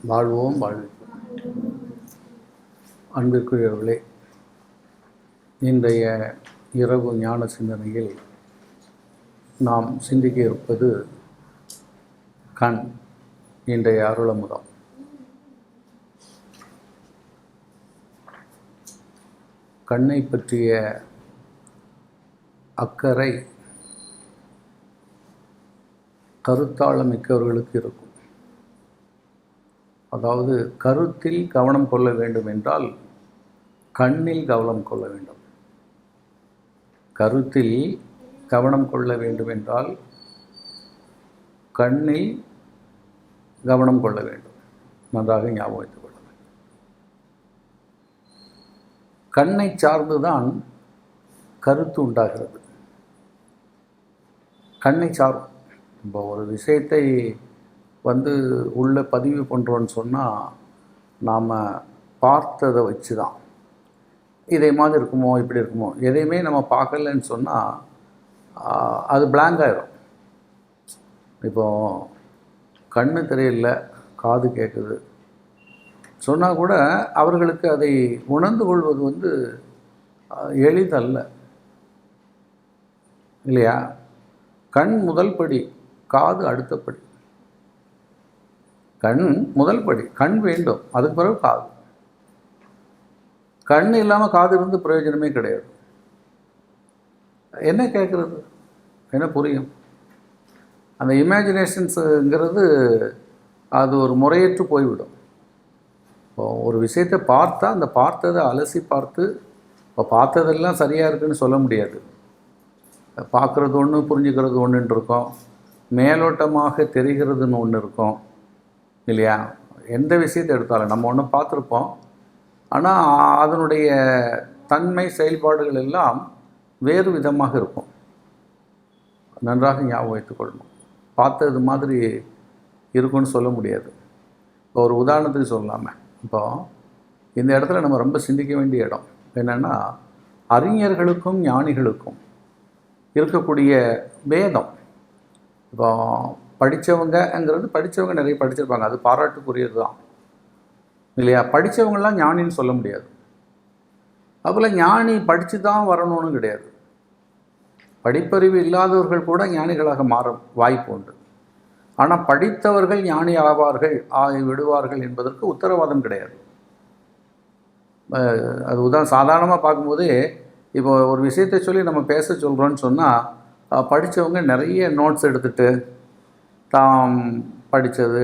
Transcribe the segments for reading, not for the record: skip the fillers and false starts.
வாழ்வோம் வாழ்விப்போம். அன்பிற்குரியவர்களே, இன்றைய இரவு ஞான சிந்தனையில் நாம் சிந்திக்க இருப்பது கண். இன்றைய அருளமுதம். கண்ணை பற்றிய அக்கறை கருத்தாழம் மிக்கவர்களுக்கு இருக்கும். அதாவது கருத்தில் கவனம் கொள்ள வேண்டும் என்றால் கண்ணில் கவனம் கொள்ள வேண்டும். கருத்தில் கவனம் கொள்ள வேண்டும் என்றால் கண்ணில் கவனம் கொள்ள வேண்டும். நன்றாக ஞாபகம் வைத்துக் கொள்ள வேண்டும். கண்ணை சார்ந்துதான் கருத்து உண்டாகிறது. கண்ணை சார்ந்து இப்போ ஒரு விஷயத்தை உள்ள பதிவு பண்ணுறோன்னு சொன்னால் நாம் பார்த்ததை வச்சு தான் இதே மாதிரி இருக்குமோ இப்படி இருக்குமோ, எதையுமே நம்ம பார்க்கலன்னு சொன்னால் அது பிளாங்க் ஆயிரும். இப்போது கண்ணு தெரியல, காது கேட்குது சொன்னால் கூட அவர்களுக்கு அதை உணர்ந்து கொள்வது எளிதல்ல, இல்லையா? கண் முதல் படி, காது அடுத்த படி. கண் முதல் படி, கண் வேண்டும், அதுக்கு பிறகு காது. கண் இல்லாமல் காது இருந்து பிரயோஜனமே கிடையாது. என்ன கேட்குறது, என்ன புரியும்? அந்த இமேஜினேஷன்ஸுங்கிறது அது ஒரு முறையற்று போய்விடும். இப்போ ஒரு விஷயத்தை பார்த்தா அந்த பார்த்ததை அலசி பார்த்து இப்போ பார்த்ததெல்லாம் சரியாக இருக்குதுன்னு சொல்ல முடியாது. பார்க்குறது ஒன்று, புரிஞ்சுக்கிறது ஒன்றுன்னு இருக்கும், மேலோட்டமாக தெரிகிறதுன்னு ஒன்று இருக்கும், இல்லையா? எந்த விஷயத்தை எடுத்தாலும் நம்ம ஒன்று பார்த்துருப்போம், ஆனால் அதனுடைய தன்மை செயல்பாடுகள் எல்லாம் வேறு விதமாக இருக்கும். நன்றாக ஞாபகம் வைத்துக் கொள்ளணும். பார்த்தது மாதிரி இருக்குன்னு சொல்ல முடியாது. இப்போ ஒரு உதாரணத்துக்கு சொல்லலாமே, இப்போ இந்த இடத்துல நம்ம ரொம்ப சிந்திக்க வேண்டிய இடம் என்னென்னா, அறிஞர்களுக்கும் ஞானிகளுக்கும் இருக்கக்கூடிய வேதம். இப்போ படித்தவங்க நிறைய படிச்சிருப்பாங்க, அது பாராட்டுக்குரியது தான், இல்லையா? படித்தவங்களாம் ஞானின்னு சொல்ல முடியாது. அதுபோல் ஞானி படித்து தான் வரணும்னு கிடையாது. படிப்பறிவு இல்லாதவர்கள் கூட ஞானிகளாக மாற வாய்ப்பு உண்டு. ஆனால் படித்தவர்கள் ஞானி ஆவார்கள், ஆகி விடுவார்கள் என்பதற்கு உத்தரவாதம் கிடையாது. அது சாதாரணமாக பார்க்கும்போதே, இப்போ ஒரு விஷயத்தை சொல்லி நம்ம பேச சொல்கிறோன்னு சொன்னால் படித்தவங்க நிறைய நோட்ஸ் எடுத்துகிட்டு தாம் படித்தது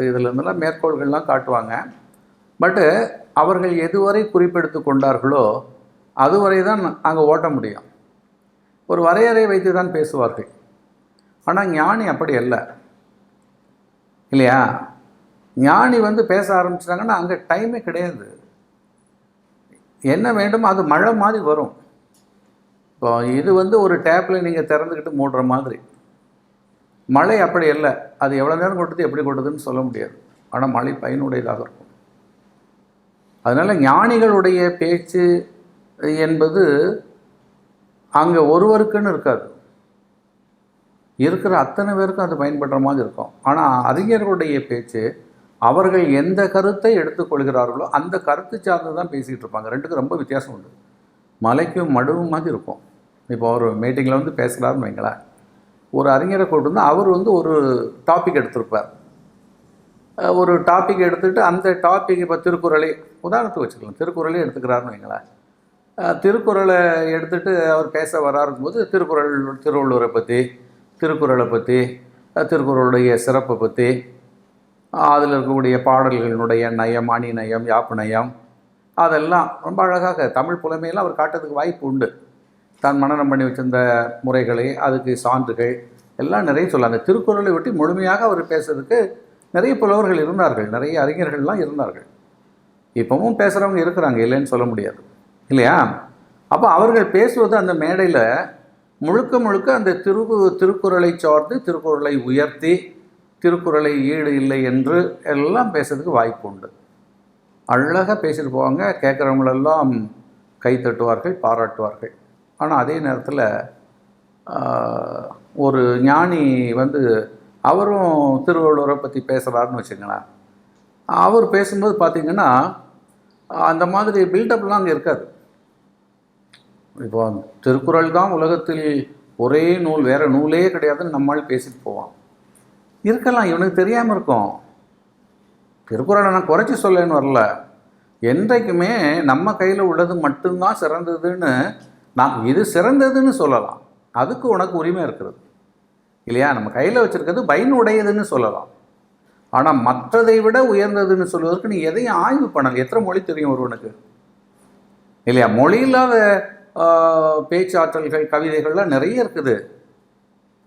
இதிலேருந்துலாம் மேற்கோள்கள்லாம் காட்டுவாங்க. பட்டு அவர்கள் எதுவரை குறிப்பெடுத்து கொண்டார்களோ அதுவரை தான் அங்கே ஓட்ட முடியும். ஒரு வரையறை வைத்து தான் பேசுவார்கள். ஆனால் ஞானி அப்படி அல்ல, இல்லையா? ஞானி பேச ஆரம்பிச்சிட்டாங்கன்னா அங்கே டைமே கிடையாது. என்ன வேண்டுமோ அது மழை மாதிரி வரும். இப்போ இது ஒரு டேப்பில் நீங்கள் திறந்துக்கிட்டு மூடுற மாதிரி. மழை அப்படி இல்லை, அது எவ்வளோ நேரம் கொட்டுது எப்படி கொட்டுதுன்னு சொல்ல முடியாது. ஆனால் மழை பயனுடையதாக இருக்கும். அதனால் ஞானிகளுடைய பேச்சு என்பது அங்கே ஒருவருக்குன்னு இருக்காது, இருக்கிற அத்தனை பேருக்கும் அது பயன்படுற மாதிரி இருக்கும். ஆனால் அறிஞர்களுடைய பேச்சு அவர்கள் எந்த கருத்தை எடுத்துக்கொள்கிறார்களோ அந்த கருத்து சார்ந்து தான் பேசிகிட்டு இருப்பாங்க. ரெண்டுக்கும் ரொம்ப வித்தியாசம் உண்டு. மலைக்கும் மடுவும் மாதிரி இருக்கும். இப்போ ஒரு மீட்டிங்கில் பேசுகிறாருன்னு வைங்களேன், ஒரு அறிஞரை கூட்டு அவர் ஒரு டாபிக் எடுத்திருப்பார். ஒரு டாபிக் எடுத்துகிட்டு அந்த டாபிக், இப்போ திருக்குறளை உதாரணத்துக்கு வச்சுக்கலாம், திருக்குறளே எடுத்துக்கிறாருன்னு வைங்களேன். திருக்குறளை எடுத்துகிட்டு அவர் பேச வராருக்கும்போது திருவள்ளுவரை பற்றி, திருக்குறளை பற்றி, திருக்குறளுடைய சிறப்பை பற்றி, அதில் இருக்கக்கூடிய பாடல்களினுடைய நயம், அணி நயம், யாப்பு நயம், அதெல்லாம் ரொம்ப அழகாக தமிழ் புலமையெல்லாம் அவர் காட்டுறதுக்கு வாய்ப்பு உண்டு. தான் மனனம் பண்ணி வச்சிருந்த முறைகளை, அதுக்கு சான்றுகள் எல்லாம் நிறைய சொல்லலாம். அந்த திருக்குறளை விட்டு முழுமையாக அவர் பேசுறதுக்கு நிறைய புலவர்கள் இருந்தார்கள், நிறைய அறிஞர்கள்லாம் இருந்தார்கள். இப்போவும் பேசுகிறவங்க இருக்கிறாங்க, இல்லைன்னு சொல்ல முடியாது, இல்லையா? அப்போ அவர்கள் பேசுவது அந்த மேடையில் முழுக்க முழுக்க அந்த திருக்குறளை சார்ந்து, திருக்குறளை உயர்த்தி, திருக்குறளை ஈடு இல்லை என்று எல்லாம் பேசுறதுக்கு வாய்ப்பு உண்டு. அழகாக பேசிட்டு போவாங்க, கேட்குறவங்களெல்லாம் கை தட்டுவார்கள், பாராட்டுவார்கள். ஆனால் அதே நேரத்தில் ஒரு ஞானி அவரும் திருவள்ளுவரை பற்றி பேசுகிறாருன்னு வச்சுங்களேன், அவர் பேசும்போது பார்த்தீங்கன்னா அந்த மாதிரி பில்டப்லாம் அங்கே இருக்காது. இப்போ திருக்குறள் தான் உலகத்தில் ஒரே நூல், வேறு நூலே கிடையாதுன்னு நம்மளால் பேசிட்டு போவான். இருக்கலாம், இவனுக்கு தெரியாமல் இருக்கும். திருக்குறளை நான் குறைச்சி சொல்லன்னு வரல. என்றைக்குமே நம்ம கையில் உள்ளது மட்டும்தான் சிறந்ததுன்னு நாம் இது சிறந்ததுன்னு சொல்லலாம். அதுக்கு உனக்கு உரிமை இருக்கிறது இல்லையா? நம்ம கையில் வச்சுருக்கிறது பயனுடையதுன்னு சொல்லலாம். ஆனால் மற்றதை விட உயர்ந்ததுன்னு சொல்வதற்கு நீ எதையும் ஆய்வு பண்ணல. எத்தனை மொழி தெரியும் ஒருவனுக்கு இல்லையா? மொழி இல்லாத பேச்சாற்றல்கள், கவிதைகள்லாம் நிறைய இருக்குது.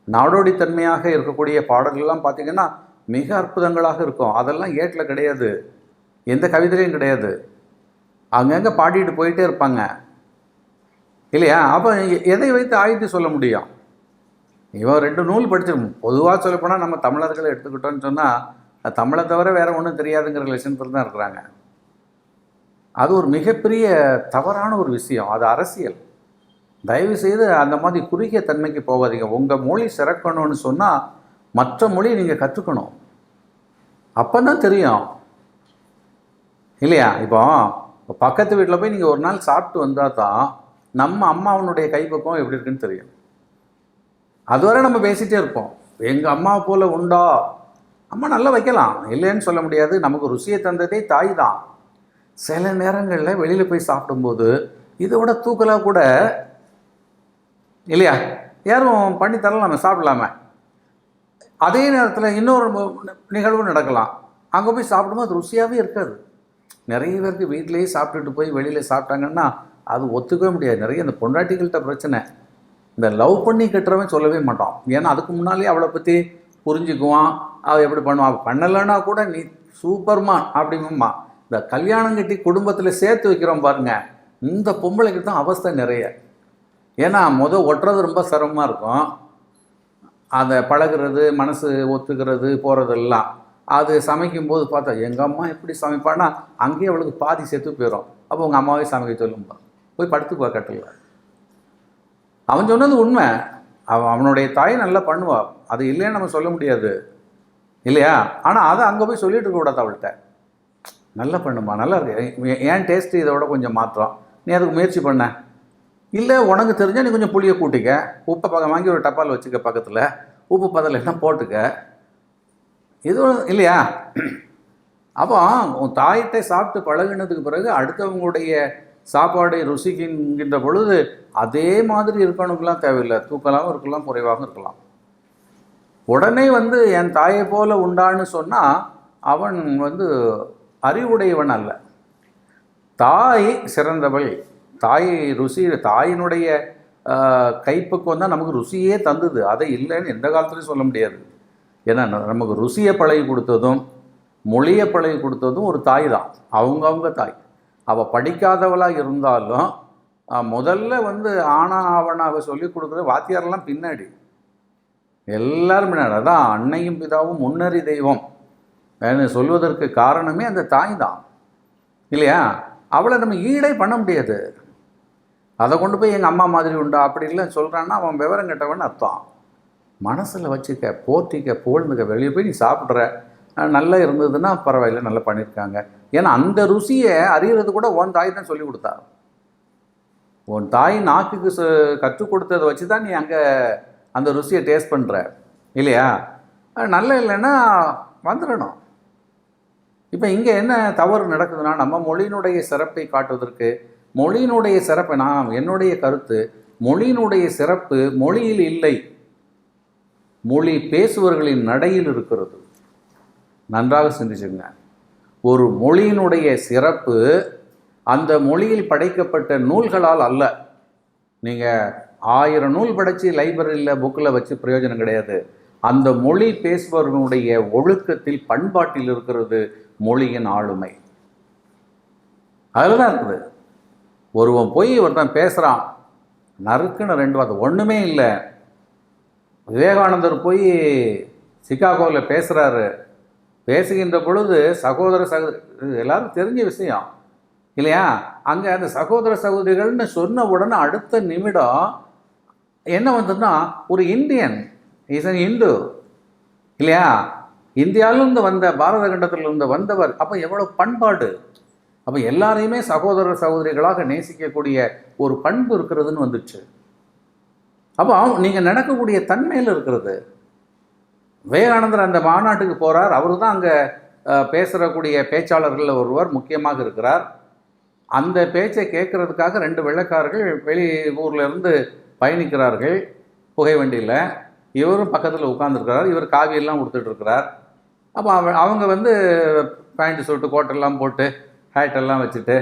நாடோடித்தன்மையாக இருக்கக்கூடிய பாடல்கள்லாம் பார்த்திங்கன்னா மிக அற்புதங்களாக இருக்கும். அதெல்லாம் ஏட்டில் கிடையாது, எந்த கவிதையிலையும் கிடையாது. அங்கங்கே பாடிட்டு போயிட்டே இருப்பாங்க இல்லையா? அப்போ எதை வைத்து ஆய்த்து சொல்ல முடியும்? இவன் 2 நூல் படிச்சிருக்கோம். பொதுவாக சொல்லப்போனால் நம்ம தமிழர்களை எடுத்துக்கிட்டோன்னு சொன்னால் தமிழை தவிர வேறு ஒன்றும் தெரியாதுங்கிற லட்சணத்தில் தான் இருக்கிறாங்க. அது ஒரு மிகப்பெரிய தவறான ஒரு விஷயம். அது அரசியல். தயவு செய்து அந்த மாதிரி குறுகிய தன்மைக்கு போகாதீங்க. உங்கள் மொழி சிறக்கணும்னு சொன்னால் மற்ற மொழியை நீங்கள் கற்றுக்கணும். அப்போ தான் தெரியும் இல்லையா? இப்போ பக்கத்து வீட்டில் போய் நீங்கள் ஒரு நாள் சாப்பிட்டு வந்தால் தான் நம்ம அம்மாவனுடைய கைப்பக்குவம் எப்படி இருக்குன்னு தெரியும். அதுவரை நம்ம பேசிகிட்டே இருப்போம், எங்கள் அம்மா போல் உண்டா? அம்மா நல்லா வைக்கலாம், இல்லைன்னு சொல்ல முடியாது. நமக்கு ருசியை தந்ததே தாய் தான். சில நேரங்களில் வெளியில் போய் சாப்பிடும்போது இதோட தூக்கலாக கூட இல்லையா யாரும் பண்ணி தரலாமே, சாப்பிடலாமே. அதே நேரத்தில் இன்னொரு நிகழ்வு நடக்கலாம். அங்கே போய் சாப்பிடும்போது அது ருசியாகவே இருக்காது. நிறைய பேருக்கு வீட்டிலேயே சாப்பிட்டுட்டு போய் வெளியில் சாப்பிட்டாங்கன்னா அது ஒத்துக்கவே முடியாது. நிறைய இந்த பொண்டாட்டிகள்கிட்ட பிரச்சனை. இந்த லவ் பண்ணி கட்டுறவன் சொல்லவே மாட்டான். ஏன்னா அதுக்கு முன்னாலே அவளை பற்றி புரிஞ்சுக்குவான், அவள் எப்படி பண்ணுவான். அவள் பண்ணலைன்னா கூட நீ சூப்பர்மான் அப்படிங்கும்மா. இந்த கல்யாணம் கட்டி குடும்பத்தில் சேர்த்து வைக்கிறோம் பாருங்கள், இந்த பொம்பளைக்கு தான் அவஸ்தை நிறைய. ஏன்னா ஒட்டுறது ரொம்ப சிரமமாக இருக்கும். அதை பழகிறது, மனசு ஒத்துக்கிறது, போகிறதெல்லாம். அது சமைக்கும்போது பார்த்தா எங்கள் அம்மா எப்படி சமைப்பான்னா அங்கேயே அவளுக்கு பாதி செத்து போயிடும். அப்போ உங்கள் அம்மாவே சமைக்க சொல்லும்பா, போய் படுத்துக்குவா கட்டில். அவன் சொன்னது உண்மை. அவனுடைய தாய் நல்லா பண்ணுவாள், அது இல்லைன்னு நம்ம சொல்ல முடியாது இல்லையா? ஆனால் அதை அங்கே போய் சொல்லிட்டு இருக்கக்கூடாது அவள்கிட்ட. நல்லா பண்ணுமா, நல்லா இருக்கு, ஏன் டேஸ்ட்டு இதை விட கொஞ்சம் மாற்றம், நீ அதுக்கு முயற்சி பண்ண. இல்லை உனக்கு தெரிஞ்சால் நீ கொஞ்சம் புளியை கூட்டிக்க, உப்பை வாங்கி ஒரு டப்பால் வச்சுக்க, பக்கத்தில் உப்பு பதல் என்ன போட்டுக்க, இதுவும் இல்லையா? அப்போ உன் தாயிட்ட சாப்பிட்டு பழகினதுக்கு பிறகு அடுத்தவங்களுடைய சாப்பாடை ருசிக்கின்ற பொழுது அதே மாதிரி இருக்கணுங்கலாம் தேவையில்லை. தூக்கலாகவும் இருக்கலாம், குறைவாகவும் இருக்கலாம். உடனே என் தாயை போல உண்டான்னு சொன்னால் அவன் அறிவுடையவன் அல்ல. தாய் சிறந்தவள். தாய் ருசி, தாயினுடைய கைப்பக்குவம் தான் நமக்கு ருசியே தந்தது. அதை இல்லைன்னு எந்த காலத்துலையும் சொல்ல முடியாது. ஏன்னா நமக்கு ருசியை பழகி கொடுத்ததும் மொழியை பழகி கொடுத்ததும் ஒரு தாய் தான். அவங்கவுங்க தாய். அவள் படிக்காதவளாக இருந்தாலும் முதல்ல ஆவணாக சொல்லி கொடுக்குற வாத்தியாரெல்லாம் பின்னாடி, எல்லாரும் பின்னாடி. அதான் அன்னையும் பிதாவும் முன்னறி தெய்வம் சொல்வதற்கு காரணமே அந்த தாய் தான் இல்லையா? அவளை நம்ம ஈடே பண்ண முடியாது. அதை கொண்டு போய் எங்கள் அம்மா மாதிரி உண்டா அப்படி இல்லை சொல்கிறான்னா அவன் விவரம் கெட்டவன்னு அர்த்தம். மனசில் வச்சுக்க, போற்றிக்க, புகழ்ந்துக்க. வெளியே போய் நீ சாப்பிட்ற, நல்லா இருந்ததுன்னா பரவாயில்ல, நல்லா பண்ணியிருக்காங்க. ஏன்னா அந்த ருசியை அறிகிறது கூட உன் தாய் தான் சொல்லி கொடுத்தா. உன் தாய் நாக்குக்கு கற்றுக் கொடுத்ததை வச்சு தான் நீ அங்கே அந்த ருசியை டேஸ்ட் பண்ணுற இல்லையா? நல்லா இல்லைன்னா வந்துடணும். இப்போ இங்கே என்ன தவறு நடக்குதுன்னா, நம்ம மொழியினுடைய சிறப்பை காட்டுவதற்கு, மொழியினுடைய சிறப்பை, என்னுடைய கருத்து, மொழியினுடைய சிறப்பு மொழியில் இல்லை, மொழி பேசுபவர்களின் நடையில் இருக்கிறது. நன்றாக சிந்திச்சுங்க. ஒரு மொழியினுடைய சிறப்பு அந்த மொழியில் படைக்கப்பட்ட நூல்களால் அல்ல. நீங்கள் 1000 நூல் படைத்து லைப்ரரியில் புக்கில் வச்சு பிரயோஜனம் கிடையாது. அந்த மொழி பேசுபவர்களுடைய ஒழுக்கத்தில், பண்பாட்டில் இருக்கிறது மொழியின் ஆளுமை. அதில் தான் இருக்குது. ஒருத்தன் பேசுகிறான், நறுக்குன்னு 2 வார்த்தை, ஒன்றுமே இல்லை. விவேகானந்தர் போய் சிகாகோவில் பேசுகிறாரு. பேசுகின்ற பொழுது சகோதர எல்லாரும் தெரிஞ்ச விஷயம் இல்லையா? அங்கே அந்த சகோதர சகோதரிகள்னு சொன்ன உடனே அடுத்த நிமிடம் என்ன வந்ததுன்னா, ஒரு இந்தியன் இஸ் அன் இந்து இல்லையா? இந்தியாவிலிருந்து வந்த பாரத கண்டத்திலிருந்து வந்தவர். அப்போ எவ்வளோ பண்பாடு! அப்போ எல்லாரையுமே சகோதர சகோதரிகளாக நேசிக்கக்கூடிய ஒரு பண்பு இருக்கிறதுன்னு வந்துச்சு. அப்போ நீங்கள் நடக்கக்கூடிய தன்மையில் இருக்கிறது. விவேகானந்தர் அந்த மாநாட்டுக்கு போகிறார். அவர் தான் அங்கே பேசுகிறக்கூடிய பேச்சாளர்களில் ஒருவர் முக்கியமாக இருக்கிறார். அந்த பேச்சை கேட்கறதுக்காக 2 வெள்ளைக்காரர்கள் வெளி ஊர்லேருந்து பயணிக்கிறார்கள் புகை வண்டியில். இவரும் பக்கத்தில் உட்காந்துருக்கிறார். இவர் காவியெல்லாம் கொடுத்துட்ருக்கிறார். அப்போ அவங்க பேண்ட் சூட்டு கோட்டெல்லாம் போட்டு ஹேட்டெல்லாம் வச்சுட்டு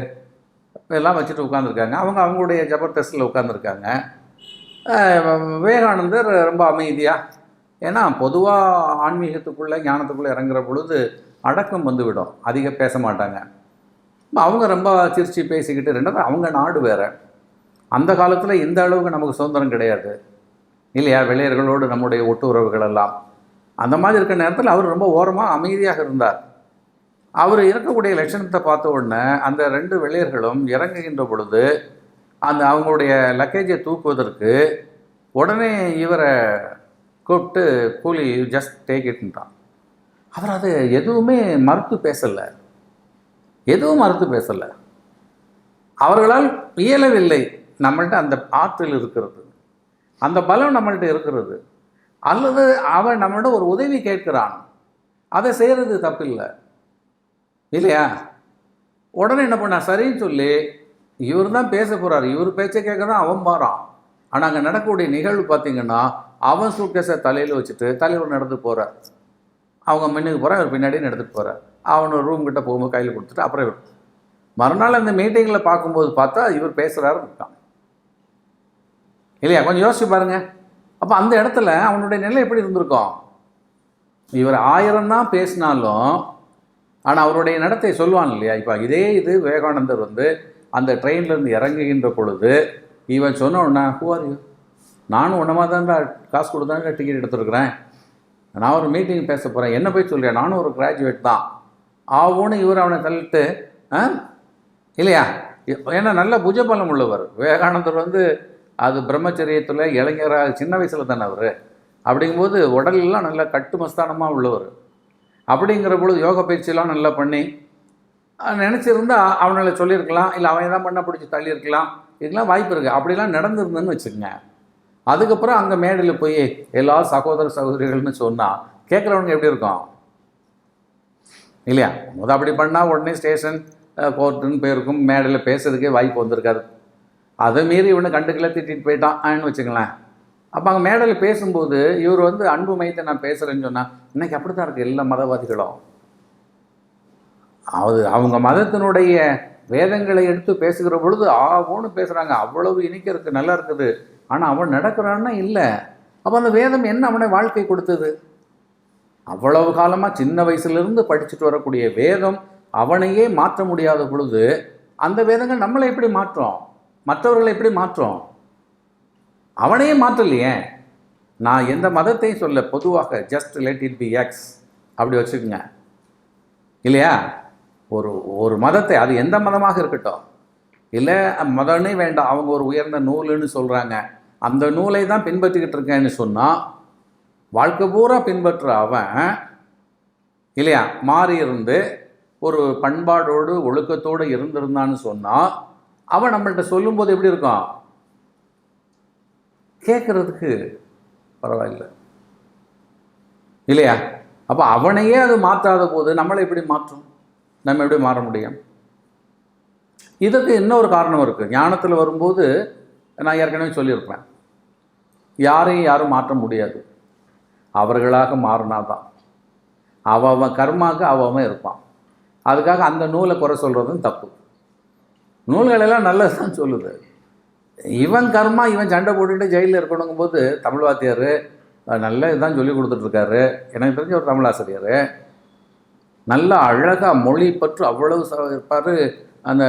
இதெல்லாம் வச்சுட்டு உட்காந்துருக்காங்க. அவங்களுடைய ஜபர்தஸ்தில் உட்காந்துருக்காங்க. விவேகானந்தர் ரொம்ப அமைதியாக, ஏன்னா பொதுவாக ஆன்மீகத்துக்குள்ளே ஞானத்துக்குள்ளே இறங்குற பொழுது அடக்கம் வந்துவிடும், அதிக பேச மாட்டாங்க. அவங்க ரொம்ப சிரித்து பேசிக்கிட்டு, ரெண்டாவது அவங்க நாடு வேறு. அந்த காலத்தில் இந்த அளவுக்கு நமக்கு சுதந்திரம் கிடையாது இல்லையா, வெள்ளையர்களோடு நம்முடைய ஒட்டு உறவுகள் எல்லாம். அந்த மாதிரி இருக்கிற நேரத்தில் அவர் ரொம்ப ஓரமாக அமைதியாக இருந்தார். அவர் இருக்கக்கூடிய லட்சணத்தை பார்த்த உடனே அந்த 2 வெள்ளையர்களும் இறங்குகின்ற பொழுது அவங்களுடைய லக்கேஜை தூக்குவதற்கு உடனே இவரை கூப்பிட்டு கூலி ஜஸ்ட் டேக் இட்ன்றான். அவர் அது எதுவுமே மறுத்து பேசலை, எதுவும் மறுத்து பேசலை. அவர்களால் இயலவில்லை. நம்மள்ட்ட அந்த ஆற்றல் இருக்கிறது, அந்த பலம் நம்மள்ட்ட இருக்கிறது. அல்லது அவன் நம்மள்ட்ட ஒரு உதவி கேட்கிறான், அதை செய்கிறது தப்பில்லை இல்லையா. உடனே என்ன பண்ணா, சரின்னு சொல்லி இவர் தான் பேச போகிறார், இவர் பேச்சை கேட்க தான் அவன் பாரான். ஆனால் அங்கே நடக்கக்கூடிய நிகழ்வு பார்த்திங்கன்னா, அவன் சூட்கேஸை தலையில் வச்சுட்டு தலைவர் நடந்து போகிறார். அவங்க முன்னுக்கு போகிறார், இவர் பின்னாடியே நடந்துட்டு போகிறார். அவனு ரூம் கிட்ட போகும்போது கையில் கொடுத்துட்டு அப்புறம் இவர் மறுநாள் அந்த மீட்டிங்கில் பார்க்கும்போது பார்த்தா இவர் பேசுகிறாருன்னு இருக்கான் இல்லையா. கொஞ்சம் யோசிச்சு பாருங்க. அப்போ அந்த இடத்துல அவனுடைய நிலை எப்படி இருந்திருக்கும்? இவர் 1000 தான் பேசினாலும் ஆனால் அவருடைய நடத்தை சொல்லுவான் இல்லையா. இப்போ இது விவேகானந்தர் அந்த ட்ரெயின்லேருந்து இறங்குகின்ற பொழுது இவன் சொன்னோன்னா, ஹூ ஆர் யூ, நானும் ஒன்றமாக தான்டா காசு கொடுத்தாங்க டிக்கெட் எடுத்துருக்குறேன், நான் ஒரு மீட்டிங் பேச போகிறேன், என்ன போய் சொல்கிறேன், நானும் ஒரு கிராஜுவேட் தான் ஆகும்னு இவர் அவனை தள்ளிட்டு இல்லையா. ஏன்னா நல்ல புஜபலம் உள்ளவர் விவேகானந்தர். அது பிரம்மச்சரியத்தில் இளைஞராக சின்ன வயசில் தானே அவர். அப்படிங்கும்போது உடலெல்லாம் நல்லா கட்டுமஸ்தானமாக உள்ளவர். அப்படிங்கிற பொழுது யோக பயிற்சியெல்லாம் நல்லா பண்ணி நினச்சிருந்தா அவனால் சொல்லியிருக்கலாம், இல்லை அவன் தான் பண்ண பிடிச்சி தள்ளியிருக்கலாம், இதுக்கெல்லாம் வாய்ப்பு இருக்குது. அப்படிலாம் நடந்திருந்ததுன்னு வச்சுக்கோங்க. அதுக்கப்புறம் அங்கே மேடையில் போய் எல்லா சகோதர சகோதரிகள்னு சொன்னால் கேட்குறவனுக்கு எப்படி இருக்கும் இல்லையா. அப்படி பண்ணால் உடனே ஸ்டேஷன் கோர்ட்டுன்னு போயிருக்கும், மேடையில் பேசுறதுக்கே வாய்ப்பு வந்திருக்காது. அதை மீறி இவனை கண்டுக்கல திட்டிட்டு போயிட்டான்னு வச்சுங்களேன். அப்போ அங்கே மேடையில் பேசும்போது இவர் அன்பு மையத்தை நான் பேசுகிறேன்னு சொன்னால், இன்றைக்கி அப்படி தான் இருக்குது எல்லா மதவாதிகளும். அவங்க மதத்தினுடைய வேதங்களை எடுத்து பேசுகிற பொழுது ஆவோன்னு பேசுகிறாங்க, அவ்வளவு இனிக்கிறதுக்கு நல்லா இருக்குது. ஆனால் அவன் நடக்கிறான்னா இல்லை. அப்போ அந்த வேதம் என்ன அவனை வாழ்க்கை கொடுத்தது? அவ்வளவு காலமாக சின்ன வயசுலேருந்து படிச்சுட்டு வரக்கூடிய வேதம் அவனையே மாற்ற முடியாத பொழுது அந்த வேதங்கள் நம்மளை எப்படி மாற்றோம், மற்றவர்களை எப்படி மாற்றோம்? அவனையே மாற்றலையே. நான் எந்த மதத்தையும் சொல்ல, பொதுவாக just let it be X அப்படி வச்சுக்கோங்க இல்லையா. ஒரு மதத்தை, அது எந்த மதமாக இருக்கட்டும், இல்லை மதம்னே வேண்டாம், அவங்க ஒரு உயர்ந்த நூலுன்னு சொல்கிறாங்க, அந்த நூலை தான் பின்பற்றிக்கிட்டு இருக்கேன்னு சொன்னால் வாழ்க்கை பூரா பின்பற்ற அவன் இல்லையா மாறி இருந்து ஒரு பண்பாடோடு ஒழுக்கத்தோடு இருந்திருந்தான்னு சொன்னால் அவன் நம்மள்கிட்ட சொல்லும்போது எப்படி இருக்கும்? கேட்குறதுக்கு பரவாயில்லை இல்லையா. அப்போ அவனையே அது மாற்றாத போது நம்மளை எப்படி மாற்றும்? நம்ம எப்படி மாற முடியும்? இதுக்கு இன்னொரு காரணம் இருக்குது. ஞானத்தில் வரும்போது நான் ஏற்கனவே சொல்லியிருப்பேன், யாரையும் யாரும் மாற்ற முடியாது, அவர்களாக மாறினாதான். அவன் கர்மாவுக்கு அவன் இருப்பான். அதுக்காக அந்த நூலை குறை சொல்கிறதும் தப்பு. நூல்களெல்லாம் நல்லது தான் சொல்லுது. இவன் கர்மா, இவன் சண்டை போட்டுக்கிட்டு ஜெயிலில் இருக்கணுங்கும் போது தமிழ் வாத்தியார் நல்ல இதுதான் சொல்லி கொடுத்துட்ருக்காரு. எனக்கு தெரிஞ்ச ஒரு தமிழ் ஆசிரியர் நல்லா அழகாக மொழி பற்று அவ்வளவு இருப்பார். அந்த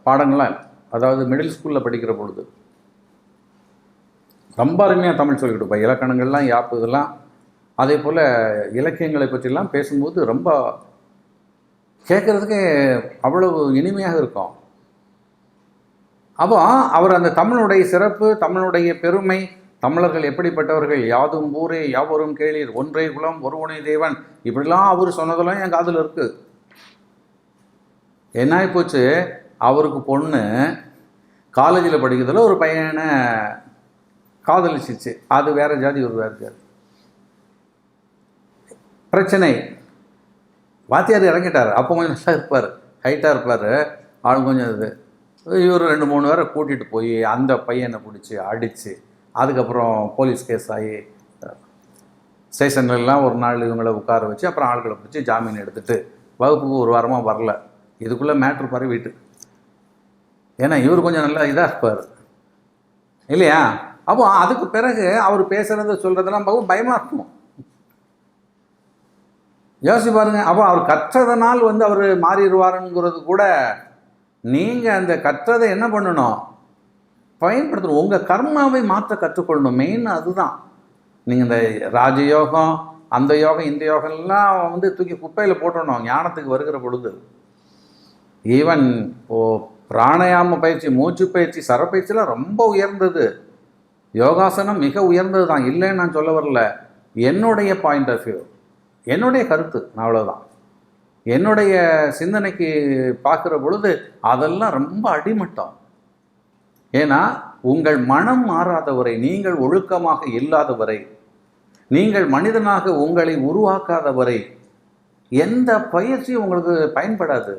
பாடங்கள்லாம், அதாவது மிடில் ஸ்கூலில் படிக்கிற பொழுது ரொம்ப அருமையாக தமிழ் சொல்லி கொடுப்பேன். இலக்கணங்கள்லாம், யாப்பு, இதெல்லாம். அதே போல் இலக்கியங்களை பற்றிலாம் பேசும்போது ரொம்ப கேட்குறதுக்கு அவ்வளவு இனிமையாக இருக்கும். அப்போ அவர் அந்த தமிழுடைய சிறப்பு, தமிழுடைய பெருமை, தமிழர்கள் எப்படிப்பட்டவர்கள், யாதும் ஊரே யாவரும் கேளீர், ஒன்றை குலம் ஒருவனை தேவன், இப்படிலாம் அவர் சொன்னதெல்லாம் என் காதில் இருக்குது. என்ன ஆகிப்போச்சு, அவருக்கு பொண்ணு காலேஜில் படிக்கிறதுல ஒரு பையனை காதலிச்சிச்சு, அது வேறு ஜாதி ஒரு வேறு ஜாதி. பிரச்சனை, வாத்தியார் இறங்கிட்டார். அப்போ கொஞ்சம் நல்லா இருப்பார், ஹைட்டாக இருப்பார், ஆள் கொஞ்சம் இது. இவர் 2-3 பேரை கூட்டிகிட்டு போய் அந்த பையனை பிடிச்சி அடித்து, அதுக்கப்புறம் போலீஸ் கேஸ் ஆகி ஸ்டேஷன்லாம் ஒரு நாள் இவங்களை உட்கார வச்சு அப்புறம் ஆட்களை பிடிச்சி ஜாமீன் எடுத்துகிட்டு வகுப்புக்கு ஒரு வாரமாக வரல. இதுக்குள்ளே மேட்ரு பரவிட்டு, ஏன்னா இவர் கொஞ்சம் நல்லா இதாக இருப்பார் இல்லையா. அப்போ அதுக்கு பிறகு அவர் பேசுகிறத சொல்கிறதெல்லாம் பார்க்கும் பயமாக இருக்கும். யோசிச்சு பாருங்க. அப்போ அவர் கற்றதனால் அவர் மாறிடுவாருங்கிறது கூட, நீங்கள் அந்த கற்றதை என்ன பண்ணணும், பயன்படுத்தணும். உங்கள் கர்மாவை மாற்ற கற்றுக்கொள்ளணும். மெயின் அதுதான். நீங்கள் இந்த ராஜயோகம், அந்த யோகம், இந்த யோகம்லாம் தூக்கி குப்பையில் போட்டணும் ஞானத்துக்கு வருகிற பொழுது. ஈவன் பிராணாயாம பயிற்சி, மூச்சு பயிற்சி, சரப்பயிற்சிலாம் ரொம்ப உயர்ந்தது. யோகாசனம் மிக உயர்ந்தது தான், இல்லைன்னு நான் சொல்ல வரல. என்னுடைய பாயிண்ட் ஆஃப் வியூ, என்னுடைய கருத்து, அவ்வளோதான். என்னுடைய சிந்தனைக்கு பார்க்குற பொழுது அதெல்லாம் ரொம்ப அடிமட்டம். ஏன்னா உங்கள் மனம் மாறாதவரை, நீங்கள் ஒழுக்கமாக இல்லாதவரை, நீங்கள் மனிதனாக உங்களை உருவாக்காதவரை எந்த பயிற்சியும் உங்களுக்கு பயன்படாது.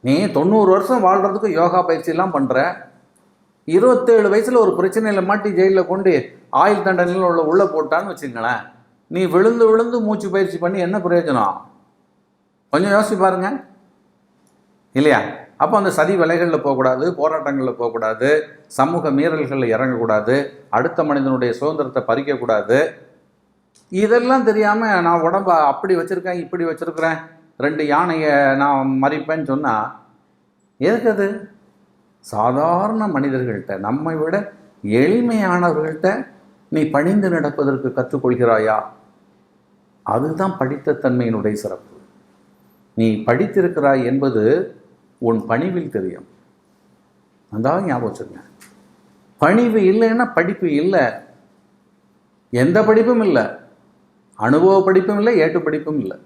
நீ 90 வருஷம் வாழ்கிறதுக்கு யோகா பயிற்சியெல்லாம் பண்ணுற, 27 வயசில் ஒரு பிரச்சனையில் மாட்டி ஜெயிலில் கொண்டு ஆயுள் தண்டனையில் உள்ளே போட்டான்னு வச்சுங்களேன், நீ விழுந்து விழுந்து மூச்சு பயிற்சி பண்ணி என்ன பிரயோஜனம்? கொஞ்சம் யோசிச்சு பாருங்க இல்லையா. அப்போ அந்த சதி வேலைகளில் போகக்கூடாது, போராட்டங்களில் போகக்கூடாது, சமூக மீறல்களில் இறங்கக்கூடாது, அடுத்த மனிதனுடைய சுதந்திரத்தை பறிக்கக்கூடாது. இதெல்லாம் தெரியாமல் நான் உடம்பை அப்படி வச்சுருக்கேன், இப்படி வச்சுருக்கிறேன், 2 யானையை நான் மறிப்பேன்னு சொன்னால் எதுக்கு அது? சாதாரண மனிதர்கள்ட்ட, நம்மை விட எளிமையானவர்கள்ட்ட நீ பணிந்து நடப்பதற்கு கற்றுக்கொள்கிறாயா? அதுதான் படித்த தன்மையினுடைய சிறப்பு. நீ படித்திருக்கிறாய் என்பது உன் பணிவில் தெரியும். அந்த ஞாபகம் வச்சுருங்க. பணிவு இல்லைன்னா படிப்பு இல்லை, எந்த படிப்பும் இல்லை, அனுபவ படிப்பும் இல்லை, ஏட்டு படிப்பும் இல்லை.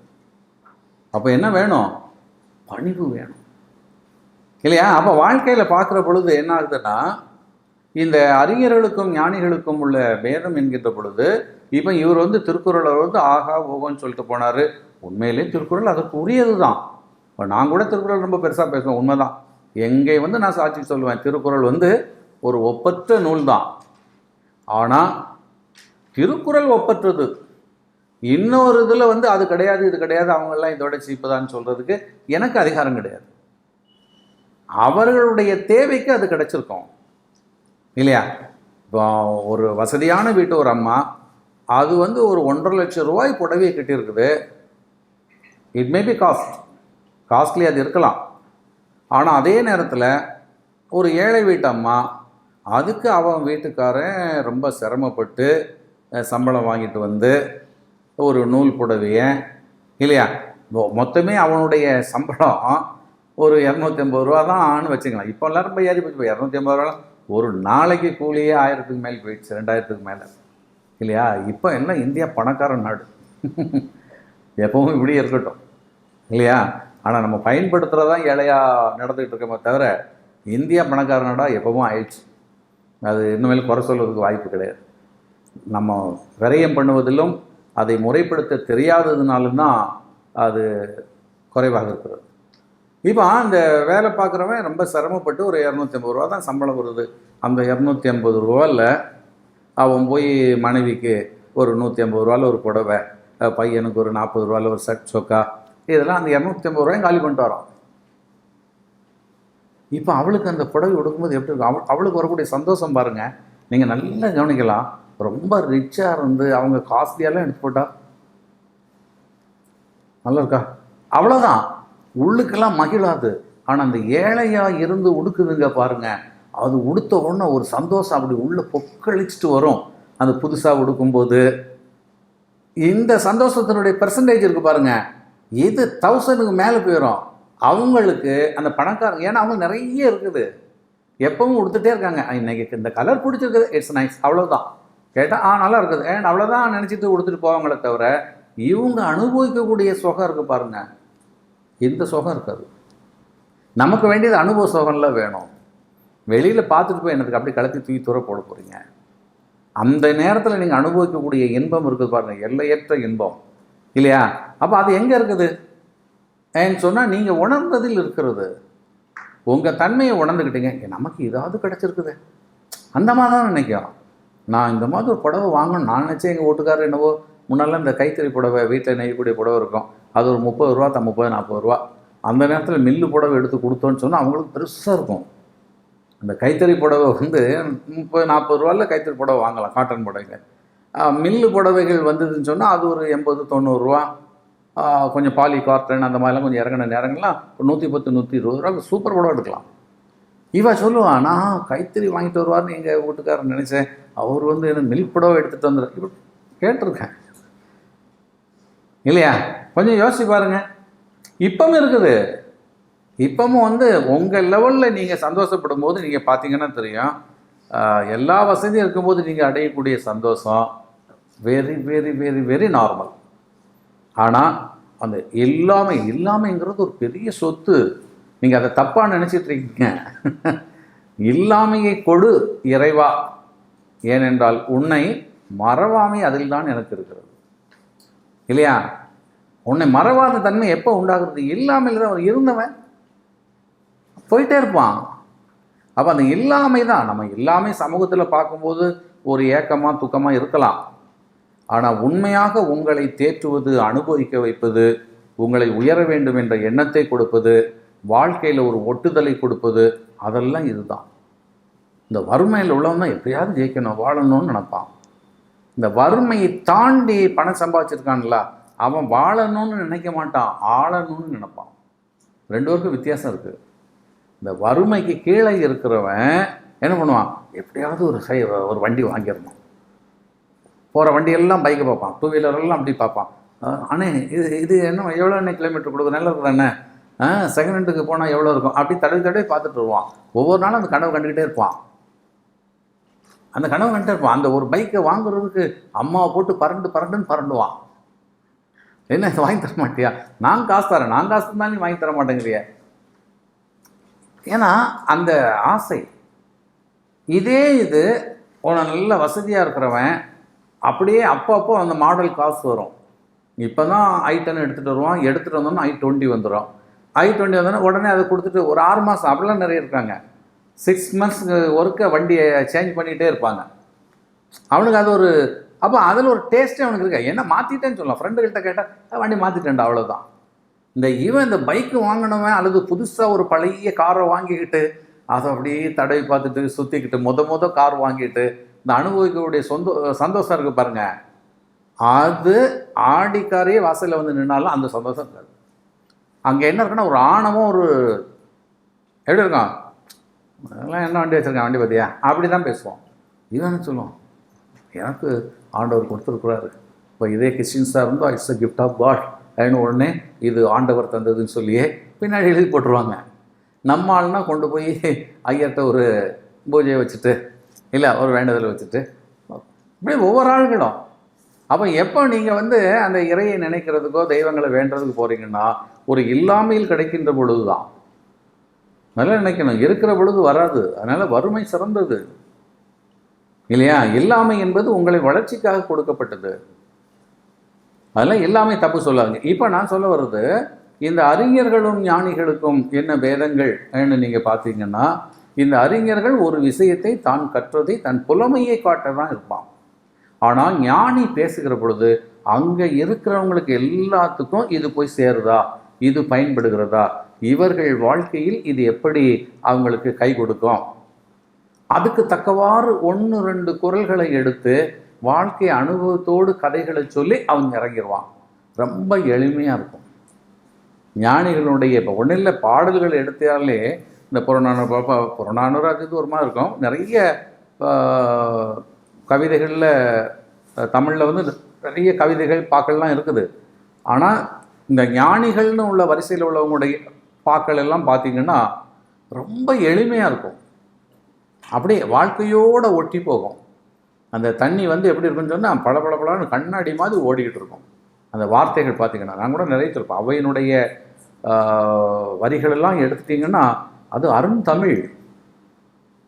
அப்போ என்ன வேணும்? பணிவு வேணும் இல்லையா. அப்போ வாழ்க்கையில் பார்க்குற பொழுது என்ன ஆகுதுன்னா, இந்த அறிஞர்களுக்கும் ஞானிகளுக்கும் உள்ள பேதம் என்கின்ற பொழுது, இப்போ இவர் திருக்குறளை ஆகா ஓகோன்னு சொல்லிட்டு போனார். உண்மையிலே திருக்குறள் அதற்கு உரியது தான். இப்போ நான் கூட திருக்குறள் ரொம்ப பெருசாக பேசுவேன், உண்மைதான். எங்கே நான் சாட்சி சொல்லுவேன், திருக்குறள் ஒரு ஒப்பற்ற நூல் தான். ஆனால் திருக்குறள் ஒப்பற்றது. இன்னொரு இதில் அது கிடையாது, இது கிடையாது, அவங்கெல்லாம் இதோட சீப்புதான்னு சொல்கிறதுக்கு எனக்கு அதிகாரம் கிடையாது. அவர்களுடைய தேவைக்கு அது கிடைச்சிருக்கோம் இல்லையா. இப்போ ஒரு வசதியான வீட்டு ஒரு அம்மா, அது ஒரு 1.5 லட்சம் ரூபாய் புடவையை கட்டியிருக்குது. இட் மே பி காஸ்ட்லி அது இருக்கலாம். ஆனால் அதே நேரத்தில் ஒரு ஏழை வீட்டு அம்மா, அதுக்கு அவன் வீட்டுக்காரன் ரொம்ப சிரமப்பட்டு சம்பளம் வாங்கிட்டு ஒரு நூல் புடவையை இல்லையா, மொத்தமே அவனுடைய சம்பளம் ஒரு 250 ரூபா தான் வச்சுக்கலாம். இப்போ எல்லாம் ரொம்ப ஏறி போச்சு. 250 ரூபா ஒரு நாளைக்கு கூலியே 1000க்கு மேலே போயிடுச்சு, 2000க்கு மேலே இல்லையா. இப்போ எல்லாம் இந்தியா பணக்கார நாடு, எப்பவும் இப்படி இருக்கட்டும் இல்லையா. ஆனால் நம்ம பயன்படுத்துகிறதான் ஏழையாக நடந்துக்கிட்டு இருக்கோமே தவிர, இந்தியா பணக்கார நாடாக எப்பவும் ஆயிடுச்சு. அது இன்னுமேல் குறை சொல்வதற்கு வாய்ப்பு கிடையாது. நம்ம விரயம் பண்ணுவதிலும் அதை முறைப்படுத்த தெரியாததுனாலும் தான் அது குறைவாக இருக்கிறது. இப்போ அந்த வேலை பார்க்குறவன் ரொம்ப சிரமப்பட்டு ஒரு 250 ரூபா தான் சம்பளம் வருது. அந்த 250 ரூபாவில் அவன் போய் மனைவிக்கு ஒரு 150 ரூபாவில் ஒரு புடவை, பையனுக்கு ஒரு 40 ரூபாவில் ஒரு ஷர்ட் சொக்கா, இதெல்லாம் அந்த 250 ரூபாயும் காலி பண்ணிட்டு வரோம். இப்போ அவளுக்கு அந்த புடவை கொடுக்கும்போது எப்படி இருக்கும்? அவளுக்கு வரக்கூடிய சந்தோஷம் பாருங்கள். நீங்கள் நல்லா கவனிக்கலாம். ரொம்ப ரிச்சாக அவங்க காஸ்ட்லியாலாம் எடுத்து போட்டா நல்லா இருக்கா, அவ்வளோதான், உள்ளுக்கெல்லாம் மகிழாது. ஆனால் அந்த ஏழையாக இருந்து உடுக்குதுங்க பாருங்க, அது உடுத்த உடனே ஒரு சந்தோஷம் அப்படி உள்ளே பொக்களிச்சுட்டு வரும். அது புதுசாக உடுக்கும்போது இந்த சந்தோஷத்தினுடைய பெர்சன்டேஜ் இருக்குது பாருங்கள், இது 1000க்கு மேலே போயிடும் அவங்களுக்கு. அந்த பணக்காரங்க, ஏன்னா அவங்க நிறைய இருக்குது. எப்பவும் கொடுத்துட்டே இருக்காங்க. இன்னைக்கு இந்த கலர் பிடிச்சிருக்குது, இட்ஸ் நைஸ், அவ்வளோதான். கேட்டால் நல்லா இருக்குது ஏன் அவ்வளோதான் நினச்சிட்டு கொடுத்துட்டு போவாங்களே தவிர, இவங்க அனுபவிக்கக்கூடிய சுகம் இருக்குது பாருங்க, இந்த சுகம் இருக்காது. நமக்கு வேண்டியது அனுபவ சுகம்லாம் வேணும். வெளியில் பார்த்துட்டு போய் எனக்கு அப்படி கலத்தி தூக்கி தூர போட போகிறீங்க. அந்த நேரத்தில் நீங்கள் அனுபவிக்கக்கூடிய இன்பம் இருக்குது பாருங்கள், எல்லையற்ற இன்பம் இல்லையா? அப்போ அது எங்கே இருக்குது ஏன்னு சொன்னால், நீங்கள் உணர்ந்ததில் இருக்கிறது. உங்கள் தன்மையை உணர்ந்துக்கிட்டீங்க, நமக்கு ஏதாவது கிடச்சிருக்குது அந்த மாதிரி தான் நினைக்கும். நான் இந்த மாதிரி ஒரு புடவை வாங்கணும் நான் நினச்சேன். எங்கள் வீட்டுக்காரர் என்னவோ முன்னெல்லாம் இந்த கைத்தறி புடவை வீட்டில் நெய்யக்கூடிய புடவை இருக்கும், அது ஒரு 30 ரூபா 40 ரூபா. அந்த நேரத்தில் மில்லு புடவை எடுத்து கொடுத்தோன்னு சொன்னால் அவங்களுக்கு பெருசாக இருக்கும். அந்த கைத்தறி புடவை 30-40 ரூபாயில் கைத்தறி புடவை வாங்கலாம், காட்டன் புடவைகள். மில்லு புடவைகள் வந்ததுன்னு சொன்னால் அது ஒரு 80-90 ரூபா. கொஞ்சம் பாலி காட்டன் அந்த மாதிரிலாம் கொஞ்சம் இறங்கின நேரங்கள்லாம் 110-120 ரூபா சூப்பர் புடவை எடுக்கலாம். இவன் சொல்லுவான், நான் கைத்தறி வாங்கிட்டு வருவார்னு எங்கள் வீட்டுக்காரர் நினச்சேன், அவர் என்ன மில்க் புடவை எடுத்துகிட்டு வந்துடுற இப்போ கேட்டிருக்கேன் இல்லையா? கொஞ்சம் யோசிச்சு பாருங்க. இப்பவும் இருக்குது. இப்பவும் உங்கள் லெவலில் நீங்கள் சந்தோஷப்படும் போது நீங்கள் பார்த்தீங்கன்னா தெரியும், எல்லா வசதியும் இருக்கும்போது நீங்கள் அடையக்கூடிய சந்தோஷம் very very very very normal. ஆனால் அந்த இல்லாமைங்கிறது ஒரு பெரிய சொத்து. நீங்கள் அதை தப்பாக நினச்சிட்ருக்கீங்க. இல்லாமையை கொடு இறைவா, ஏனென்றால் உன்னை மறவாமை அதில் தான் எனக்கு இருக்கிறது இல்லையா? உன்னை மறவாத தன்மை எப்போ உண்டாகிறது? இல்லாமையில் தான். அவர் இருந்தவன் போயிட்டே இருப்பான். அப்போ அந்த இல்லாமை தான். நம்ம இல்லாமை சமூகத்தில் பார்க்கும்போது ஒரு ஏக்கமாக துக்கமாக இருக்கலாம். ஆனால் உண்மையாக உங்களை தேற்றுவது, அனுபவிக்க வைப்பது, உங்களை உயர வேண்டும் என்ற எண்ணத்தை கொடுப்பது, வாழ்க்கையில் ஒரு ஒட்டுதலை கொடுப்பது, அதெல்லாம் இதுதான். இந்த வறுமையில் உள்ளவன் தான் எப்படியாவது ஜெயிக்கணும், வாழணும்னு நினைப்பான். இந்த வறுமையை தாண்டி பணம் சம்பாதிச்சிருக்கான்ல, அவன் வாழணும்னு நினைக்க மாட்டான், ஆளணும்னு நினைப்பான். 2 பேருக்கும் வித்தியாசம் இருக்குது. இந்த வறுமைக்கு கீழே இருக்கிறவன் என்ன பண்ணுவான், எப்படியாவது ஒரு வண்டி வாங்கிடணும். போகிற வண்டியெல்லாம் பைக்கை பார்ப்பான், 2 வீலரெல்லாம் அப்படி பார்ப்பான். அண்ணே இது என்ன எவ்வளோ என்ன கிலோமீட்டர் கொடுக்கும், நல்லா இருக்குது அண்ணே, செகண்ட் ஹேண்டுக்கு போனால் எவ்வளோ இருக்கும், அப்படி தடவை பார்த்துட்டு வருவான். ஒவ்வொரு நாளும் அந்த கனவு கண்டுக்கிட்டே இருப்பான். அந்த ஒரு பைக்கை வாங்குறதுக்கு அம்மாவை போட்டு பரண்டுவான். என்ன இதை வாங்கி தர மாட்டியா? நான் காசு தந்தாலும் நீ வாங்கி தர மாட்டேங்கிறிய. ஏன்னா அந்த ஆசை. இது உன நல்ல வசதியாக இருக்கிறவன் அப்படியே அப்பப்போ அந்த மாடல் காசு வரும். இப்போ தான் i10 எடுத்துகிட்டு வருவான், எடுத்துகிட்டு வந்தோன்னா i20 வந்துடும். i20 வந்தோன்னா உடனே அதை கொடுத்துட்டு ஒரு 6 மாதம் அப்படிலாம் நிறைய இருக்காங்க. 6 மந்த்ஸ்க்கு ஒருக்க வண்டியை சேஞ்ச் பண்ணிகிட்டே இருப்பாங்க. அவனுக்கு அது ஒரு அப்போ அதில் ஒரு டேஸ்ட்டே அவனுக்கு இருக்கா. என்ன மாற்றிட்டேன்னு சொல்லலாம். ஃப்ரெண்டுகிட்ட கேட்டால் வண்டி மாற்றிட்டேன்டா, அவ்வளோதான். இந்த பைக்கு வாங்கினவன் அல்லது புதுசாக ஒரு பழைய காரை வாங்கிக்கிட்டு அதை அப்படியே தடவி பார்த்துட்டு சுற்றிக்கிட்டு மொத கார் வாங்கிட்டு இந்த அனுபவிக்கக்கூடிய சந்தோஷம் இருக்குது பாருங்க, அது ஆடிக்காரையே வாசலில் நின்னாலும் அந்த சந்தோஷம் இருக்காது. அங்கே என்ன இருக்குன்னா ஒரு ஆணவம், ஒரு எப்படி இருக்கான், அதெல்லாம் என்ன வண்டி வச்சுருக்கேன், வண்டி பார்த்தியா, அப்படி தான் பேசுவோம். இதுன்னு சொல்லுவோம், எனக்கு ஆண்டவர் கொடுத்துருக்குறாரு. இப்போ இதே கிறிஸ்டின்ஸாக இருந்தோம், it's a gift of God அப்படின்னு உடனே இது ஆண்டவர் தந்ததுன்னு சொல்லியே பின்னாடி எழுதி போட்டுருவாங்க. நம்ம ஆள்னா கொண்டு போய் ஐயர்கிட்ட ஒரு பூஜையை வச்சுட்டு இல்லை ஒரு வேண்டுதலை வச்சுட்டு இப்படி ஒவ்வொரு ஆள்களும். அப்போ எப்போ நீங்கள் அந்த இறையை நினைக்கிறதுக்கோ தெய்வங்களை வேண்டுறதுக்கு போகிறீங்கன்னா ஒரு இல்லாமையில் கிடைக்கின்ற பொழுது தான். நல்லா நினைக்கணும், இருக்கிற பொழுது வராது. அதனால் வறுமை சிறந்தது இல்லையா? இல்லாமை என்பது உங்களை வளர்ச்சிக்காக கொடுக்கப்பட்டது. அதெல்லாம் எல்லாமே தப்பு சொல்லாதுங்க. இப்போ நான் சொல்ல வர்றது, இந்த அறிஞர்களும் ஞானிகளுக்கும் என்ன பேதங்கள் நீங்கள் பார்த்தீங்கன்னா, இந்த அறிஞர்கள் ஒரு விஷயத்தை தான் கற்றதை தன் புலமையை காட்ட தான் இருப்பான். ஆனால் ஞானி பேசுகிற பொழுது அங்கே இருக்கிறவங்களுக்கு எல்லாத்துக்கும் இது போய் சேருதா, இது பயன்படுகிறதா, இவர்கள் வாழ்க்கையில் இது எப்படி அவங்களுக்கு கை கொடுக்கும், அதுக்கு தக்கவாறு 1-2 குறள்களை எடுத்து வாழ்க்கை அனுபவத்தோடு கதைகளை சொல்லி அவங்க இறங்கிடுவான். ரொம்ப எளிமையாக இருக்கும். ஞானிகளுடைய இப்போ ஒன்றும் இல்லை, பாடல்கள் எடுத்தாலே இந்த புறநானூறு அது ஒரு மாதிரி இருக்கும். நிறைய கவிதைகளில் தமிழில் நிறைய கவிதைகள் பாக்கள்லாம் இருக்குது. ஆனால் இந்த ஞானிகள்னு உள்ள வரிசையில் உள்ளவங்களுடைய பாக்கள் எல்லாம் பார்த்திங்கன்னா ரொம்ப எளிமையாக இருக்கும். அப்படியே வாழ்க்கையோடு ஒட்டி போகும். அந்த தண்ணி வந்து எப்படி இருக்குன்னு சொன்னால் பளபளன்னு கண்ணாடி மாதிரி ஓடிக்கிட்டு இருக்கும். அந்த வார்த்தைகள் பார்த்திங்கன்னா நான் கூட நிறைய சொல்லிப்பேன். அவையினுடைய வரிகளெல்லாம் எடுத்துட்டிங்கன்னா அது அருந்தமிழ்.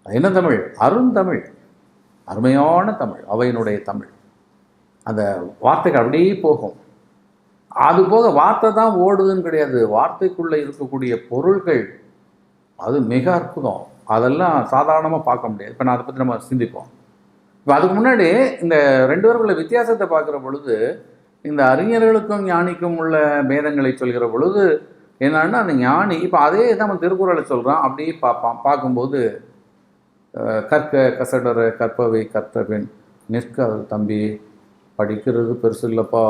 என்ன தமிழ்? அருந்தமிழ், அருமையான தமிழ், அவையினுடைய தமிழ். அந்த வார்த்தைகள் அப்படியே போகும். அது போக வார்த்தை தான் ஓடுதுன்னு கிடையாது, வார்த்தைக்குள்ளே இருக்கக்கூடிய பொருள்கள் அது மிக அற்புதம். அதெல்லாம் சாதாரணமாக பார்க்க முடியாது. இப்போ நான் அதை பற்றி நம்ம சிந்திப்போம். இப்போ அதுக்கு முன்னாடி இந்த 2 பேருக்குள்ள வித்தியாசத்தை பார்க்குற பொழுது, இந்த அறிஞர்களுக்கும் ஞானிக்கும் உள்ள பேதங்களை சொல்கிற பொழுது என்னன்னா, அந்த ஞானி இப்போ அதே தான் நம்ம திருக்குறளை சொல்கிறான். அப்படியே பார்க்கும்போது கற்க கசடர கற்பவை கற்றபின் நிற்க தம்பி, படிக்கிறது பெருசு இல்லைப்பா,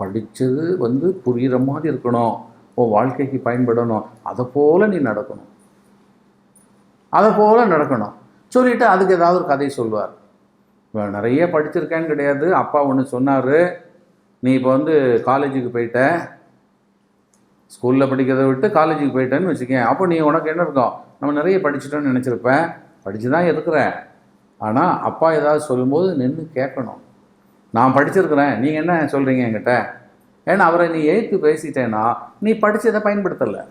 படித்தது வந்து புரிகிற மாதிரி இருக்கணும், உன் வாழ்க்கைக்கு பயன்படணும், அதை போல் நீ நடக்கணும், அதை போல் நடக்கணும் சொல்லிவிட்டு அதுக்கு ஏதாவது ஒரு கதை சொல்வார். நிறைய படிச்சிருக்கேன்னு கிடையாது, அப்பா ஒன்று சொன்னார், நீ இப்போ வந்து காலேஜுக்கு போயிட்ட, ஸ்கூலில் படிக்கிறத விட்டு காலேஜுக்கு போயிட்டேன்னு வச்சுக்கேன், அப்போ நீ உனக்கு என்ன இருக்கும், நம்ம நிறைய படிச்சிட்டோன்னு நினச்சிருப்பேன், படித்து தான் இருக்கிறேன், ஆனால் அப்பா ஏதாவது சொல்லும்போது நின்று கேட்கணும், நான் படிச்சிருக்கிறேன் நீங்கள் என்ன சொல்கிறீங்க என்கிட்ட, ஏன்னா அவரை நீ எய்த்து பேசிட்டேன்னா நீ படித்ததை பயன்படுத்தலை.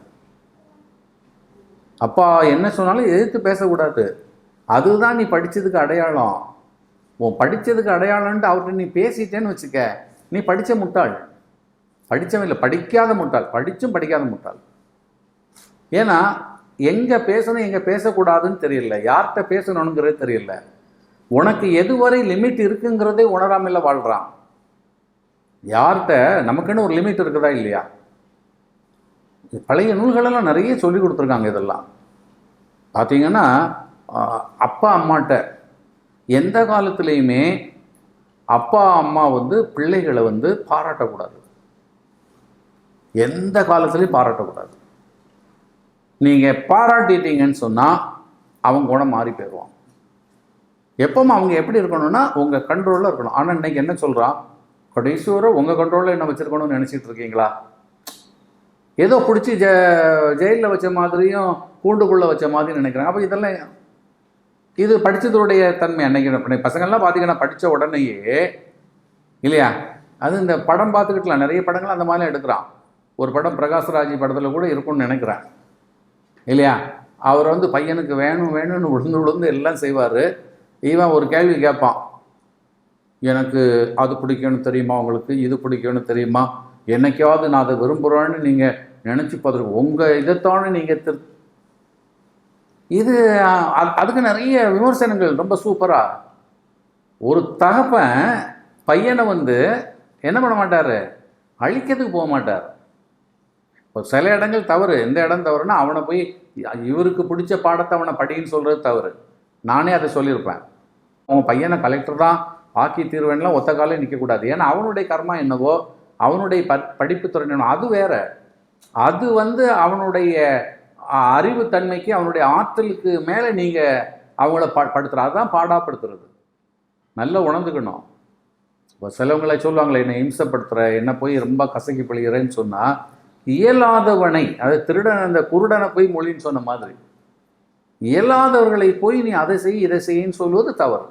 அப்பா என்ன சொன்னாலும் எதிர்த்து பேசக்கூடாது, அதுதான் நீ படித்ததுக்கு அடையாளம். உன் படித்ததுக்கு அடையாளம்ன்ட்டு அவர்கிட்ட நீ பேசிட்டேன்னு வச்சுக்க, நீ படித்த முட்டாள், படித்தவன் இல்லை படிக்காத முட்டாள், படித்தும் படிக்காத முட்டாள். ஏன்னா எங்கே பேசணும் எங்கே பேசக்கூடாதுன்னு தெரியல, யார்கிட்ட பேசணுங்கிறது தெரியல, உனக்கு எதுவரை லிமிட் இருக்குங்கிறதே உணராமல் வாழ்கிறான். யார்கிட்ட நமக்குன்னு ஒரு லிமிட் இருக்குதா இல்லையா? பழைய நூல்களெல்லாம் நிறைய சொல்லி கொடுத்துருக்காங்க. இதெல்லாம் பார்த்தீங்கன்னா அப்பா அம்மாட்ட எந்த காலத்துலேயுமே அப்பா அம்மா வந்து பிள்ளைகளை வந்து பாராட்டக்கூடாது, எந்த காலத்துலேயும் பாராட்டக்கூடாது. நீங்கள் பாராட்டிட்டீங்கன்னு சொன்னால் அவங்க கூட மாறி போயிடுவான். எப்பவும் அவங்க எப்படி இருக்கணும்னா உங்கள் கண்ட்ரோலில் இருக்கணும். ஆனால் இன்றைக்கி என்ன சொல்கிறான், கடைசி வரை உங்கள் கண்ட்ரோலில் என்ன வச்சுருக்கணும்னு நினச்சிட்டு இருக்கீங்களா? ஏதோ பிடிச்சி ஜெயிலில் வச்ச மாதிரியும் கூண்டுக்குள்ளே வச்ச மாதிரி நினைக்கிறாங்க. அப்போ இதெல்லாம் இது படித்ததுடைய தன்மை. அன்றைக்கி பசங்கள்லாம் பார்த்தீங்கன்னா படித்த உடனேயே இல்லையா, அது இந்த படம் பார்த்துக்கிட்டலாம், நிறைய படங்கள் அந்த மாதிரிலாம் எடுக்கிறான். ஒரு படம் பிரகாஷ்ராஜ் படத்தில் கூட இருக்கும்னு நினைக்கிறேன் இல்லையா, அவர் வந்து பையனுக்கு வேணும் வேணும்னு விழுந்து எல்லாம் செய்வார். இவன் ஒரு கேள்வி கேட்பான், எனக்கு அது பிடிக்கும்னு தெரியுமா, உங்களுக்கு இது பிடிக்கும்னு தெரியுமா, என்னைக்காவது நான் அதை விரும்புகிறேன்னு நீங்கள் நினச்சி பார்த்துருக்கோம், உங்கள் இதைத்தானே நீங்கள் இது அதுக்கு நிறைய விமர்சனங்கள் ரொம்ப சூப்பராக. ஒரு தகப்பன் பையனை வந்து என்ன பண்ண மாட்டார், அழிக்கிறதுக்கு போக மாட்டார். இப்போ சில இடங்கள் தவறு, எந்த இடம் தவறுனா அவனை போய் இவருக்கு பிடிச்ச பாடத்தை அவனை படின்னு சொல்கிறது தவறு. நானே அதை சொல்லியிருப்பேன், அவன் பையனை கலெக்டர் தான் ஆக்கி தீர்வேன்லாம் ஒத்த காலையும் நிற்கக்கூடாது. ஏன்னா அவனுடைய கர்மா என்னவோ, அவனுடைய படிப்பு துறை அது வேற, அது வந்து அவனுடைய அறிவுத்தன்மைக்கு அவனுடைய ஆற்றலுக்கு மேலே நீங்கள் அவங்கள படுத்துகிற, அதுதான் பாடாப்படுத்துறது. நல்லா உணர்ந்துக்கணும். இப்போ சிலவங்களை சொல்லுவாங்களே, என்னை இம்சப்படுத்துகிற, என்ன போய் ரொம்ப கசக்கி பழிகிறேன்னு சொன்னால், இயலாதவனை, அது திருடன் அந்த குருடனை போய் மொழின்னு சொன்ன மாதிரி, இயலாதவர்களை போய் நீ அதை செய் இதை செய்யின்னு சொல்லுவது தவறு.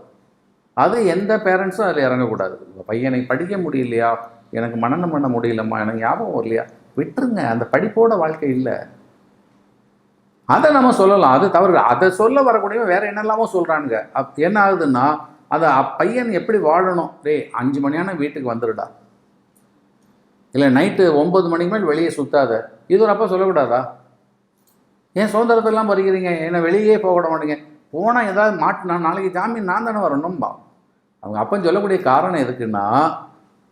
அது எந்த பேரண்ட்ஸும் அதில் இறங்கக்கூடாது. பையனை படிக்க முடியலையா, எனக்கு மனனம் பண்ண முடியலம்மா, எனக்கு ஞாபகம் வரலையா, விட்டுருங்க, அந்த படிப்போட வாழ்க்கை இல்லை. அதை நம்ம சொல்லலாம், அது தவறு. அதை சொல்ல வரக்கூடிய வேறு என்னெல்லாமோ சொல்கிறானுங்க. என்ன ஆகுதுன்னா, அதை பையன் எப்படி வாழணும், 5 மணியான வீட்டுக்கு வந்துடுடா, இல்லை நைட்டு 9 மணிக்கு மேல் வெளியே சுற்றாத, இது ஒரு அப்பா சொல்லக்கூடாதா? ஏன் சுதந்திரத்தெல்லாம் பறிக்கிறீங்க, என்னை வெளியே போக விட மாட்டீங்க, போனால் ஏதாவது மாட்டினா நாளைக்கு ஜாமீன் நான் தானே வரணும்பா. அவங்க அப்பன்னு சொல்லக்கூடிய காரணம் எதுக்குன்னா,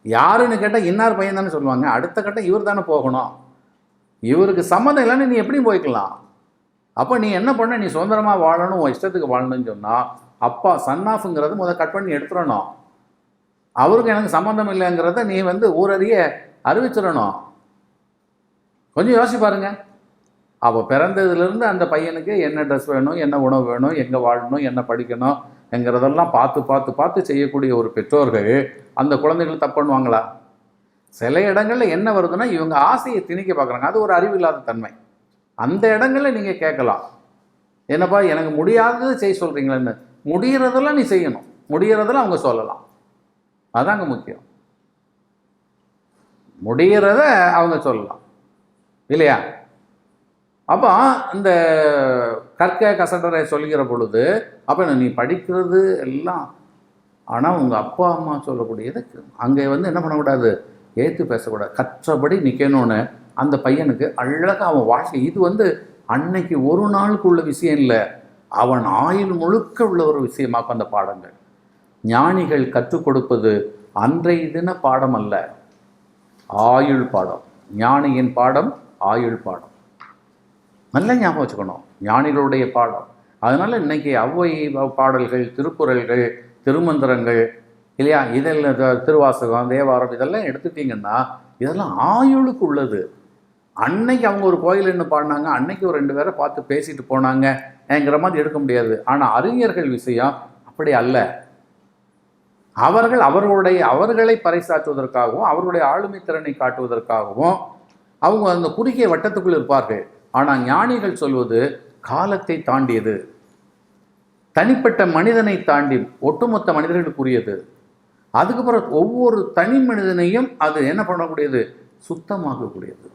யாருன்னு கேட்டால் இன்னார் பையன் தானே சொல்லுவாங்க, அடுத்த கட்டம் இவர் தானே போகணும், இவருக்கு சம்மந்தம் இல்லைன்னு நீ எப்படியும் போய்க்கலாம். அப்போ நீ என்ன பண்ண, நீ சுதந்திரமாக வாழணும், உன் இஷ்டத்துக்கு வாழணும்னு சொன்னால் அப்பா சன் ஆஃப்ங்கிறது முதல் கட் பண்ணி எடுத்துடணும். அவருக்கு எனக்கு சம்மந்தம் இல்லைங்கிறத நீ வந்து ஊரறிய அறிவிச்சிடணும். கொஞ்சம் யோசிச்சு பாருங்க. அப்போ பிறந்ததுலேருந்து அந்த பையனுக்கு என்ன ட்ரெஸ் வேணும், என்ன உணவு வேணும், எங்கே வாழணும், என்ன படிக்கணும் என்கிறதெல்லாம் பார்த்து பார்த்து பார்த்து செய்யக்கூடிய ஒரு பெற்றோர்கள் அந்த குழந்தைகள் தப்பு பண்ணுவாங்களா? சில இடங்களில் என்ன வருதுன்னா, இவங்க ஆசையை திணிக்க பார்க்குறாங்க, அது ஒரு அறிவில்லாத தன்மை. அந்த இடங்களில் நீங்கள் கேட்கலாம், என்னப்பா எனக்கு முடியாதது செய்ய சொல்கிறீங்களேன்னு, முடிகிறதெல்லாம் நீ செய்யணும், முடிகிறதெல்லாம் அவங்க சொல்லலாம், அதாங்க முக்கியம். முடிகிறத அவங்க சொல்லலாம் இல்லையா? அப்போ இந்த கற்க கசடரை சொல்கிற பொழுது அப்போ நீ படிக்கிறது எல்லாம், ஆனால் உங்கள் அப்பா அம்மா சொல்லக்கூடியது அங்கே என்ன பண்ணக்கூடாது, ஏற்று பேசக்கூடாது, கற்றபடி நிற்கணும்னு அந்த பையனுக்கு அழகாக அவன் வாழ்க்கை. இது அன்னைக்கு ஒரு நாளுக்கு உள்ள விஷயம் இல்லை, அவன் ஆயுள் முழுக்க உள்ள ஒரு விஷயமாக்கும் அந்த பாடங்கள். ஞானிகள் கற்றுக் கொடுப்பது அன்றைய தின பாடம் அல்ல, ஆயுள் பாடம். ஞானியின் பாடம் ஆயுள் பாடம். நல்ல ஞாபகம் வச்சுக்கணும், ஞானிகளுடைய பாடம். அதனால் இன்றைக்கி ஔவை பாடல்கள், திருக்குறள்கள், திருமந்திரங்கள் இல்லையா, இதெல்லாம் திருவாசகம், தேவாரம் இதெல்லாம் எடுத்துட்டிங்கன்னா இதெல்லாம் ஆயுளுக்கு உள்ளது. அன்னைக்கு அவங்க ஒரு கோயில் என்ன பாடினாங்க, அன்னைக்கு ஒரு 2 பேரை பார்த்து பேசிட்டு போனாங்கங்கிற மாதிரி எடுக்க முடியாது. ஆனால் அறிஞர்கள் விஷயம் அப்படி அல்ல. அவர்களை பறைசாற்றுவதற்காகவும் அவர்களுடைய ஆளுமை திறனை காட்டுவதற்காகவும் அவங்க அந்த குறுகிய வட்டத்துக்குள் இருப்பார்கள். ஆனால் ஞானிகள் சொல்வது காலத்தை தாண்டியது, தனிப்பட்ட மனிதனை தாண்டி ஒட்டுமொத்த மனிதர்களுக்குரியது. அதுக்கப்புறம் ஒவ்வொரு தனி மனிதனையும் அது என்ன பண்ணக்கூடியது, சுத்தமாகக்கூடியது.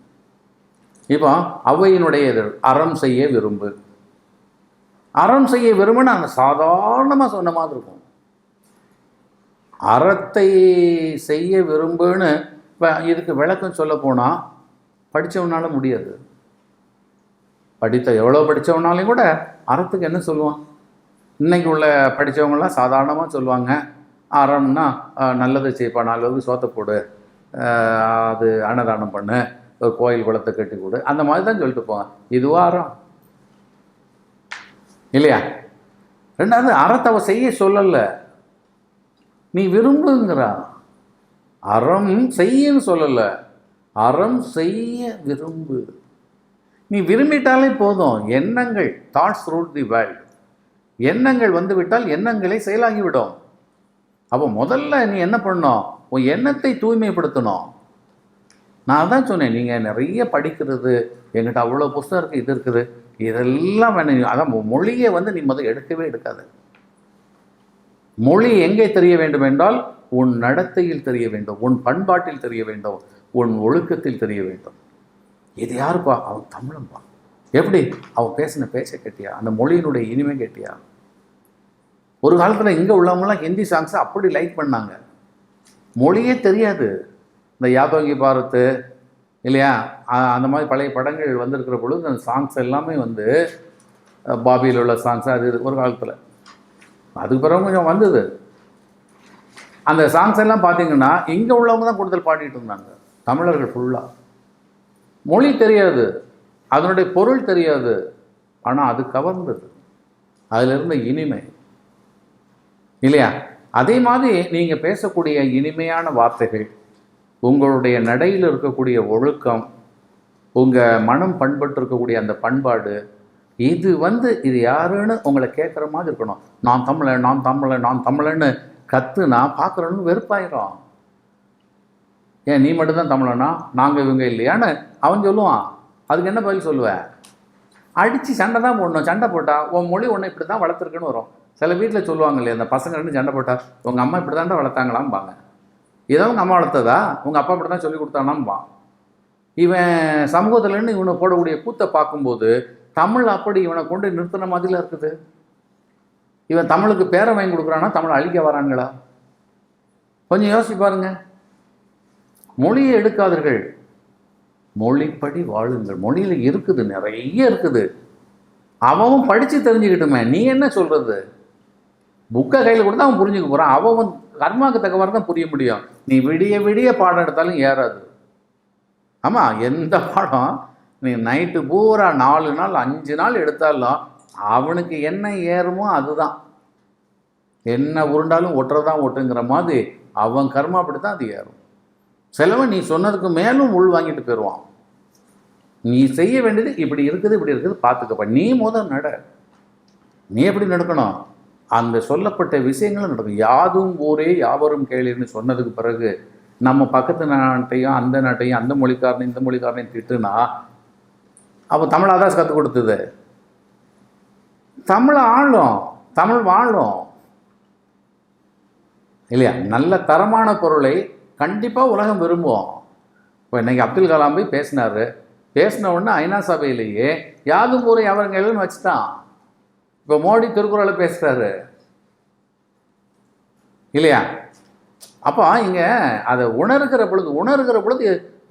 இப்போ ஔவையினுடைய அறம் செய்ய விரும்பு, அறம் செய்ய விரும்புன்னு அந்த சாதாரணமாக சொன்ன மாதிரி இருக்கும். அறத்தை செய்ய விரும்புன்னு இப்போ இதுக்கு விளக்கம் சொல்ல போனால் படித்தவனால முடியாது. எவ்வளோ படித்தவனாலையும் கூட அறத்துக்கு என்ன சொல்லுவான், இன்றைக்கி உள்ள படித்தவங்களாம் சாதாரணமாக சொல்லுவாங்க, அறம்னா நல்லது செய்ப்பா, 4 பேருக்கு சோத்தை போடு, அது அன்னதானம் பண்ணு, ஒரு கோயில் குளத்தை கட்டி கொடு, அந்த மாதிரி தான் சொல்லிட்டு போவாங்க. இதுவா அறம் இல்லையா? ரெண்டாவது, அறத்தை அவ செய்ய சொல்லலை, நீ விரும்புங்கிறா. அறம் செய்யன்னு சொல்லலை, அறம் செய்ய விரும்பு. நீ விரும்பிட்டாலே போதும். எண்ணங்கள், தாட்ஸ் ரூல் தி வேர்ல்ட். எண்ணங்கள் விட்டால் எண்ணங்களை செயலாகிவிடும். அப்போ முதல்ல நீ என்ன பண்ணணும், உன் எண்ணத்தை தூய்மைப்படுத்தணும். நான் தான் சொன்னேன், நீங்கள் நிறைய படிக்கிறது, என்கிட்ட அவ்வளோ புஸ்தகம் இருக்குது, இது இருக்குது, இதெல்லாம் வேணும். அதான் மொழியை நீ முதல் எடுக்கவே எடுக்காது. மொழி எங்கே தெரிய வேண்டும் என்றால் உன் நடத்தையில் தெரிய வேண்டும், உன் பண்பாட்டில் தெரிய வேண்டும், உன் ஒழுக்கத்தில் தெரிய வேண்டும். இது யாருப்பா, அவன் தமிழன்பா. எப்படி அவன் பேசின பேச்சை கேட்டியா, அந்த மொழியினுடைய இனிமை கேட்டியா? ஒரு காலத்தில் இங்கே உள்ளவங்களாம் ஹிந்தி சாங்ஸை அப்படி லைக் பண்ணாங்க, மொழியே தெரியாது. இந்த யாதோங்கி பாரத்து இல்லையா, அந்த மாதிரி பழைய படங்கள் வந்திருக்கிற பொழுது அந்த சாங்ஸ் எல்லாமே பாபியில் உள்ள சாங்ஸ் அது ஒரு காலத்தில். அதுக்கு பிறகு கொஞ்சம் வந்தது. அந்த சாங்ஸ் எல்லாம் பார்த்தீங்கன்னா இங்கே உள்ளவங்க தான் கூடுதல் பாடிட்டு இருந்தாங்க, தமிழர்கள் ஃபுல்லாக. மொழி தெரியாது, அதனுடைய பொருள் தெரியாது, ஆனால் அது கவர்ந்தது, அதில் இருந்த இனிமை இல்லையா? அதே மாதிரி நீங்கள் பேசக்கூடிய இனிமையான வார்த்தைகள், உங்களுடைய நடையில் இருக்கக்கூடிய ஒழுக்கம், உங்கள் மனம் பண்பட்டு இருக்கக்கூடிய அந்த பண்பாடு, இது இது யாருன்னு உங்களை கேட்குற மாதிரி இருக்கணும். நான் தமிழன், நான் தமிழன், நான் தமிழன்னு கற்றுனா பார்க்குறோன்னு வெறுப்பாயிரும். ஏன் நீ மட்டும்தான் தமிழனா, நாங்கள் இவங்க இல்லையான்னு அவன் சொல்லுவான். அதுக்கு என்ன பதில் சொல்லுவேன்? அடித்து சண்டை தான் போடணும். சண்டை போட்டால் உன் மொழி ஒன்று இப்படி தான் வளர்த்துருக்குன்னு வரும். சில வீட்டில் சொல்லுவாங்க இல்லையா, அந்த பசங்க 2 சண்டை போட்டால் உங்கள் அம்மா இப்படி தாண்டா வளர்த்தாங்களாம்பாங்க. இதை உங்கள் அம்மா வளர்த்ததா, உங்கள் அப்பா இப்படி தான் சொல்லி கொடுத்தானாம்பான். இவன் சமூகத்துலேருந்து இவனை போடக்கூடிய கூத்தை பார்க்கும்போது தமிழ் அப்படி இவனை கொண்டு நிறுத்தின மாதிரிலாம் இருக்குது. இவன் தமிழுக்கு பேரை வாங்கி கொடுக்குறான்னா தமிழ் அழிக்க வரான்களா? கொஞ்சம் யோசிச்சு பாருங்க. மொழியை எடுக்காதீர்கள், மொழிப்படி வாழுங்கள். மொழியில் இருக்குது, நிறைய இருக்குது. அவன் படித்து தெரிஞ்சுக்கிட்டுமே, நீ என்ன சொல்கிறது? புக்கை கையில் கொடுத்தா அவன் புரிஞ்சுக்க போகிறான். அவன் கர்மாவுக்கு தக்கவாறு தான் புரிய முடியும். நீ விடிய விடிய பாடம் எடுத்தாலும் ஏறாது. ஆமாம், எந்த பாடம் நீ நைட்டு பூரா 4 நாள் 5 நாள் எடுத்தாலும் அவனுக்கு என்ன ஏறுமோ அதுதான். என்ன உருண்டாலும் ஒட்டுறதான் ஒட்டுங்கிற மாதிரி அவன் கர்மா அப்படி தான் அது ஏறும். சிலவன் நீ சொன்னதுக்கு மேலும் உள் வாங்கிட்டு போயிடுவான். நீ செய்ய வேண்டியது இப்படி இருக்குது, இப்படி இருக்குது, பார்த்துக்கப்ப. நீ நட. நீ எப்படி நடக்கணும்? அந்த சொல்லப்பட்ட விஷயங்களும் நடக்கும். யாதும் ஊரே யாவரும் கேளுன்னு சொன்னதுக்கு பிறகு நம்ம பக்கத்து நாட்டையும் அந்த நாட்டையும் அந்த மொழிக்காரனையும் இந்த மொழிக்காரனையும் திட்டுனா அப்போ தமிழாக தான் கற்றுக் கொடுத்தது. தமிழ் ஆளும், தமிழ் வாழும் இல்லையா? நல்ல தரமான பொருளை கண்டிப்பாக உலகம் விரும்புவோம். இப்போ இன்னைக்கு அப்துல் கலாம் போய் பேசின உடனே ஐநா சபையிலேயே யாதும் ஊரை அவர்கள்னு வச்சுட்டான். இப்போ மோடி திருக்குறளை பேசுகிறாரு இல்லையா? அப்போ இங்கே அதை உணர்கிற பொழுது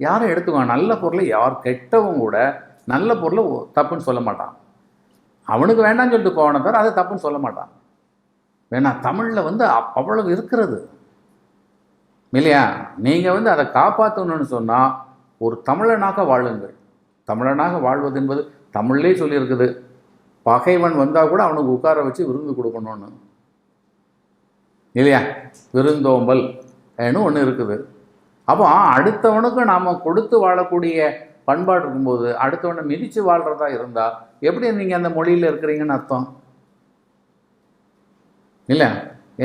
யாரும் எடுத்துக்குவாங்க. நல்ல பொருளை கெட்டவங்க கூட நல்ல பொருளை தப்புன்னு சொல்ல மாட்டான். அவனுக்கு வேண்டாம்னு சொல்லிட்டு போன தவிர அதை தப்புன்னு சொல்ல மாட்டான். ஏன்னா தமிழில் அவ்வளவு இருக்கிறது இல்லையா? நீங்கள் அதை காப்பாற்றணும்னு சொன்னால் ஒரு தமிழனாக வாழுங்கள். தமிழனாக வாழ்வது என்பது தமிழ்லேயே சொல்லியிருக்குது. பகைவன் வந்தால் கூட அவனுக்கு உட்கார வச்சு விருந்து கொடுக்கணும்னு இல்லையா? விருந்தோம்பல் ஒன்று இருக்குது. அப்போ அடுத்தவனுக்கு நாம் கொடுத்து வாழக்கூடிய பண்பாடு இருக்கும்போது அடுத்தவனை மிதித்து வாழ்கிறதா இருந்தால் எப்படி நீங்கள் அந்த மொழியில் இருக்கிறீங்கன்னு அர்த்தம் இல்லை?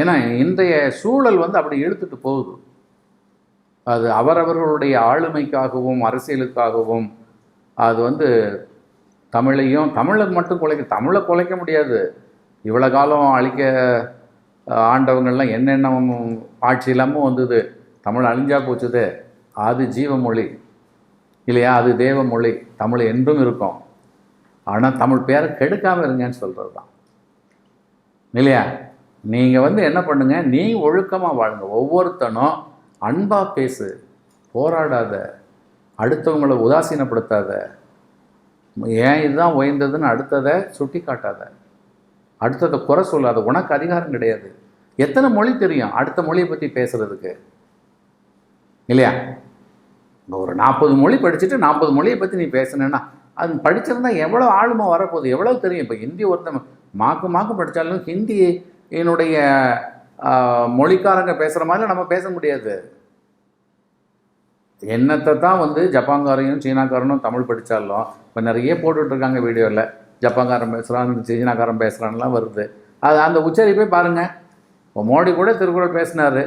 ஏன்னா இன்றைய சூழல் அப்படி இழுத்துட்டு போகுது. அது அவரவர்களுடைய ஆளுமைக்காகவும் அரசியலுக்காகவும் அது தமிழை மட்டும் தமிழை குலைக்க முடியாது. இவ்வளோ காலம் அழிக்க ஆண்டவங்கள்லாம் என்னென்ன ஆட்சி இல்லாமல் வந்தது. தமிழ் அழிஞ்சா போச்சுது. அது ஜீவமொழி இல்லையா? அது தேவமொழி. தமிழ் என்றும் இருக்கும். ஆனால் தமிழ் பேரை கெடுக்காமல் இருங்கன்னு சொல்கிறது தான் இல்லையா? நீங்கள் என்ன பண்ணுங்க, நீ ஒழுக்கமாக வாழுங்க. ஒவ்வொருத்தனும் அன்பாக பேசு, போராடாத, அடுத்தவங்களை உதாசீனப்படுத்தாத, ஏன் இதுதான் உயர்ந்ததுன்னு அடுத்ததை சுட்டி காட்டாத, அடுத்ததை குறை சொல்லாத. உனக்கு அதிகாரம் கிடையாது. எத்தனை மொழி தெரியும் அடுத்த மொழியை பற்றி பேசுகிறதுக்கு இல்லையா? ஒரு 40 மொழி படிச்சுட்டு 40 மொழியை பற்றி நீ பேசுனேன்னா அது படிச்சிருந்தா எவ்வளோ ஆளுமை வரப்போகுது, எவ்வளோ தெரியும். இப்போ ஹிந்தி ஒருத்தன் மாக்கு படித்தாலும் ஹிந்தி என்னுடைய மொழிக்காரங்க பேசுகிற மாதிரி நம்ம பேச முடியாது. என்னத்தை தான் ஜப்பான்காரையும் சீனாக்காரனும் தமிழ் படித்தாலும் இப்போ நிறைய போட்டுட்ருக்காங்க வீடியோவில். ஜப்பான்காரன் பேசுகிறான், சீனாக்காரன் பேசுகிறான்லாம் வருது. அது அந்த உச்சரிப்பே பாருங்கள். இப்போ மோடி கூட திருக்குறள் பேசினார்.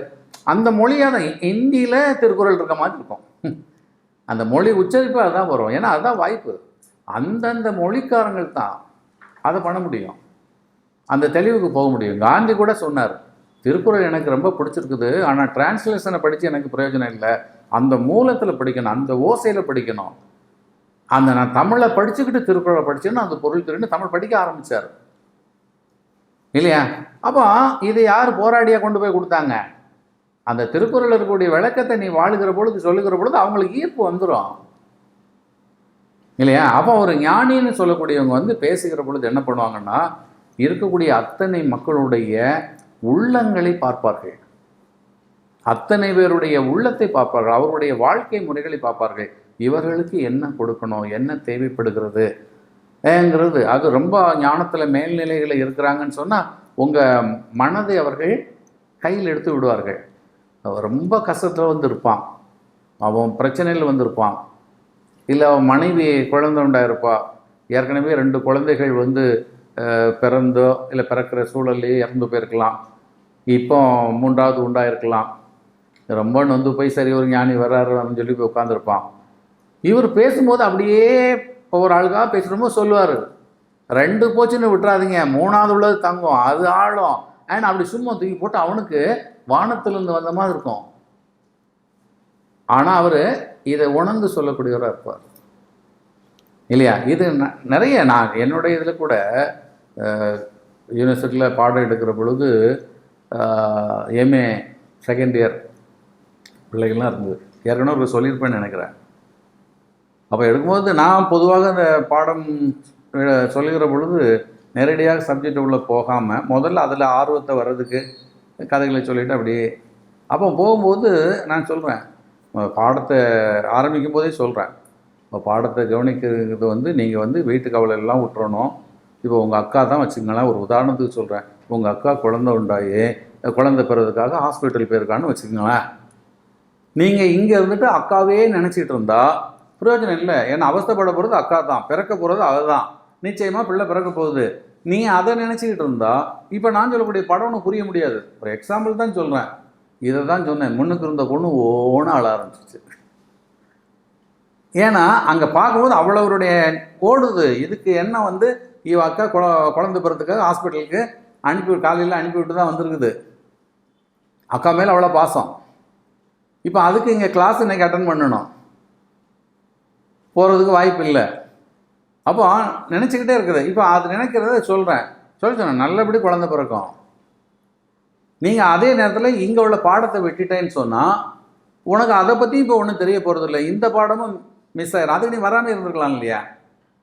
அந்த மொழியாக தான் ஹிந்தியில் திருக்குறள் இருக்க மாதிரி இருக்கும். அந்த மொழி உச்சரிப்பு அதுதான் வரும். ஏன்னா அதுதான் வாய்ப்பு. அந்தந்த மொழிக்காரங்கள் தான் அதை பண்ண முடியும், அந்த தெளிவுக்கு போக முடியும். காந்தி கூட சொன்னார், திருக்குறள் எனக்கு ரொம்ப பிடிச்சிருக்குது, ஆனால் டிரான்ஸ்லேஷனை படித்து எனக்கு பிரயோஜனம் இல்லை, அந்த மூலத்தில் படிக்கணும், அந்த ஓசையில் படிக்கணும். நான் தமிழை படிச்சுக்கிட்டு திருக்குறளை படித்தேன்னு அந்த பொருள் தெரிஞ்சு தமிழ் படிக்க ஆரம்பித்தார் இல்லையா? அப்போ இதை யார் போராடியாக கொண்டு போய் கொடுத்தாங்க? அந்த திருக்குறள் இருக்கக்கூடிய விளக்கத்தை நீ வாழுகிற பொழுது சொல்லுகிற பொழுது அவங்களுக்கு ஈர்ப்பு வந்துடும் இல்லையா? அப்போ ஒரு ஞானின்னு சொல்லக்கூடியவங்க பேசுகிற பொழுது என்ன பண்ணுவாங்கன்னா, இருக்கக்கூடிய அத்தனை மக்களுடைய உள்ளங்களை பார்ப்பார்கள், அத்தனை பேருடைய உள்ளத்தை பார்ப்பார்கள், அவருடைய வாழ்க்கை முறைகளை பார்ப்பார்கள். இவர்களுக்கு என்ன கொடுக்கணும், என்ன தேவைப்படுகிறது அது ரொம்ப ஞானத்தில் மேல்நிலைகளில் இருக்கிறாங்கன்னு சொன்னால் உங்கள் மனதை அவர்கள் கையில் எடுத்து விடுவார்கள். ரொம்ப கஷ்டத்தில் இருப்பான், அவன் பிரச்சனையில் வந்திருப்பான், இல்லை அவன் மனைவி குழந்தை உண்டாயிருப்பா, ஏற்கனவே 2 குழந்தைகள் பிறந்தோ இல்லை பிறக்கிற சூழல்லையே இறந்து போயிருக்கலாம், இப்போ 3வது உண்டாயிருக்கலாம். ரொம்ப போய் சரி ஒரு ஞானி வர்றாருன்னு சொல்லி போய் உட்காந்துருப்பான். இவர் பேசும்போது அப்படியே ஒவ்வொரு ஆளுக்காக பேசுகிறோமோ சொல்லுவார், 2 போச்சுன்னு விட்டுறாதீங்க, 3வது உள்ளது தங்கும், அது ஆளும். ஏன்னா அப்படி சும்மா தூக்கி போட்டு அவனுக்கு வானத்திலிருந்து வந்த மாதிரி இருக்கும். ஆனால் அவர் இதை உணர்ந்து சொல்லக்கூடியவராக இருப்பார் இல்லையா? இது நிறைய நான் என்னுடைய இதில் கூட யூனிவர்சிட்டியில் பாடம் எடுக்கிற பொழுது எம்ஏ செகண்ட் இயர் பிள்ளைகள்லாம் இருந்தது. ஏற்கனவே ஒரு சொல்லியிருப்பேன்னு நினைக்கிறேன். அப்போ எடுக்கும்போது நான் பொதுவாக அந்த பாடம் சொல்லுகிற பொழுது நேரடியாக சப்ஜெக்ட் உள்ள போகாமல் முதல்ல அதில் ஆர்வத்தை வர்றதுக்கு கதைகளை சொல்லிவிட்டு அப்படியே அப்போ போகும்போது நான் சொல்கிறேன், பாடத்தை ஆரம்பிக்கும் போதே சொல்கிறேன், இப்போ பாடத்தை கவனிக்கிறது நீங்கள் வீட்டு கவலையெல்லாம் விட்டுறணும். இப்போ உங்கள் அக்கா தான் வச்சுக்கங்களேன், ஒரு உதாரணத்துக்கு சொல்கிறேன், உங்கள் அக்கா குழந்தை உண்டாயி குழந்தை பிறதுக்காக ஹாஸ்பிட்டல் போயிருக்கான்னு வச்சுக்கங்களேன். நீங்கள் இங்கே இருந்துட்டு அக்காவே நினச்சிட்டு இருந்தால் பிரயோஜனம் இல்லை. ஏன்னா அவஸ்தைப்பட போகிறது அக்கா தான், பிறக்க போகிறது அவள் தான், நிச்சயமாக பிள்ளை பிறக்க போகுது. நீ அதை நினச்சிக்கிட்டு இருந்தா இப்போ நான் சொல்லக்கூடிய படம் ஒன்று புரிய முடியாது. ஒரு எக்ஸாம்பிள் தான் சொல்கிறேன், இதை தான் சொன்னேன். முன்னுக்கு இருந்த பொண்ணு ஓன்னு ஆள ஆரம்பிச்சிச்சு. ஏன்னா அங்கே பார்க்கும்போது அவ்வளவருடைய ஓடுது. இதுக்கு என்ன இவ அக்கா குழந்தை பிறத்துக்காக ஹாஸ்பிட்டலுக்கு காலையில் அனுப்பிவிட்டு தான் வந்திருக்குது. அக்கா மேலே அவ்வளோ பாசம். இப்போ அதுக்கு இங்கே கிளாஸ் இன்னைக்கு அட்டன் பண்ணணும், போகிறதுக்கு வாய்ப்பு இல்லை. அப்போ நினச்சிக்கிட்டே இருக்குது. இப்போ அது நினைக்கிறத சொன்னேன் நல்லபடி குழந்தை பிறக்கும். நீங்கள் அதே நேரத்தில் இங்கே உள்ள பாடத்தை விட்டுட்டேன்னு சொன்னால் உனக்கு அதை பற்றி இப்போ ஒன்றும் தெரிய போகிறதில்ல, இந்த பாடமும் மிஸ் ஆயிடும். அதுக்கு நீ வராமல் இருந்திருக்கலாம் இல்லையா?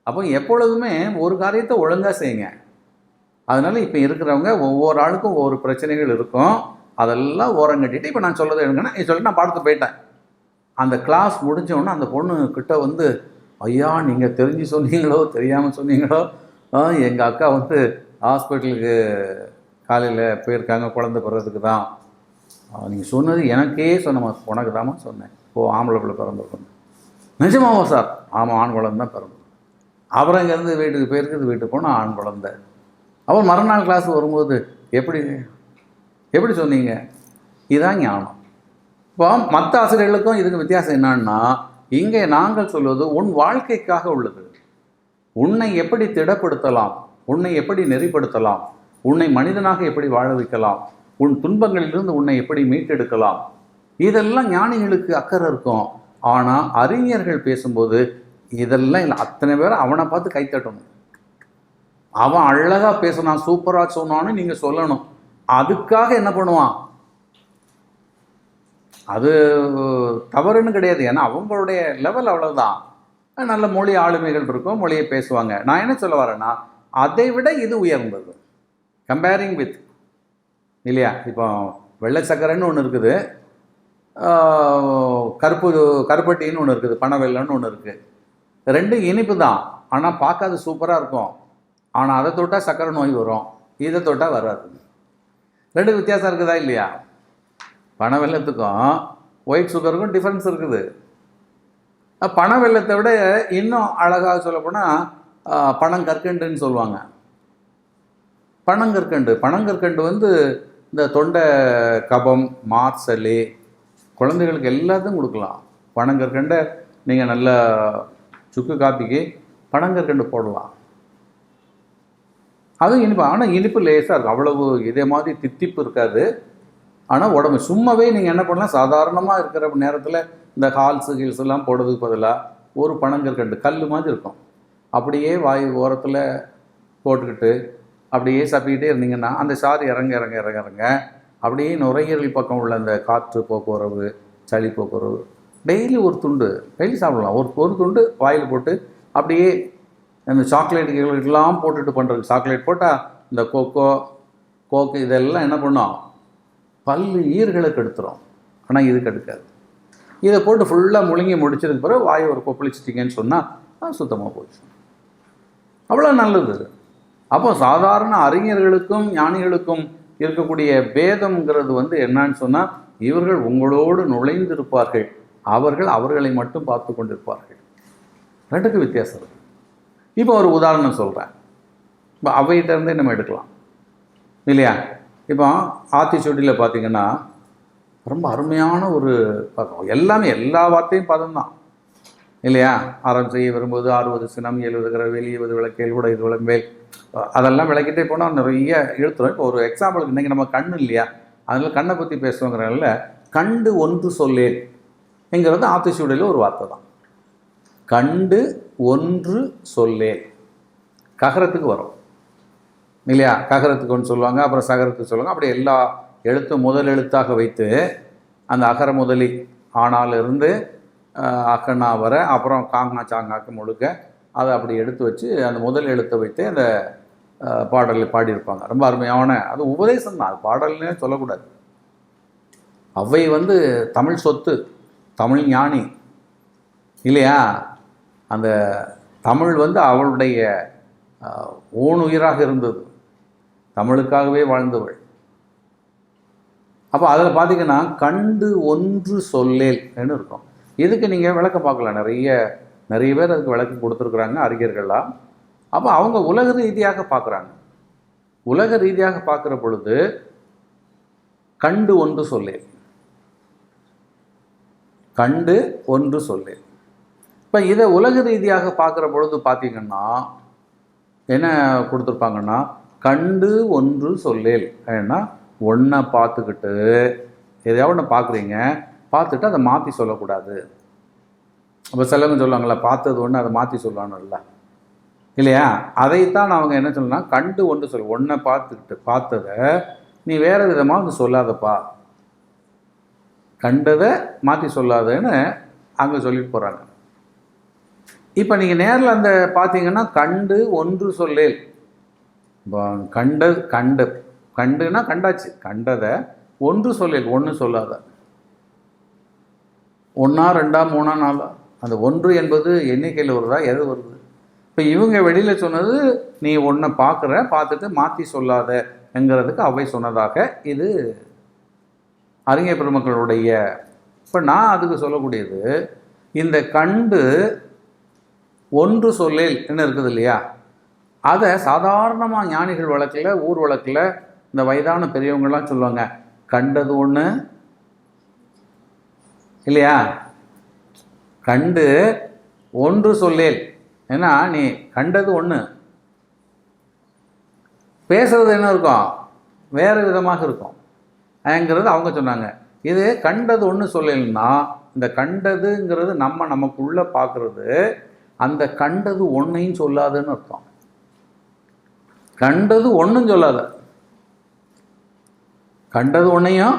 அப்போ எப்பொழுதுமே ஒரு காரியத்தை ஒழுங்காக செய்யுங்க. அதனால் இப்போ இருக்கிறவங்க ஒவ்வொரு ஆளுக்கும் ஒவ்வொரு பிரச்சனைகள் இருக்கும், அதெல்லாம் ஓரம் கட்டிட்டு இப்போ நான் சொல்கிறது என்னங்கன்னா சொல்லிட்டு நான் பாடத்தை போயிட்டேன். அந்த கிளாஸ் முடிஞ்சோடனே அந்த பொண்ணு கிட்ட வந்து, ஐயா நீங்கள் தெரிஞ்சு சொன்னீங்களோ தெரியாமல் சொன்னீங்களோ, எங்கள் அக்கா வந்து ஹாஸ்பிட்டலுக்கு காலையில் போயிருக்காங்க குழந்தை பிறகுக்கு தான். நீங்கள் சொன்னது எனக்கே சொன்னமா, உனக்கு தாம்மா சொன்னேன். ஆம்பளை பிள்ளை பிறந்திருக்கணும். நிஜமாவா சார்? ஆமாம், ஆண் குழந்தை தான் பிறந்தது. அப்புறம் இங்கேருந்து வீட்டுக்கு போயிருக்குது, வீட்டுக்கு போனால் ஆண் குழந்தை. அவர் மறுநாள் கிளாஸ் வரும்போது எப்படி சொன்னீங்க? இதுதான் ஞானம். இப்போ மற்ற ஆசிரியர்களுக்கும் இதுக்கு வித்தியாசம் என்னன்னா, இங்கே நாங்கள் சொல்வது உன் வாழ்க்கைக்காக உள்ளது. உன்னை எப்படி திடப்படுத்தலாம், உன்னை எப்படி நெறிப்படுத்தலாம், உன்னை மனிதனாக எப்படி வாழ வைக்கலாம், உன் துன்பங்களிலிருந்து உன்னை எப்படி மீட்டெடுக்கலாம், இதெல்லாம் ஞானிகளுக்கு அக்கறை இருக்கும். ஆனால் அறிஞர்கள் பேசும்போது இதெல்லாம் இல்லை. அத்தனை பேர் அவனை பார்த்து கைத்தட்டணும். அவன் அழகாக பேசினான், சூப்பராக சொன்னான்னு நீங்கள் சொல்லணும். அதுக்காக என்ன பண்ணுவான்? அது தவறுன்னு கிடையாது, ஏன்னா அவங்களுடைய லெவல் அவ்வளோதான். நல்ல மொழி ஆளுமைகள் இருக்கும், மொழியை பேசுவாங்க. நான் என்ன சொல்ல வரேன்னா, அதை விட இது உயர்ந்தது கம்பேரிங் வித், இல்லையா? இப்போ வெள்ளை சக்கரைன்னு ஒன்று இருக்குது, கருப்பட்டின்னு ஒன்று இருக்குது, பனை வெள்ளன்னு ஒன்று இருக்குது. ரெண்டும் இனிப்பு தான், ஆனால் பார்க்க அது சூப்பராக இருக்கும். ஆனால் அதை தொட்டால் சக்கரை நோய் வரும், இதை தொட்டால் வராது. ரெண்டு வித்தியாசம் இருக்குதா இல்லையா? பனை வெள்ளத்துக்கும் ஒயிட் சுகருக்கும் டிஃப்ரென்ஸ் இருக்குது. பனை வெள்ளத்தை விட இன்னும் அழகாக சொல்லப்போனால் பனங்கற்கண்டுன்னு சொல்லுவாங்க. பனங்கற்கண்டு வந்து இந்த தொண்டை கபம், மார்சலி, குழந்தைகளுக்கு எல்லாத்தையும் கொடுக்கலாம். பனங்கற்கண்டை நீங்கள் நல்ல சுக்கு காப்பிக்கு பனங்கற்கண்டு போடலாம். அதுவும் இனிப்பு, ஆனால் இனிப்பு லேசாக இருக்கும், அவ்வளவு இதே மாதிரி தித்திப்பு இருக்காது. ஆனால் உடம்பு சும்மாவே நீங்கள் என்ன பண்ணலாம், சாதாரணமாக இருக்கிற நேரத்தில் இந்த ஹீல்ஸ் எல்லாம் போடுறதுக்கு பதிலாக ஒரு பனங்கற்கண்டு கல் மாதிரி இருக்கும், அப்படியே வாய் ஓரத்தில் போட்டுக்கிட்டு அப்படியே சப்பிக்கிட்டே இருந்தீங்கன்னா அந்த சாறு இறங்க அப்படியே நுரையீரல் பக்கம் உள்ள அந்த காற்று போக்குவரவு, சளி போக்குவரவு, டெய்லி ஒரு துண்டு டெய்லி சாப்பிடலாம். ஒரு துண்டு வாயில் போட்டு அப்படியே இந்த சாக்லேட்டுலாம் போட்டுட்டு பண்ணுறது. சாக்லேட் போட்டால் இந்த கோக்கு இதெல்லாம் என்ன பண்ணோம், பல்லு ஈர்களை கெடுத்துரும். ஆனால் இது கெடுக்காது. இதை போட்டு ஃபுல்லாக முழுங்கி முடிச்சதுக்கு பிறகு வாயை ஒரு கொப்பளிச்சிட்டிங்கன்னு சொன்னால் சுத்தமாக போச்சு. அவ்வளோ நல்லது. அப்போ சாதாரண அறிஞர்களுக்கும் ஞானிகளுக்கும் இருக்கக்கூடிய பேதம்ங்கிறது வந்து என்னன்னு சொன்னால், இவர்கள் உங்களோடு நுழைந்திருப்பார்கள், அவர்கள் அவர்களை மட்டும் பார்த்து கொண்டிருப்பார்கள். ரெண்டுக்கு வித்தியாசம் இருக்குது. இப்போ ஒரு உதாரணம் சொல்கிறேன். இப்போ அவையிட்டேருந்தே நம்ம எடுக்கலாம் இல்லையா? இப்போ ஆத்திச்சூடியில் பார்த்திங்கன்னா ரொம்ப அருமையான ஒரு பதம், எல்லா வார்த்தையும் பதம் தான் இல்லையா? அறம் செய்ய வரும்போது 60 சினம் 70 கிற வெளியுவது விளக்கேல் கூட இது விளம்பேல், அதெல்லாம் விளக்கிட்டே போனால் நிறைய எழுத்துறோம். இப்போ ஒரு எக்ஸாம்பிளுக்கு இன்றைக்கி நம்ம கண் இல்லையா, அதில் கண்ணை பற்றி பேசுவோங்கிறனால கண்டு ஒன்று சொல்லேங்கிறது ஆத்திச்சூடியில் ஒரு வார்த்தை தான். கண்டு ஒன்று சொல்லேன் ககரத்துக்கு வரும் இல்லையா? ககரத்துக்கு ஒன்று சொல்லுவாங்க, அப்புறம் சகரத்துக்கு சொல்லுவாங்க. அப்படி எல்லா எழுத்தும் முதல் எழுத்தாக வைத்து அந்த அகர முதலி ஆனாலிருந்து அக்கண்ணா வர, அப்புறம் காங்கா சாங்காக்கு முழுக்க அதை அப்படி எடுத்து வச்சு அந்த முதல் எழுத்தை வைத்து அந்த பாடலில் பாடியிருப்பாங்க. ரொம்ப அருமையான, அது உபதேசம் தான், அது பாடல்னே சொல்லக்கூடாது. அவை வந்து தமிழ் சொத்து, தமிழ் ஞானி இல்லையா? அந்த தமிழ் வந்து அவளுடைய ஊனுயிராக இருந்தது, தமிழுக்காகவே வாழ்ந்தவள். அப்போ அதில் பார்த்திங்கன்னா கண்டு ஒன்று சொல்லேல்னு இருக்கும். இதுக்கு நீங்கள் விளக்கம் பார்க்கலாம், நிறைய பேர் அதுக்கு விளக்கம் கொடுத்துருக்குறாங்க அறிஞர்கள்லாம். அப்போ அவங்க உலக ரீதியாக பார்க்குறாங்க. உலக ரீதியாக பார்க்குற பொழுது கண்டு ஒன்று சொல்லேல், கண்டு ஒன்று சொல்லேல். இப்போ இதை உலக ரீதியாக பார்க்குற பொழுது பார்த்திங்கன்னா என்ன கொடுத்துருப்பாங்கன்னா, கண்டு ஒன்று சொல்லேல். ஏன்னா ஒன்றை பார்த்துக்கிட்டு எதையாவது ஒன்று பார்க்குறீங்க, பார்த்துட்டு அதை மாற்றி சொல்லக்கூடாது. அப்போ சிலவங்க சொல்லுவாங்களா, பார்த்தது ஒன்று அதை மாற்றி சொல்லணும்ல இல்லையா? அதைத்தான் அவங்க என்ன சொல்லணும்னா, கண்டு ஒன்று சொல். ஒன்றை பார்த்துக்கிட்டு பார்த்ததை நீ வேறு விதமாக வந்து சொல்லாதப்பா, கண்டதை மாற்றி சொல்லாதன்னு அங்கே சொல்லிட்டு போகிறாங்க. இப்போ நீங்கள் நேரில் அந்த பார்த்தீங்கன்னா, கண்டு ஒன்று சொல்லேல். கண்டுனா கண்டாச்சு, கண்டதை ஒன்று சொல்லேல், ஒன்று சொல்லாத. ஒன்றா, ரெண்டா, மூணா, நாலா, அந்த ஒன்று என்பது எண்ணிக்கையில் வருதா, எது வருது? இப்போ இவங்க வெளியில் சொன்னது நீ ஒன்றை பார்த்துட்டு மாற்றி சொல்லாதங்கிறதுக்கு அவை சொன்னதாக இது அறிஞர் பெருமக்களுடைய. இப்போ நான் அதுக்கு சொல்லக்கூடியது, இந்த கண்டு ஒன்று சொல்லேல் என்ன இருக்குது இல்லையா, அதை சாதாரணமாக ஞானிகள் வழக்கில், ஊர் வழக்கில் இந்த வயதான பெரியவங்கள்லாம் சொல்லுவாங்க, கண்டது ஒன்று இல்லையா, கண்டு ஒன்று சொல்லேல். ஏன்னா நீ கண்டது ஒன்று, பேசுறது என்ன இருக்கும், வேறு விதமாக இருக்கும் ங்கிறது அவங்க சொன்னாங்க. இது கண்டது ஒன்று சொல்லேல்னா, இந்த கண்டதுங்கிறது நமக்குள்ளே பார்க்குறது, அந்த கண்டது ஒன்றையும் சொல்லாதுன்னு அர்த்தம். கண்டது ஒன்றும் சொல்லாத, கண்டது ஒன்றையும்,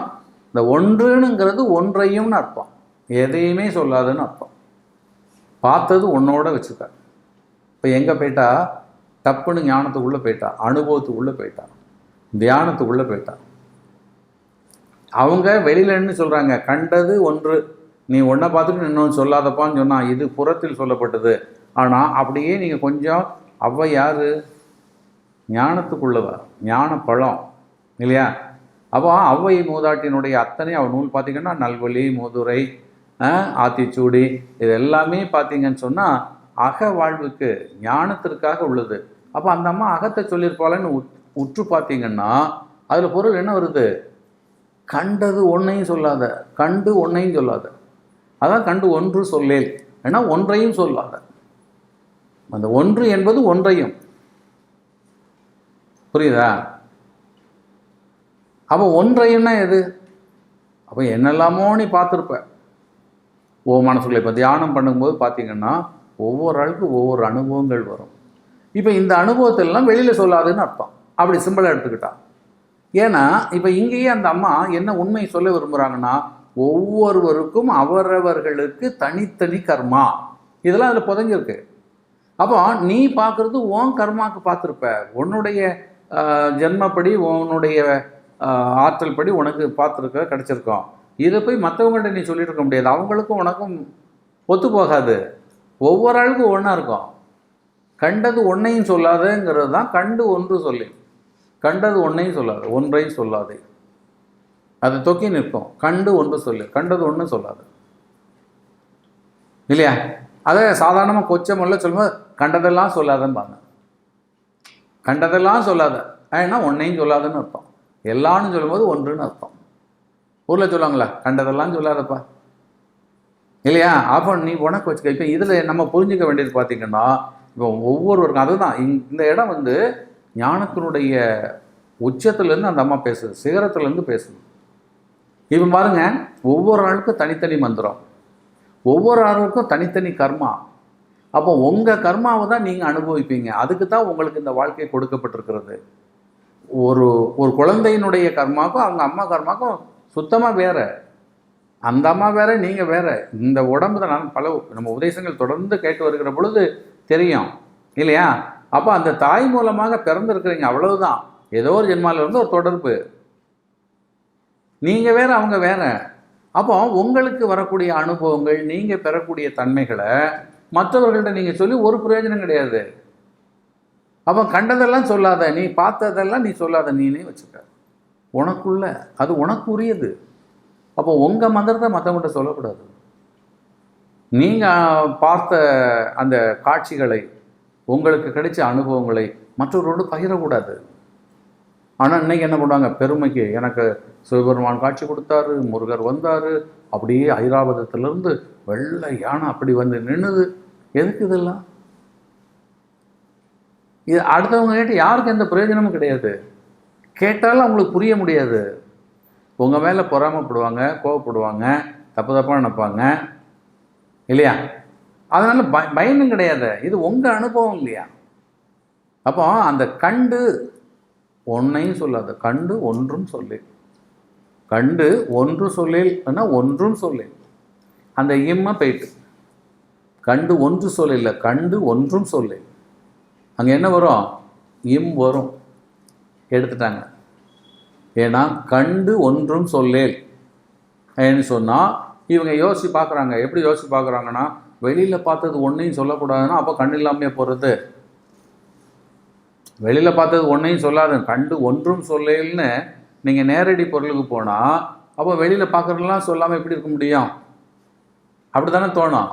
இந்த ஒன்றுங்கிறது ஒன்றையும்னு அர்த்தம், எதையுமே சொல்லாதுன்னு அர்த்தம். பார்த்தது ஒன்றோட வச்சுக்க. இப்போ எங்கே போயிட்டா, தப்புன்னு ஞானத்துக்குள்ளே போயிட்டா, அனுபவத்துக்குள்ளே போயிட்டா, தியானத்துக்குள்ளே போயிட்டா. அவங்க வெளியில் என்ன சொல்கிறாங்க, கண்டது ஒன்று, நீ ஒன்றை பார்த்துட்டு இன்னொன்று சொல்லாதப்பான்னு சொன்னால் இது புறத்தில் சொல்லப்பட்டது. ஆனால் அப்படியே நீங்கள் கொஞ்சம் அவ்வை யார், ஞானத்துக்குள்ளவா, ஞான பழம் இல்லையா? அப்போ அவ்வை மூதாட்டினுடைய அத்தனை அவள் நூல் பார்த்திங்கன்னா, நல்வழி, முதுரை, ஆத்திச்சூடி, இது எல்லாமே பார்த்திங்கன்னு சொன்னால் அக வாழ்வுக்கு ஞானத்திற்காக உள்ளது. அப்போ அந்த அம்மா அகத்தை சொல்லியிருப்பாளன்னு உற்று பார்த்தீங்கன்னா அதில் பொருள் என்ன வருது, கண்டது ஒன்றையும் சொல்லாத, கண்டு ஒன்றையும் சொல்லாத. அதான் கண்டு ஒன்று சொல்லேல், ஏன்னா ஒன்றையும் சொல்லாத. அந்த ஒன்று என்பது ஒன்றையும், புரியுதா? அப்போ ஒன்றையும்னா எது? அப்போ என்னெல்லாமோ நீ பார்த்துருப்ப மனசுக்குள்ள. இப்போ தியானம் பண்ணும்போது பார்த்தீங்கன்னா ஒவ்வொரு ஆளுக்கும் ஒவ்வொரு அனுபவங்கள் வரும். இப்போ இந்த அனுபவத்தெல்லாம் வெளியில் சொல்லாதுன்னு அர்த்தம், அப்படி சிம்பிளாக எடுத்துக்கிட்டா. ஏன்னா இப்போ இங்கேயே அந்த அம்மா என்ன உண்மை சொல்ல விரும்புகிறாங்கன்னா, ஒவ்வொருவருக்கும் அவரவர்களுக்கு தனித்தனி கர்மா, இதெல்லாம் அதில் புதஞ்சிருக்கு. அப்போ நீ பார்க்குறது உன் கர்மாவுக்கு பார்த்துருப்ப, உன்னுடைய ஜென்மப்படி, உன்னுடைய ஆற்றல் படி உனக்கு பார்த்துருக்க கிடச்சிருக்கோம். இதை போய் மற்றவங்கள்ட்ட நீ சொல்லிட்டு இருக்க முடியாது, அவங்களுக்கும் உனக்கும் ஒத்து போகாது. ஒவ்வொரு ஆளுக்கும் ஒன்றா இருக்கும். கண்டது ஒன்றையும் சொல்லாதங்கிறது தான் கண்டு ஒன்று சொல்லி. கண்டது ஒன்றையும் சொல்லாது, ஒன்றையும் சொல்லாதே, அது தொக்கி நிற்கும். கண்டு ஒன்று சொல்லு, கண்டது ஒன்று சொல்லாது இல்லையா? அதை சாதாரணமாக கொச்சமல்ல சொல்லும்போது கண்டதெல்லாம் சொல்லாதம்பாங்க. கண்டதெல்லாம் சொல்லாத ஏன்னா ஒன்றையும் சொல்லாதுன்னு அர்த்தம். எல்லான்னு சொல்லும்போது ஒன்றுன்னு அர்த்தம். ஊரில் சொல்லுவாங்களா, கண்டதெல்லாம் சொல்லாதப்பா இல்லையா? அப்போ நீ உனக்கு வச்சுக்க. இப்போ இதில் நம்ம புரிஞ்சிக்க வேண்டியது பார்த்திங்கன்னா, இப்போ ஒவ்வொருவருக்கும் அதுதான் இந்த இடம் வந்து ஞானத்தினுடைய உச்சத்துலேருந்து அந்த அம்மா பேசுது, சிகரத்துலேருந்து பேசுது. இப்போ பாருங்க, ஒவ்வொரு ஆளுக்கும் தனித்தனி மந்திரம், ஒவ்வொரு ஆளுக்கும் தனித்தனி கர்மா. அப்போ உங்கள் கர்மாவை தான் நீங்கள் அனுபவிப்பீங்க. அதுக்கு தான் உங்களுக்கு இந்த வாழ்க்கை கொடுக்கப்பட்டிருக்கிறது. ஒரு ஒரு குழந்தையினுடைய கர்மாக்கும் அவங்க அம்மா கர்மாக்கும் சுத்தமாக வேறு. அந்த அம்மா வேறு, நீங்கள் வேறு. இந்த உடம்பு தான் நான் பல நம்ம உபதேசங்கள் தொடர்ந்து கேட்டு வருகிற பொழுது தெரியும் இல்லையா? அப்போ அந்த தாய் மூலமாக பிறந்திருக்கிறீங்க, அவ்வளவுதான். ஏதோ ஒரு ஜென்மாவில் வந்து ஒரு தொடர்பு. நீங்கள் வேறு, அவங்க வேறு. அப்போ உங்களுக்கு வரக்கூடிய அனுபவங்கள், நீங்கள் பெறக்கூடிய தன்மைகளை மற்றவர்கள்ட்ட நீங்கள் சொல்லி ஒரு பிரயோஜனம் கிடையாது. அப்போ கண்டதெல்லாம் சொல்லாத, நீ பார்த்ததெல்லாம் நீ சொல்லாத, நீனே வச்சுக்க உனக்குள்ள, அது உனக்கு உரியது. அப்போ உங்கள் மந்திரத்தை மற்றவங்கள்ட்ட சொல்லக்கூடாது. நீங்கள் பார்த்த அந்த காட்சிகளை, உங்களுக்கு கிடைச்ச அனுபவங்களை மற்றவர்களோடு பகிரக்கூடாது. ஆனால் இன்றைக்கி என்ன பண்ணுவாங்க, பெருமைக்கு எனக்கு சிவபெருமான் காட்சி கொடுத்தாரு, முருகர் வந்தார், அப்படியே ஐராவதத்திலிருந்து வெள்ளை யானை அப்படி வந்து நின்றுது. எதுக்கு இதெல்லாம்? இது அடுத்தவங்க கேட்டு யாருக்கும் எந்த பிரயோஜனமும் கிடையாது. கேட்டாலும் அவங்களுக்கு புரிய முடியாது. உங்கள் மேலே பொறாமப்படுவாங்க, கோவப்படுவாங்க, தப்பு தப்பாக நினைப்பாங்க இல்லையா? அதனால் பயனும் கிடையாது. இது உங்கள் அனுபவம் இல்லையா? அப்போ அந்த கண்டு ஒன்றையும் சொல்லாது, கண்டு ஒன்றும் சொல்லு. கண்டு ஒன்று சொல்லில் ஒன்றும் சொல்லு. அந்த இம்மை போயிட்டு கண்டு ஒன்று சொல்ல, கண்டு ஒன்றும் சொல்லு. அங்கே என்ன வரும்? இம் வரும். எடுத்துட்டாங்க. ஏன்னா கண்டு ஒன்றும் சொல்லேல் ஏன்னு சொன்னால் இவங்க யோசித்து பார்க்குறாங்க. எப்படி யோசித்து பார்க்குறாங்கன்னா, வெளியில் பார்த்தது ஒன்றையும் சொல்லக்கூடாதுன்னா அப்போ கண் இல்லாமையே போகிறது. வெளியில் பார்த்தது ஒன்றையும் சொல்லாது, கண்டு ஒன்றும் சொல்லேல்னு நீங்கள் நேரடி பொருளுக்கு போனால் அப்போ வெளியில் பார்க்குறதுலாம் சொல்லாமல் எப்படி இருக்க முடியும்? அப்படி தானே தோணும்.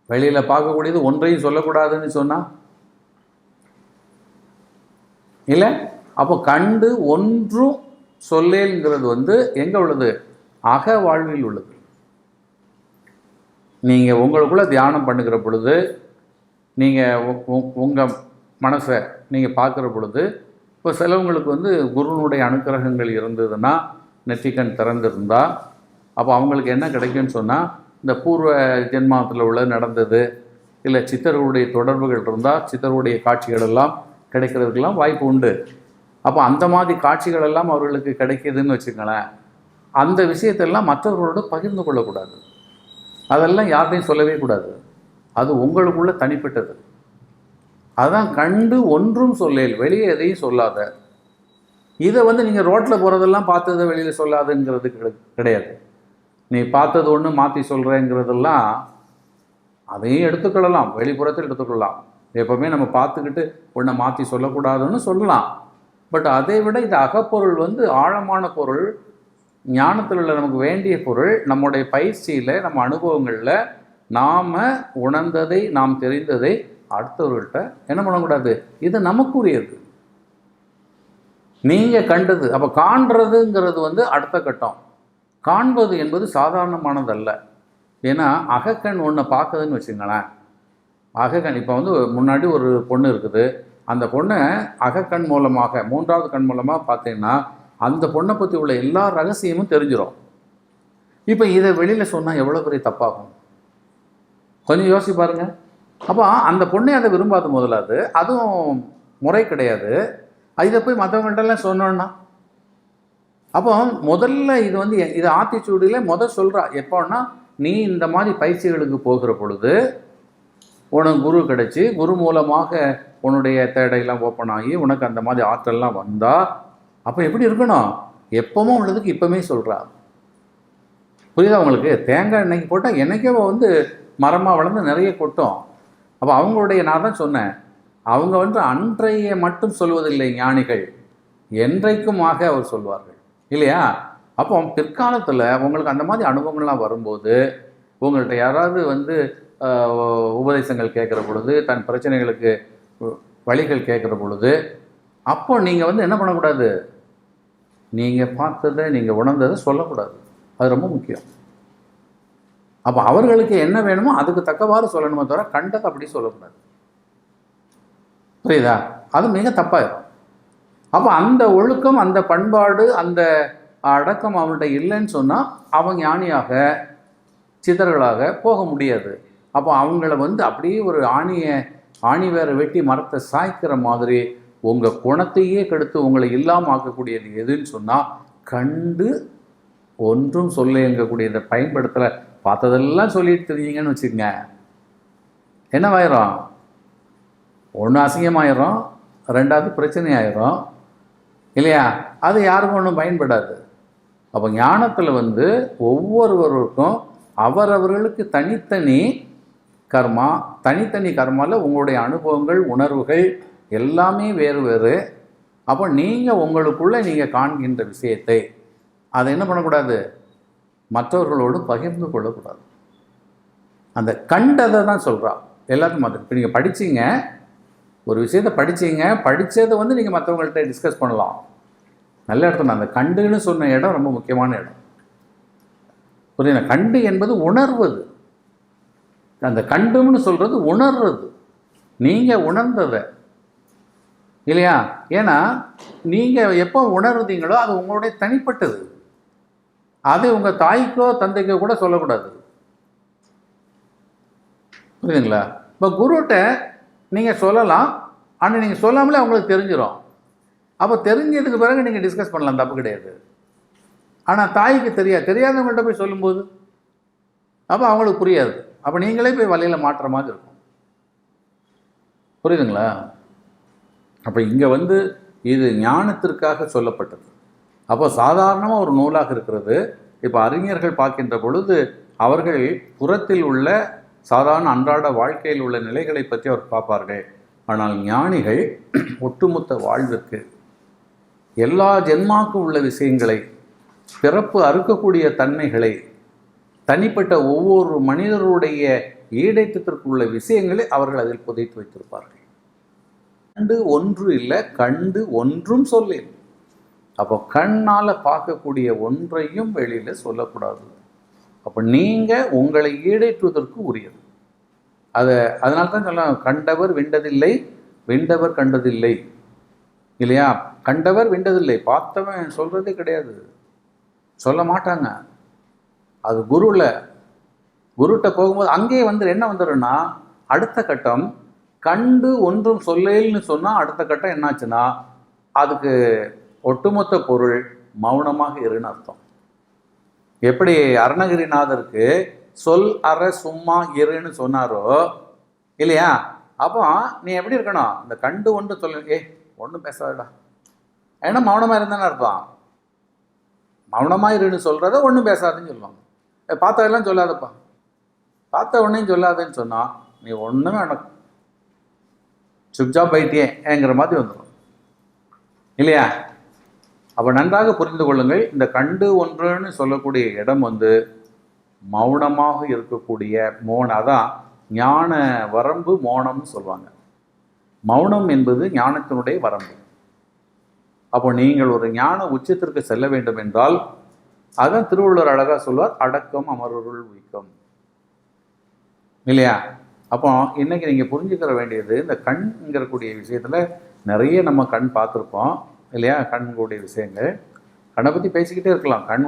வெளியில் பார்க்கக்கூடியது ஒன்றையும் சொல்லக்கூடாதுன்னு சொன்னால் இல்லை. அப்போ கண்டு ஒன்றும் சொல்லேங்கிறது எங்கே உள்ளது? அக வாழ்வில் உள்ளது. நீங்கள் உங்களுக்குள்ளே தியானம் பண்ணுகிற பொழுது, நீங்கள் உங்கள் மனசை நீங்கள் பார்க்குற பொழுது, இப்போ சிலவங்களுக்கு குருனுடைய அனுக்கிரகங்கள் இருந்ததுன்னா, நெற்றிக்கண் திறந்திருந்தால், அப்போ அவங்களுக்கு என்ன கிடைக்கும்னு சொன்னால், இந்த பூர்வ ஜென்மத்தில் உள்ள நடந்தது இல்லை சித்தர்களுடைய தொடர்புகள் இருந்தால் சித்தருடைய காட்சிகள் எல்லாம் கிடைக்கிறதுக்கெல்லாம் வாய்ப்பு உண்டு. அப்போ அந்த மாதிரி காட்சிகள் எல்லாம் அவர்களுக்கு கிடைக்கிதுன்னு வச்சுக்கங்களேன். அந்த விஷயத்தெல்லாம் மற்றவர்களோடு பகிர்ந்து கொள்ளக்கூடாது. அதெல்லாம் யார்கிட்டையும் சொல்லவே கூடாது. அது உங்களுக்குள்ள தனிப்பட்டது. அதுதான் கண்டு ஒன்றும் சொல்லேல், வெளியே எதையும் சொல்லாத. இதை நீங்கள் ரோட்டில் போகிறதெல்லாம் பார்த்ததை வெளியில் சொல்லாதுங்கிறது கிடையாது. நீ பார்த்தது ஒன்று மாற்றி சொல்கிறேங்கிறதெல்லாம் அதையும் எடுத்துக்கொள்ளலாம், வெளிப்புறத்தில் எடுத்துக்கொள்ளலாம். எப்போவுமே நம்ம பார்த்துக்கிட்டு ஒன்றை மாற்றி சொல்லக்கூடாதுன்னு சொல்லலாம். பட் அதை விட இது அகப்பொருள் ஆழமான பொருள், ஞானத்தில் உள்ள நமக்கு வேண்டிய பொருள். நம்முடைய பயிற்சியில், நம்ம அனுபவங்களில் நாம் உணர்ந்ததை, நாம் தெரிந்ததை அடுத்தவர்கள்ட்ட என்ன பண்ணக்கூடாது. இது நமக்குரியது, நீங்கள் கண்டது. அப்போ காண்றதுங்கிறது அடுத்த கட்டம். காண்பது என்பது சாதாரணமானதல்ல. ஏன்னா அகக்கண் ஒன்று பார்க்குதுன்னு வச்சுங்களேன். அகக்கண் இப்போ முன்னாடி ஒரு பொண்ணு இருக்குது. அந்த பொண்ணை அகக்கண் மூலமாக, மூன்றாவது கண் மூலமாக பார்த்தீங்கன்னா அந்த பொண்ணை பற்றி உள்ள எல்லா ரகசியமும் தெரிஞ்சிடும். இப்போ இதை வெளியில் சொன்னால் எவ்வளோ பெரிய தப்பாகும்? கொஞ்சம் யோசிச்சு பாருங்கள். அப்போ அந்த பொண்ணை அதை விரும்பாது. முதலாவது அதுவும் முறை கிடையாது. இதை போய் மற்றவங்கள்ட்டெல்லாம் சொன்னோன்னா, அப்போ முதல்ல இது ஆத்திச்சூடியில் சொல்கிறா. எப்போன்னா, நீ இந்த மாதிரி பயிற்சிகளுக்கு போகிற பொழுது உனக்கு குரு கிடச்சி, குரு மூலமாக உன்னுடைய தேடையெல்லாம் ஓப்பன் ஆகி உனக்கு அந்த மாதிரி ஆற்றல்லாம் வந்தால் அப்போ எப்படி இருக்கணும்? எப்போவும் உள்ளதுக்கு இப்போவுமே சொல்கிறா. புரியுதா உங்களுக்கு? தேங்காய் எண்ணெய்க்கு போட்டால் என்னைக்கே மரமாக வளர்ந்து நிறைய கொட்டும். அப்போ அவங்களுடைய, நான் தான் சொன்னேன், அவங்க அன்றைய மட்டும் சொல்வதில்லை ஞானிகள், என்றைக்குமாக அவர் சொல்வார்கள் இல்லையா? அப்போ பிற்காலத்தில் உங்களுக்கு அந்த மாதிரி அனுபவங்கள்லாம் வரும்போது, உங்கள்கிட்ட யாராவது உபதேசங்கள் கேட்குற பொழுது, தன் பிரச்சனைகளுக்கு வழிகள் கேட்குற பொழுது, அப்போ நீங்கள் என்ன பண்ணக்கூடாது? நீங்கள் பார்த்ததை, நீங்கள் உணர்ந்ததை சொல்லக்கூடாது. அது ரொம்ப முக்கியம். அப்போ அவர்களுக்கு என்ன வேணுமோ அதுக்கு தக்கவாறு சொல்லணுமே தவிர கண்டதை அப்படி சொல்லக்கூடாது. புரியுதா? அது மிக தப்பாயிடும். அப்போ அந்த ஒழுக்கம், அந்த பண்பாடு, அந்த அடக்கம் அவன்கிட்ட இல்லைன்னு சொன்னால் அவன் ஞானியாக, சித்தர்களாக போக முடியாது. அப்போ அவங்கள அப்படியே ஒரு ஆணி வேற வெட்டி மரத்தை சாய்க்கிற மாதிரி உங்கள் குணத்தையே கெடுத்து உங்களை இல்லாமல் ஆக்கக்கூடியது எதுன்னு சொன்னால், கண்டு ஒன்றும் சொல்லுங்கக்கூடியதை பயன்படுத்தலை. பார்த்ததெல்லாம் சொல்லிட்டு தெரியுங்கன்னு வச்சுக்கோங்க, என்னவாயிரும்? ஒன்று அசிங்கமாயிரும், ரெண்டாவது பிரச்சனை ஆயிரும் இல்லையா? அது யாருக்கும் ஒன்றும் பயன்படாது. அப்போ ஞானத்தில் ஒவ்வொருவருக்கும் அவரவர்களுக்கு தனித்தனி கர்மா, தனித்தனி கர்மாவில் உங்களுடைய அனுபவங்கள், உணர்வுகள் எல்லாமே வேறு வேறு. அப்போ நீங்கள் உங்களுக்குள்ளே நீங்கள் காண்கின்ற விஷயத்தை அதை என்ன பண்ணக்கூடாது? மற்றவர்களோடு பகிர்ந்து கொள்ளக்கூடாது. அந்த கண்டதை தான் சொல்கிறா எல்லாத்தையும். மாற்ற இப்போ நீங்கள் படிச்சிங்க, ஒரு விஷயத்தை படிச்சிங்க, படித்ததை நீங்கள் மற்றவங்கள்ட்ட டிஸ்கஸ் பண்ணலாம். நல்ல இடத்துல அந்த கண்டுன்னு சொன்ன இடம் ரொம்ப முக்கியமான இடம். புரியுது? கண்டு என்பது உணர்வது. அந்த கண்டுன்னு சொல்கிறது உணர்றது. நீங்கள் உணர்ந்ததை இல்லையா? ஏன்னா நீங்கள் எப்போ உணர்றீங்களோ அது உங்களுடைய தனிப்பட்டது. அதை உங்கள் தாய்க்கோ தந்தைக்கோ கூட சொல்லக்கூடாது. புரியுதுங்களா? இப்போ குருட்ட நீங்கள் சொல்லலாம், ஆனால் நீங்கள் சொல்லாமலே அவங்களுக்கு தெரிஞ்சிடும். அப்போ தெரிஞ்சதுக்கு பிறகு நீங்கள் டிஸ்கஸ் பண்ணலாம், தப்பு கிடையாது. ஆனால் தாய்க்கு தெரியாதவங்கள்ட்ட போய் சொல்லும்போது அப்போ அவங்களுக்கு புரியாது. அப்போ நீங்களே போய் வலையில் மாட்டுற மாதிரி இருக்கும். புரியுதுங்களா? அப்போ இங்கே இது ஞானத்திற்காக சொல்லப்பட்டது. அப்போ சாதாரணமாக ஒரு நூலாக இருக்கிறது. இப்போ அறிஞர்கள் பார்க்கின்ற பொழுது அவர்கள் புறத்தில் உள்ள சாதாரண அன்றாட வாழ்க்கையில் உள்ள நிலைகளை பற்றி அவர் பார்ப்பார்கள். ஆனால் ஞானிகள் ஒட்டுமொத்த வாழ்விற்கு எல்லா ஜென்மாக்கும் உள்ள விஷயங்களை, பிறப்பு அறுக்கக்கூடிய தன்மைகளை, தனிப்பட்ட ஒவ்வொரு மனிதருடைய ஈடேற்றத்திற்குள்ள விஷயங்களை அவர்கள் அதில் புதைத்து வைத்திருப்பார்கள். கண்டு ஒன்று இல்லை, கண்டு ஒன்றும் சொல்லேன். அப்போ கண்ணால் பார்க்கக்கூடிய ஒன்றையும் வெளியில் சொல்லக்கூடாது. அப்போ நீங்கள் உங்களை ஈடேற்றுவதற்கு உரியது. அதனால தான் சொல்ல, கண்டவர் விண்டதில்லை, விண்டவர் கண்டதில்லை. இல்லையா? கண்டவர் விண்டதில்லை, பார்த்தவன் சொல்கிறதே கிடையாது, சொல்ல மாட்டாங்க. அது குருட்ட போகும்போது அங்கேயே என்ன வந்துடும்னா, அடுத்த கட்டம் கண்டு ஒன்றும் சொல்லேன்னு சொன்னால் அடுத்த கட்டம் என்னாச்சுன்னா அதுக்கு ஒட்டுமொத்த பொருள் மௌனமாக இருன்னு அர்த்தம். எப்படி அருணகிரிநாதருக்கு சொல் அற சும்மா இருன்னு சொன்னாரோ இல்லையா? அப்போ நீ எப்படி இருக்கணும், இந்த கண்டு ஒன்று சொல்ல ஒன்றும் பேசாதடா, ஏன்னா மௌனமாக இருந்தானே அர்த்தம். மௌனமாக இருன்னு சொல்கிறத ஒன்றும் பேசாதுன்னு சொல்லுவாங்க. பார்த்ததெல்லாம் சொல்லாதப்பா, பார்த்த ஒன்றையும் சொல்லாதுன்னு சொன்னால் நீ ஒன்றுமே எனக்கு சுப்ஜா பைட்டியேங்கிற மாதிரி வந்துடும் இல்லையா? அப்போ நன்றாக புரிந்து கொள்ளுங்கள், இந்த கண்டு ஒன்றுன்னு சொல்லக்கூடிய இடம் மௌனமாக இருக்கக்கூடிய அதான் ஞான வரம்பு மௌனம்னு சொல்லுவாங்க. மௌனம் என்பது ஞானத்தினுடைய வரம்பு. அப்போ நீங்கள் ஒரு ஞான உச்சத்திற்கு செல்ல வேண்டும் என்றால், அதான் திருவள்ளுவர் அழகாக சொல்வார், அடக்கம் அமருள் உய்க்கம். இல்லையா? அப்போ இன்றைக்கி நீங்கள் புரிஞ்சுக்கிற வேண்டியது, இந்த கண்ங்கிறக்கூடிய விஷயத்தில் நிறைய நம்ம கண் பார்த்துருப்போம் இல்லையா? கண்களுடைய விஷயங்கள், கண்ணை பற்றி பேசிக்கிட்டே இருக்கலாம். கண்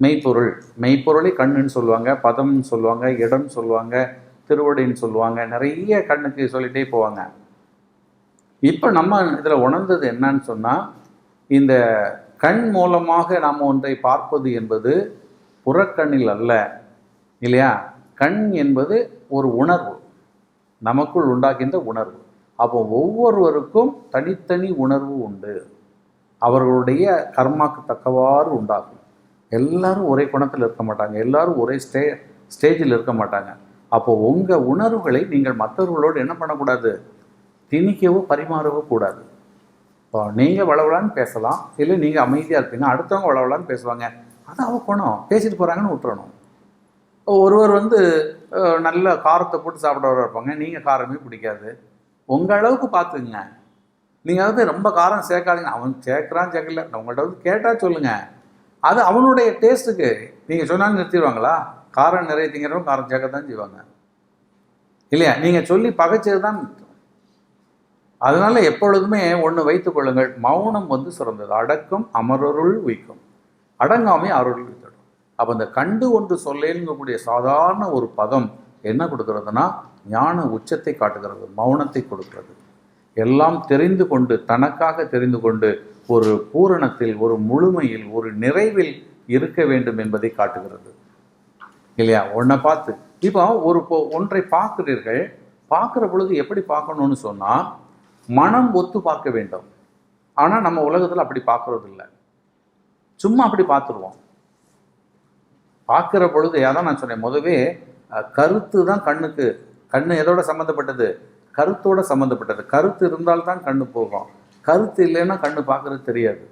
மெய்ப்பொருள், மெய்ப்பொருளை கண்ணுன்னு சொல்லுவாங்க, பதம்னு சொல்லுவாங்க, இடம்னு சொல்லுவாங்க, திருவடின்னு சொல்லுவாங்க, நிறைய கண்ணுக்கு சொல்லிகிட்டே போவாங்க. இப்போ நம்ம இதில் உணர்ந்தது என்னன்னு சொன்னால், இந்த கண் மூலமாக நாம் ஒன்றை பார்ப்பது என்பது புறக்கண்ணில் அல்ல இல்லையா? கண் என்பது ஒரு உணர்வு, நமக்குள் உண்டாகின்ற உணர்வு. அப்போ ஒவ்வொருவருக்கும் தனித்தனி உணர்வு உண்டு, அவர்களுடைய கர்மாக்கு தக்கவாறு உண்டாகும். எல்லாரும் ஒரே குணத்தில் இருக்க மாட்டாங்க, எல்லாரும் ஒரே ஸ்டேஜில் இருக்க மாட்டாங்க. அப்போது உங்கள் உணர்வுகளை நீங்கள் மற்றவர்களோடு என்ன பண்ணக்கூடாது, திணிக்கவோ பரிமாறவோ கூடாது. இப்போ நீங்கள் வளவலான்னு பேசலாம், இல்லை நீங்கள் அமைதியாக இருப்பீங்க, அடுத்தவங்க வளவலான்னு பேசுவாங்க, அது அவ குணம், பேசிட்டு போகிறாங்கன்னு விட்டுறணும். ஒருவர் நல்ல காரத்தை போட்டு சாப்பிட்றவராக இருப்பாங்க, நீங்கள் காரமே பிடிக்காது, உங்கள் அளவுக்கு பார்த்துக்குங்க. நீங்கள் ரொம்ப காரம் சேர்க்காதீங்க, அவன் சேர்க்குறான் சேர்க்கல, உங்கள்கிட்ட கேட்டால் சொல்லுங்கள், அது அவனுடைய டேஸ்ட்டுக்கு. நீங்கள் சொன்னாலும் நிறுத்திடுவாங்களா? காரம் நிறைய திங்கிறவங்க காரம் சேர்க்க தான் செய்வாங்க இல்லையா? நீங்கள் சொல்லி பகைச்சது தான். அதனால் எப்பொழுதுமே ஒன்று வைத்துக் கொள்ளுங்கள், மௌனம் சிறந்தது. அடக்கம் அமரருள் உய்க்கும், அடங்காமை அருள் வித்தடும். அப்போ இந்த கண்டு ஒன்று சொல்லேங்கக்கூடிய சாதாரண ஒரு பதம் என்ன கொடுக்கறதுனா, ஞான உச்சத்தை காட்டுகிறது, மௌனத்தை கொடுக்கிறது. எல்லாம் தெரிந்து கொண்டு, தனக்காக தெரிந்து கொண்டு, ஒரு பூரணத்தில், ஒரு முழுமையில், ஒரு நிறைவில் இருக்க வேண்டும் என்பதை காட்டுகிறது இல்லையா? ஒன்றை பார்த்து இப்போ ஒன்றை பார்க்கிறீர்கள், பார்க்குற பொழுது எப்படி பார்க்கணும்னு சொன்னால், மனம் ஒத்து பார்க்க வேண்டும். ஆனால் நம்ம உலகத்தில் அப்படி பார்க்கறது இல்லை, சும்மா அப்படி பார்த்துருவோம். பார்க்குற பொழுது அதான் நான் சொன்னேன் முதவே, கருத்து தான் கண்ணுக்கு. கண்ணு எதோட சம்மந்தப்பட்டது? கருத்தோட சம்மந்தப்பட்டது. கருத்து இருந்தால்தான் கண்ணு போகும், கருத்து இல்லைன்னா கண்ணு பார்க்குறது தெரியாது.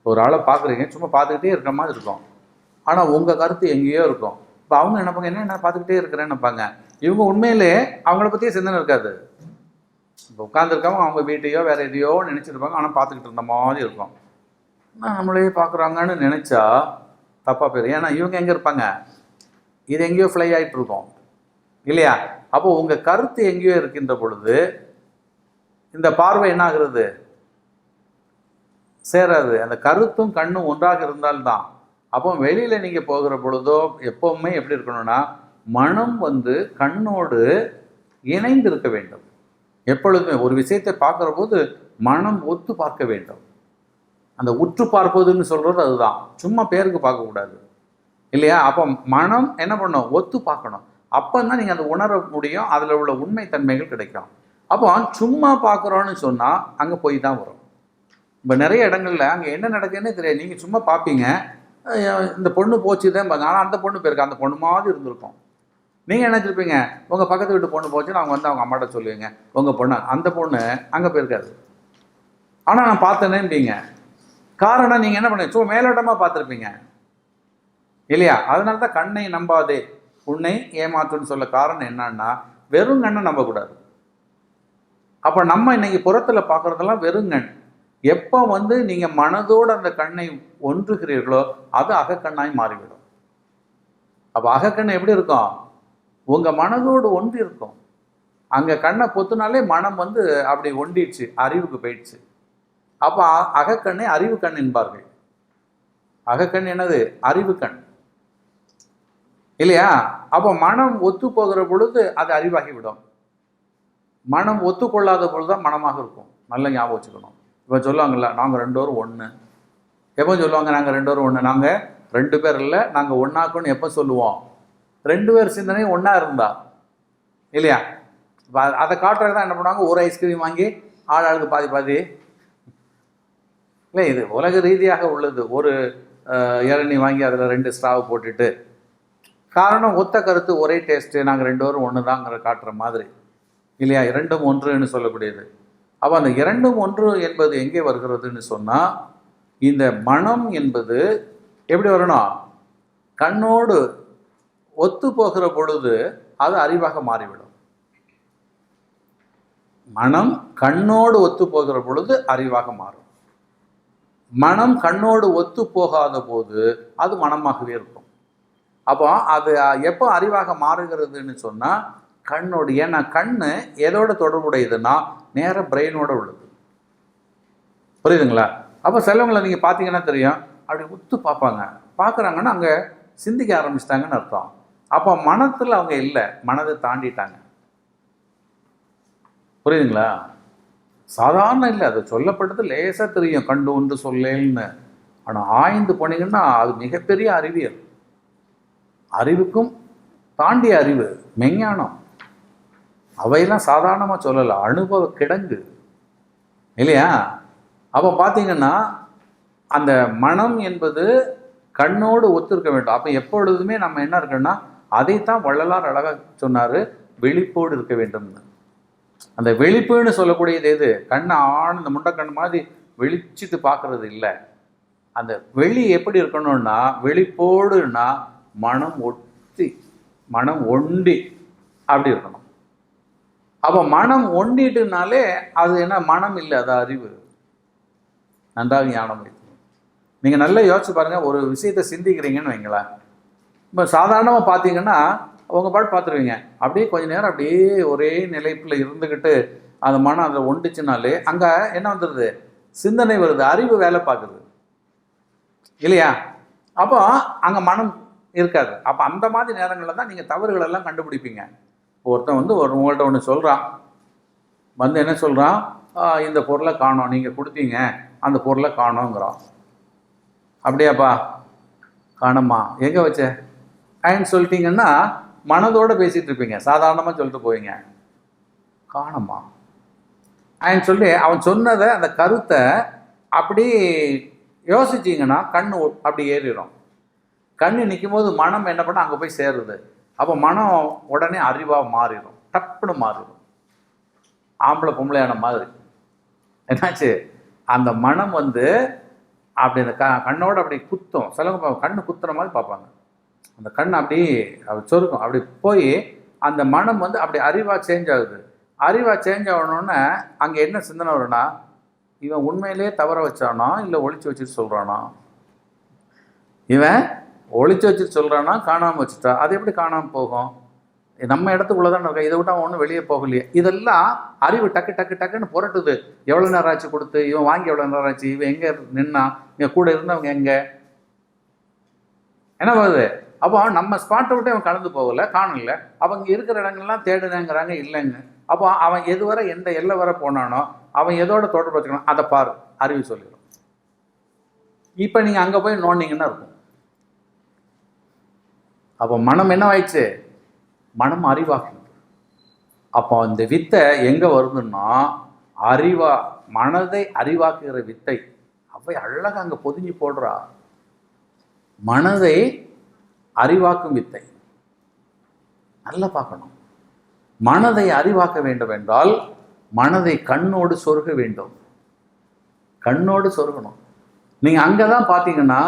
ஒரு ஆளை பார்க்குறீங்க, சும்மா பார்த்துக்கிட்டே இருக்கிற மாதிரி இருக்கும், ஆனால் உங்கள் கருத்து எங்கேயோ இருக்கும். இப்போ அவங்க நினைப்பாங்க, என்ன பார்த்துக்கிட்டே இருக்கிறேன்னு நினைப்பாங்க. இவங்க உண்மையிலே அவங்கள பற்றியே சிந்தனை இருக்காது. இப்போ உட்காந்துருக்காம அவங்க வீட்டையோ வேறு எதையோ நினச்சிருப்பாங்க, ஆனால் பார்த்துக்கிட்டு இருந்த மாதிரி இருக்கும். நம்மளே பார்க்குறாங்கன்னு நினச்சா தப்பாக போயிடும். ஏன்னா இவங்க எங்கே இருப்பாங்க, இது எங்கேயோ ஃப்ளை ஆகிட்டு இருக்கோம் இல்லையா? அப்போ உங்கள் கருத்து எங்கேயோ இருக்கின்ற பொழுது இந்த பார்வை என்ன ஆகுறது? சேராது. அந்த கருத்தும் கண்ணும் ஒன்றாக இருந்தால்தான். அப்போ வெளியில் நீங்கள் போகிற பொழுதோ எப்போவுமே எப்படி இருக்கணும்னா, மனம் கண்ணோடு இணைந்து இருக்க வேண்டும். எப்பொழுதுமே ஒரு விஷயத்தை பார்க்குற போது மனம் ஒத்து பார்க்க வேண்டும். அந்த உற்று பார்ப்பதுன்னு சொல்கிறது அதுதான். சும்மா பேருக்கு பார்க்கக்கூடாது இல்லையா? அப்போ மனம் என்ன பண்ணும்? ஒத்து பார்க்கணும். அப்போ தான் நீங்கள் அதை உணர முடியும். அதில் உள்ள உண்மை தன்மைகள் கிடைக்கும். அப்போ சும்மா பார்க்குறோன்னு சொன்னால் அங்கே போய் தான் வரும். இப்போ நிறைய இடங்களில் அங்கே என்ன நடக்குதுன்னே தெரியாது. நீங்கள் சும்மா பார்ப்பீங்க, இந்த பொண்ணு போச்சு தான் பாங்க, ஆனால் அந்த பொண்ணு போயிருக்கு, அந்த பொண்ணு மாதிரி இருந்திருக்கும். நீங்கள் என்ன நினச்சிருப்பீங்க? உங்கள் பக்கத்து வீட்டு பொண்ணு போச்சுன்னு அவங்க அவங்க அம்மாட்ட சொல்லுவீங்க, உங்கள் பொண்ணு, அந்த பொண்ணு அங்கே போயிருக்காது. ஆனால் நான் பார்த்தேனேன்பீங்க. காரணம் நீங்கள் என்ன பண்ணுங்க, சும்மா மேலோட்டமாக பார்த்துருப்பீங்க இல்லையா? அதனால தான் கண்ணை நம்பாதே உன்னை ஏமாற்றுன்னு சொல்ல காரணம் என்னன்னா, வெறும் கண்ணை நம்பக்கூடாது. அப்போ நம்ம இன்னைக்கு புறத்தில் பார்க்குறதெல்லாம் வெறுங்கண். எப்போ நீங்கள் மனதோடு அந்த கண்ணை ஒன்றுகிறீர்களோ அது அகக்கண்ணாய் மாறிவிடும். அப்போ அகக்கண் எப்படி இருக்கும்? உங்கள் மனதோடு ஒன்றி இருக்கும். அங்கே கண்ணை பொத்துனாலே மனம் அப்படி ஒண்டிடுச்சு, அறிவுக்கு போயிடுச்சு. அப்போ அகக்கண்ணை அறிவு கண் என்பார்கள். அகக்கண் என்னது? அறிவு கண் இல்லையா? அப்போ மனம் ஒத்து போகிற பொழுது அது அறிவாகிவிடும். மனம் ஒத்துக்கொள்ளாத பொழுது தான் மனமாக இருக்கும். நல்ல ஞாபகம் வச்சுக்கணும். இப்போ சொல்லுவாங்கள்ல, நாங்கள் 2 பேரும் ஒன்று. எப்போ சொல்லுவாங்க நாங்கள் 2 பேரும் ஒன்று? நாங்கள் 2 பேர் இல்லை, நாங்கள் ஒன்றாக்குன்னு எப்போ சொல்லுவோம்? 2 பேர் சிந்தனையும் ஒன்றா இருந்தா இல்லையா? அதை காட்டுறது தான் என்ன பண்ணுவாங்க, ஒரு ஐஸ்கிரீம் வாங்கி ஆளுக்கு பாதி பாதி. இல்லை, இது உலக ரீதியாக உள்ளது. ஒரு இளநீ வாங்கி அதில் 2 ஸ்ட்ராவை போட்டுட்டு, காரணம் ஒத்த கருத்து, ஒரே டேஸ்ட்டு, நாங்கள் 2 பேரும் ஒன்று தாங்கிற காட்டுற மாதிரி இல்லையா? 2ம் ஒன்றுன்னு சொல்லக்கூடியது. அப்போ அந்த 2ம் ஒன்று என்பது எங்கே வருகிறதுன்னு சொன்னால், இந்த மனம் என்பது எப்படி வரணும்? கண்ணோடு ஒத்து போகிற பொழுது அது அறிவாக மாறிவிடும். மனம் கண்ணோடு ஒத்து போகிற பொழுது அறிவாக மாறும். மனம் கண்ணோடு ஒத்து போகாத போது அது மனமாகவே இருக்கும். அப்போ அது எப்போ அறிவாக மாறுகிறதுன்னு சொன்னால் கண்ணோடு. ஏன்னா கண்ணு எதோட தொடர்புடையதுன்னா நேராக பிரெயினோட உள்ளது. புரியுதுங்களா? அப்போ சிலவங்களை நீங்கள் பார்த்தீங்கன்னா தெரியும், அப்படி உத்து பார்ப்பாங்க. பார்க்குறாங்கன்னா அங்கே சிந்திக்க ஆரம்பிச்சிட்டாங்கன்னு அர்த்தம். அப்போ மனத்தில் அவங்க இல்லை, மனதை தாண்டிட்டாங்க. புரியுதுங்களா? சாதாரண இல்லை, அது சொல்லப்பட்டது லேசாக தெரியும், கண்டு ஒன்று சொல்லேன்னு. ஆனால் ஆய்ந்து போனீங்கன்னா அது மிகப்பெரிய அறிவியல். அறிவுக்கும் தாண்டிய அறிவு, மெஞ்ஞானம். அவையெல்லாம் சாதாரணமாக சொல்லலை, அனுபவ கிடங்கு இல்லையா? அப்போ பார்த்தீங்கன்னா அந்த மனம் என்பது கண்ணோடு ஒத்துருக்க வேண்டும். அப்போ எப்பொழுதுமே நம்ம என்ன இருக்குன்னா, அதைத்தான் வள்ளலார் அழகாக சொன்னார், விழிப்போடு இருக்க வேண்டும்னு. அந்த விழிப்புன்னு சொல்லக்கூடியது எது? கண்ணை ஆழ்ந்த முண்டக்கண் மாதிரி வெளிச்சிட்டு பார்க்கறது இல்லை. அந்த வெளி எப்படி இருக்கணும்னா, விழிப்போடுன்னா மனம் ஒட்டி, மனம் ஒண்டி அப்படி இருக்கணும். அப்போ மனம் ஒண்டிட்டுனாலே அது என்ன? மனம் இல்லை, அது அறிவு. நன்றாக ஞானம் வைக்கணும். நீங்கள் நல்லா யோசிச்சு பாருங்கள். ஒரு விஷயத்தை சிந்திக்கிறீங்கன்னு வைங்களேன். இப்போ சாதாரணமாக பார்த்தீங்கன்னா உங்கள் பாட்டு பார்த்துருவீங்க, அப்படியே கொஞ்ச நேரம் அப்படியே ஒரே நிலைப்பில் இருந்துக்கிட்டு அந்த மனம் அதில் ஒண்டிச்சுனாலே அங்கே என்ன வந்துடுது? சிந்தனை வருது, அறிவு வேலை பார்க்குது இல்லையா? அப்போ அங்கே மனம் இருக்காது. அப்போ அந்த மாதிரி நேரங்களில் தான் நீங்கள் தவறுகளெல்லாம் கண்டுபிடிப்பீங்க. ஒருத்தன் உங்கள்கிட்ட ஒன்று சொல்கிறான், என்ன சொல்கிறான், இந்த பொருளை காணோம், நீங்கள் கொடுத்தீங்க அந்த பொருளை காணோங்கிறான். அப்படியாப்பா, காணோம்மா, எங்கே வச்ச ஆயின்னு சொல்லிட்டீங்கன்னா மனதோடு பேசிகிட்டு இருப்பீங்க. சாதாரணமாக சொல்லிட்டு போவீங்க, காணோம்மா ஆயின்னு சொல்லி அவன் சொன்னதை, அந்த கருத்தை அப்படி யோசிச்சிங்கன்னா கண் அப்படி ஏறிடும். கண் நிற்கும் போது மனம் என்ன பண்ணால் அங்கே போய் சேருது. அப்போ மனம் உடனே அறிவாக மாறிடும், டப்புன்னு மாறிடும். ஆம்பளை பொம்பளையான மாதிரி என்னாச்சு, அந்த மனம் அப்படி அந்த கண்ணோடு அப்படி குத்தும். சிலவங்க கண்ணு குத்துற மாதிரி பார்ப்பாங்க. அந்த கண் அப்படி சொருக்கும். அப்படி போய் அந்த மனம் அப்படி அறிவாக சேஞ்ச் ஆகுது. அறிவாக சேஞ்ச் ஆகணுன்னே அங்கே என்ன சிந்தனை வரும்னா, இவன் உண்மையிலே தவற வச்சானா இல்லை ஒளிச்சு வச்சுட்டு சொல்கிறானா? இவன் ஒளிச்சு வச்சுட்டு சொல்கிறானா காணாமல் வச்சுட்டா? அது எப்படி காணாமல் போகும்? நம்ம இடத்துக்குள்ளே தான் இருக்கோம், இதை விட்டு அவன் ஒன்றும் வெளியே போகலையே. இதெல்லாம் அறிவு டக்கு டக்கு டக்குன்னு புரட்டுது. எவ்வளோ நேரம் ஆச்சு கொடுத்து, இவன் வாங்கி எவ்வளோ நேரம் ஆச்சு, இவன் எங்கே நின்னா, இங்கே கூட இருந்தவங்க எங்கே, என்ன வருது. அப்போ நம்ம ஸ்பாட்டை விட்டு அவன் கலந்து போகலை, காணல. அவங்க இருக்கிற இடங்கள்லாம் தேடுனேங்கிறாங்க, இல்லைங்க. அப்போ அவன் எதுவரை எந்த எல்லை வரை போனானோ அவன் எதோட தொடர்பு வச்சுக்கணும், அதை பாரு, அறிவு சொல்லிடும். இப்போ நீங்கள் அங்கே போய் நோண்டிங்கன்னா இருக்கும். அப்போ மனம் என்னவாயிடுச்சு, மனம் அறிவாக்குது. அப்போ இந்த வித்தை எங்கே வருதுன்னா, மனதை அறிவாக்குகிற வித்தை அவை அழகாக அங்கே பொதுங்கி போடுறா. மனதை அறிவாக்கும் வித்தை நல்லா பார்க்கணும். மனதை அறிவாக்க வேண்டும் என்றால் மனதை கண்ணோடு சொருக வேண்டும். கண்ணோடு சொருகணும். நீங்கள் அங்கே தான் பார்த்தீங்கன்னா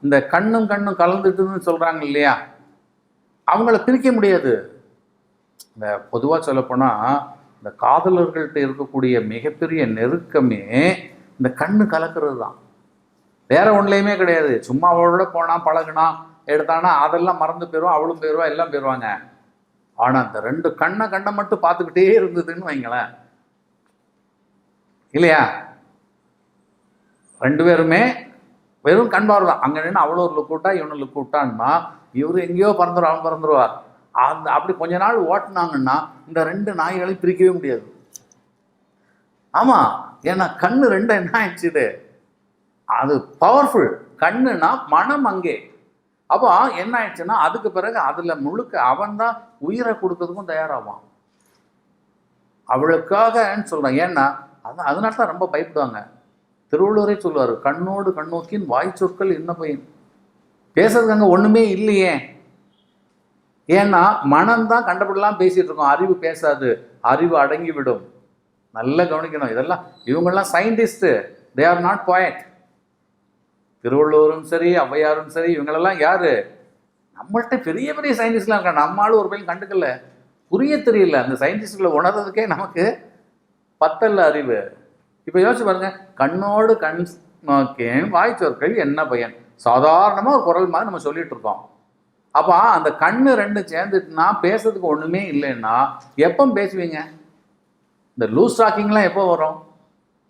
இந்த கண்ணும் கலந்துட்டுன்னு சொல்கிறாங்க இல்லையா, அவங்கள பிரிக்க முடியாது. இந்த பொதுவாக சொல்லப்போனால் இந்த காதலர்கள்ட்ட இருக்கக்கூடிய மிகப்பெரிய நெருக்கமே இந்த கண்ணு கலக்கிறது தான், வேற ஒன்றுலையுமே கிடையாது. சும்மா அவளோட போனால் பழகுனா எடுத்தானா அதெல்லாம் மறந்து போயிடுவோம், அவளும் போயிடுவா, எல்லாம் போயிடுவாங்க. ஆனால் இந்த ரெண்டு கண்ணை மட்டும் பார்த்துக்கிட்டே இருந்ததுன்னு வைங்களேன், இல்லையா, ரெண்டு பேருமே வெறும் கண்பார் தான். அங்கே நின்று அவ்வளோ ஒரு லுக் விட்டா இவனு லுக் விட்டான்னா இவர் எங்கேயோ பறந்துடும், அவன் பறந்துடுவார். அந்த அப்படி கொஞ்ச நாள் ஓட்டினாங்கன்னா இந்த ரெண்டு நாய்களையும் பிரிக்கவே முடியாது. ஆமாம், ஏன்னா கண்ணு ரெண்டு என்ன ஆயிடுச்சுது, அது பவர்ஃபுல். கண்ணுனா மனம் அங்கே. அப்போ என்ன ஆயிடுச்சுன்னா அதுக்கு பிறகு அதில் முழுக்க அவன் தான் உயிரை கொடுக்கறதுக்கும் தயாராவான் அவளுக்காகன்னு சொல்கிறான். ஏன்னா அதனால தான் ரொம்ப பயப்படுவாங்க. திருவள்ளுவரே சொல்லுவார், கண்ணோடு கண்ணோக்கின் வாய் சொற்கள் என்ன பையன். பேசுறதுக்கு அங்கே ஒன்றுமே இல்லையே. ஏன்னா மனம்தான் கண்டபடிலாம் பேசிகிட்டு இருக்கோம், அறிவு பேசாது, அறிவு அடங்கி விடும். நல்லா கவனிக்கணும். இதெல்லாம் இவங்கெல்லாம் scientist, they are not poet. திருவள்ளுவரும் சரி ஔவையாரும் சரி இவங்களெல்லாம் யாரு, நம்மள்கிட்ட பெரிய பெரிய சயின்டிஸ்ட்லாம் இருக்காங்க. நம்மளாலும் ஒரு பையன் கண்டுக்கல, புரிய தெரியல. அந்த சயின்டிஸ்ட்களை உணர்றதுக்கே நமக்கு பத்தல்ல அறிவு. இப்போ யோசிச்சு பாருங்க, கண்ணோடு கண் நோக்கேன் வாய் சொற்கள் என்ன பையன். சாதாரணமாக ஒரு குரல் மாதிரி நம்ம சொல்லிட்டு இருக்கோம். அப்போ அந்த கண்ணு ரெண்டு சேர்ந்துட்டுனா பேசுறதுக்கு ஒன்றுமே இல்லைன்னா எப்போ பேசுவீங்க? இந்த லூஸ் டாக்கிங்லாம் எப்போ வரும்?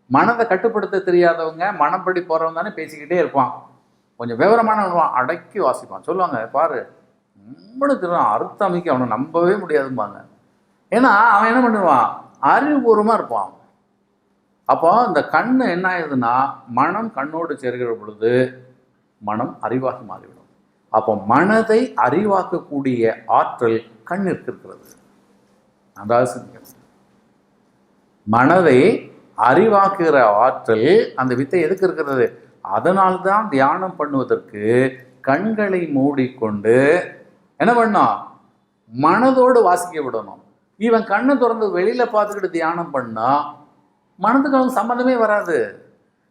மனதை கட்டுப்படுத்த தெரியாதவங்க மனப்படி போகிறவங்க தானே பேசிக்கிட்டே இருப்பான். கொஞ்சம் விவரமானவன் அடக்கி வாசிப்பான். சொல்லுவாங்க, பாரு நம்மளும் திருவான் அர்த்தமைக்கு அவனை நம்பவே முடியாதும்பாங்க. ஏன்னா அவன் என்ன பண்ணுவான், அறிவுபூர்வமாக இருப்பான். அப்போ இந்த கண்ணு என்ன ஆகுதுன்னா மனம் கண்ணோடு சேர்கிற பொழுது மனம் அறிவாகி மாறிவிடும். அப்போ மனதை அறிவாக்கக்கூடிய ஆற்றல் கண்ணிற்கு இருக்கிறது. நன்றாக மனதை அறிவாக்குகிற ஆற்றல் அந்த வித்தை எதுக்கு இருக்கிறது? அதனால்தான் தியானம் பண்ணுவதற்கு கண்களை மூடிக்கொண்டு என்ன பண்ணோம், மனதோடு வாசிக்க விடணும். இவன் கண்ணை திறந்து வெளியில பார்த்துக்கிட்டு தியானம் பண்ணா மனதுக்கு அவனுக்கு சம்மந்தமே வராது.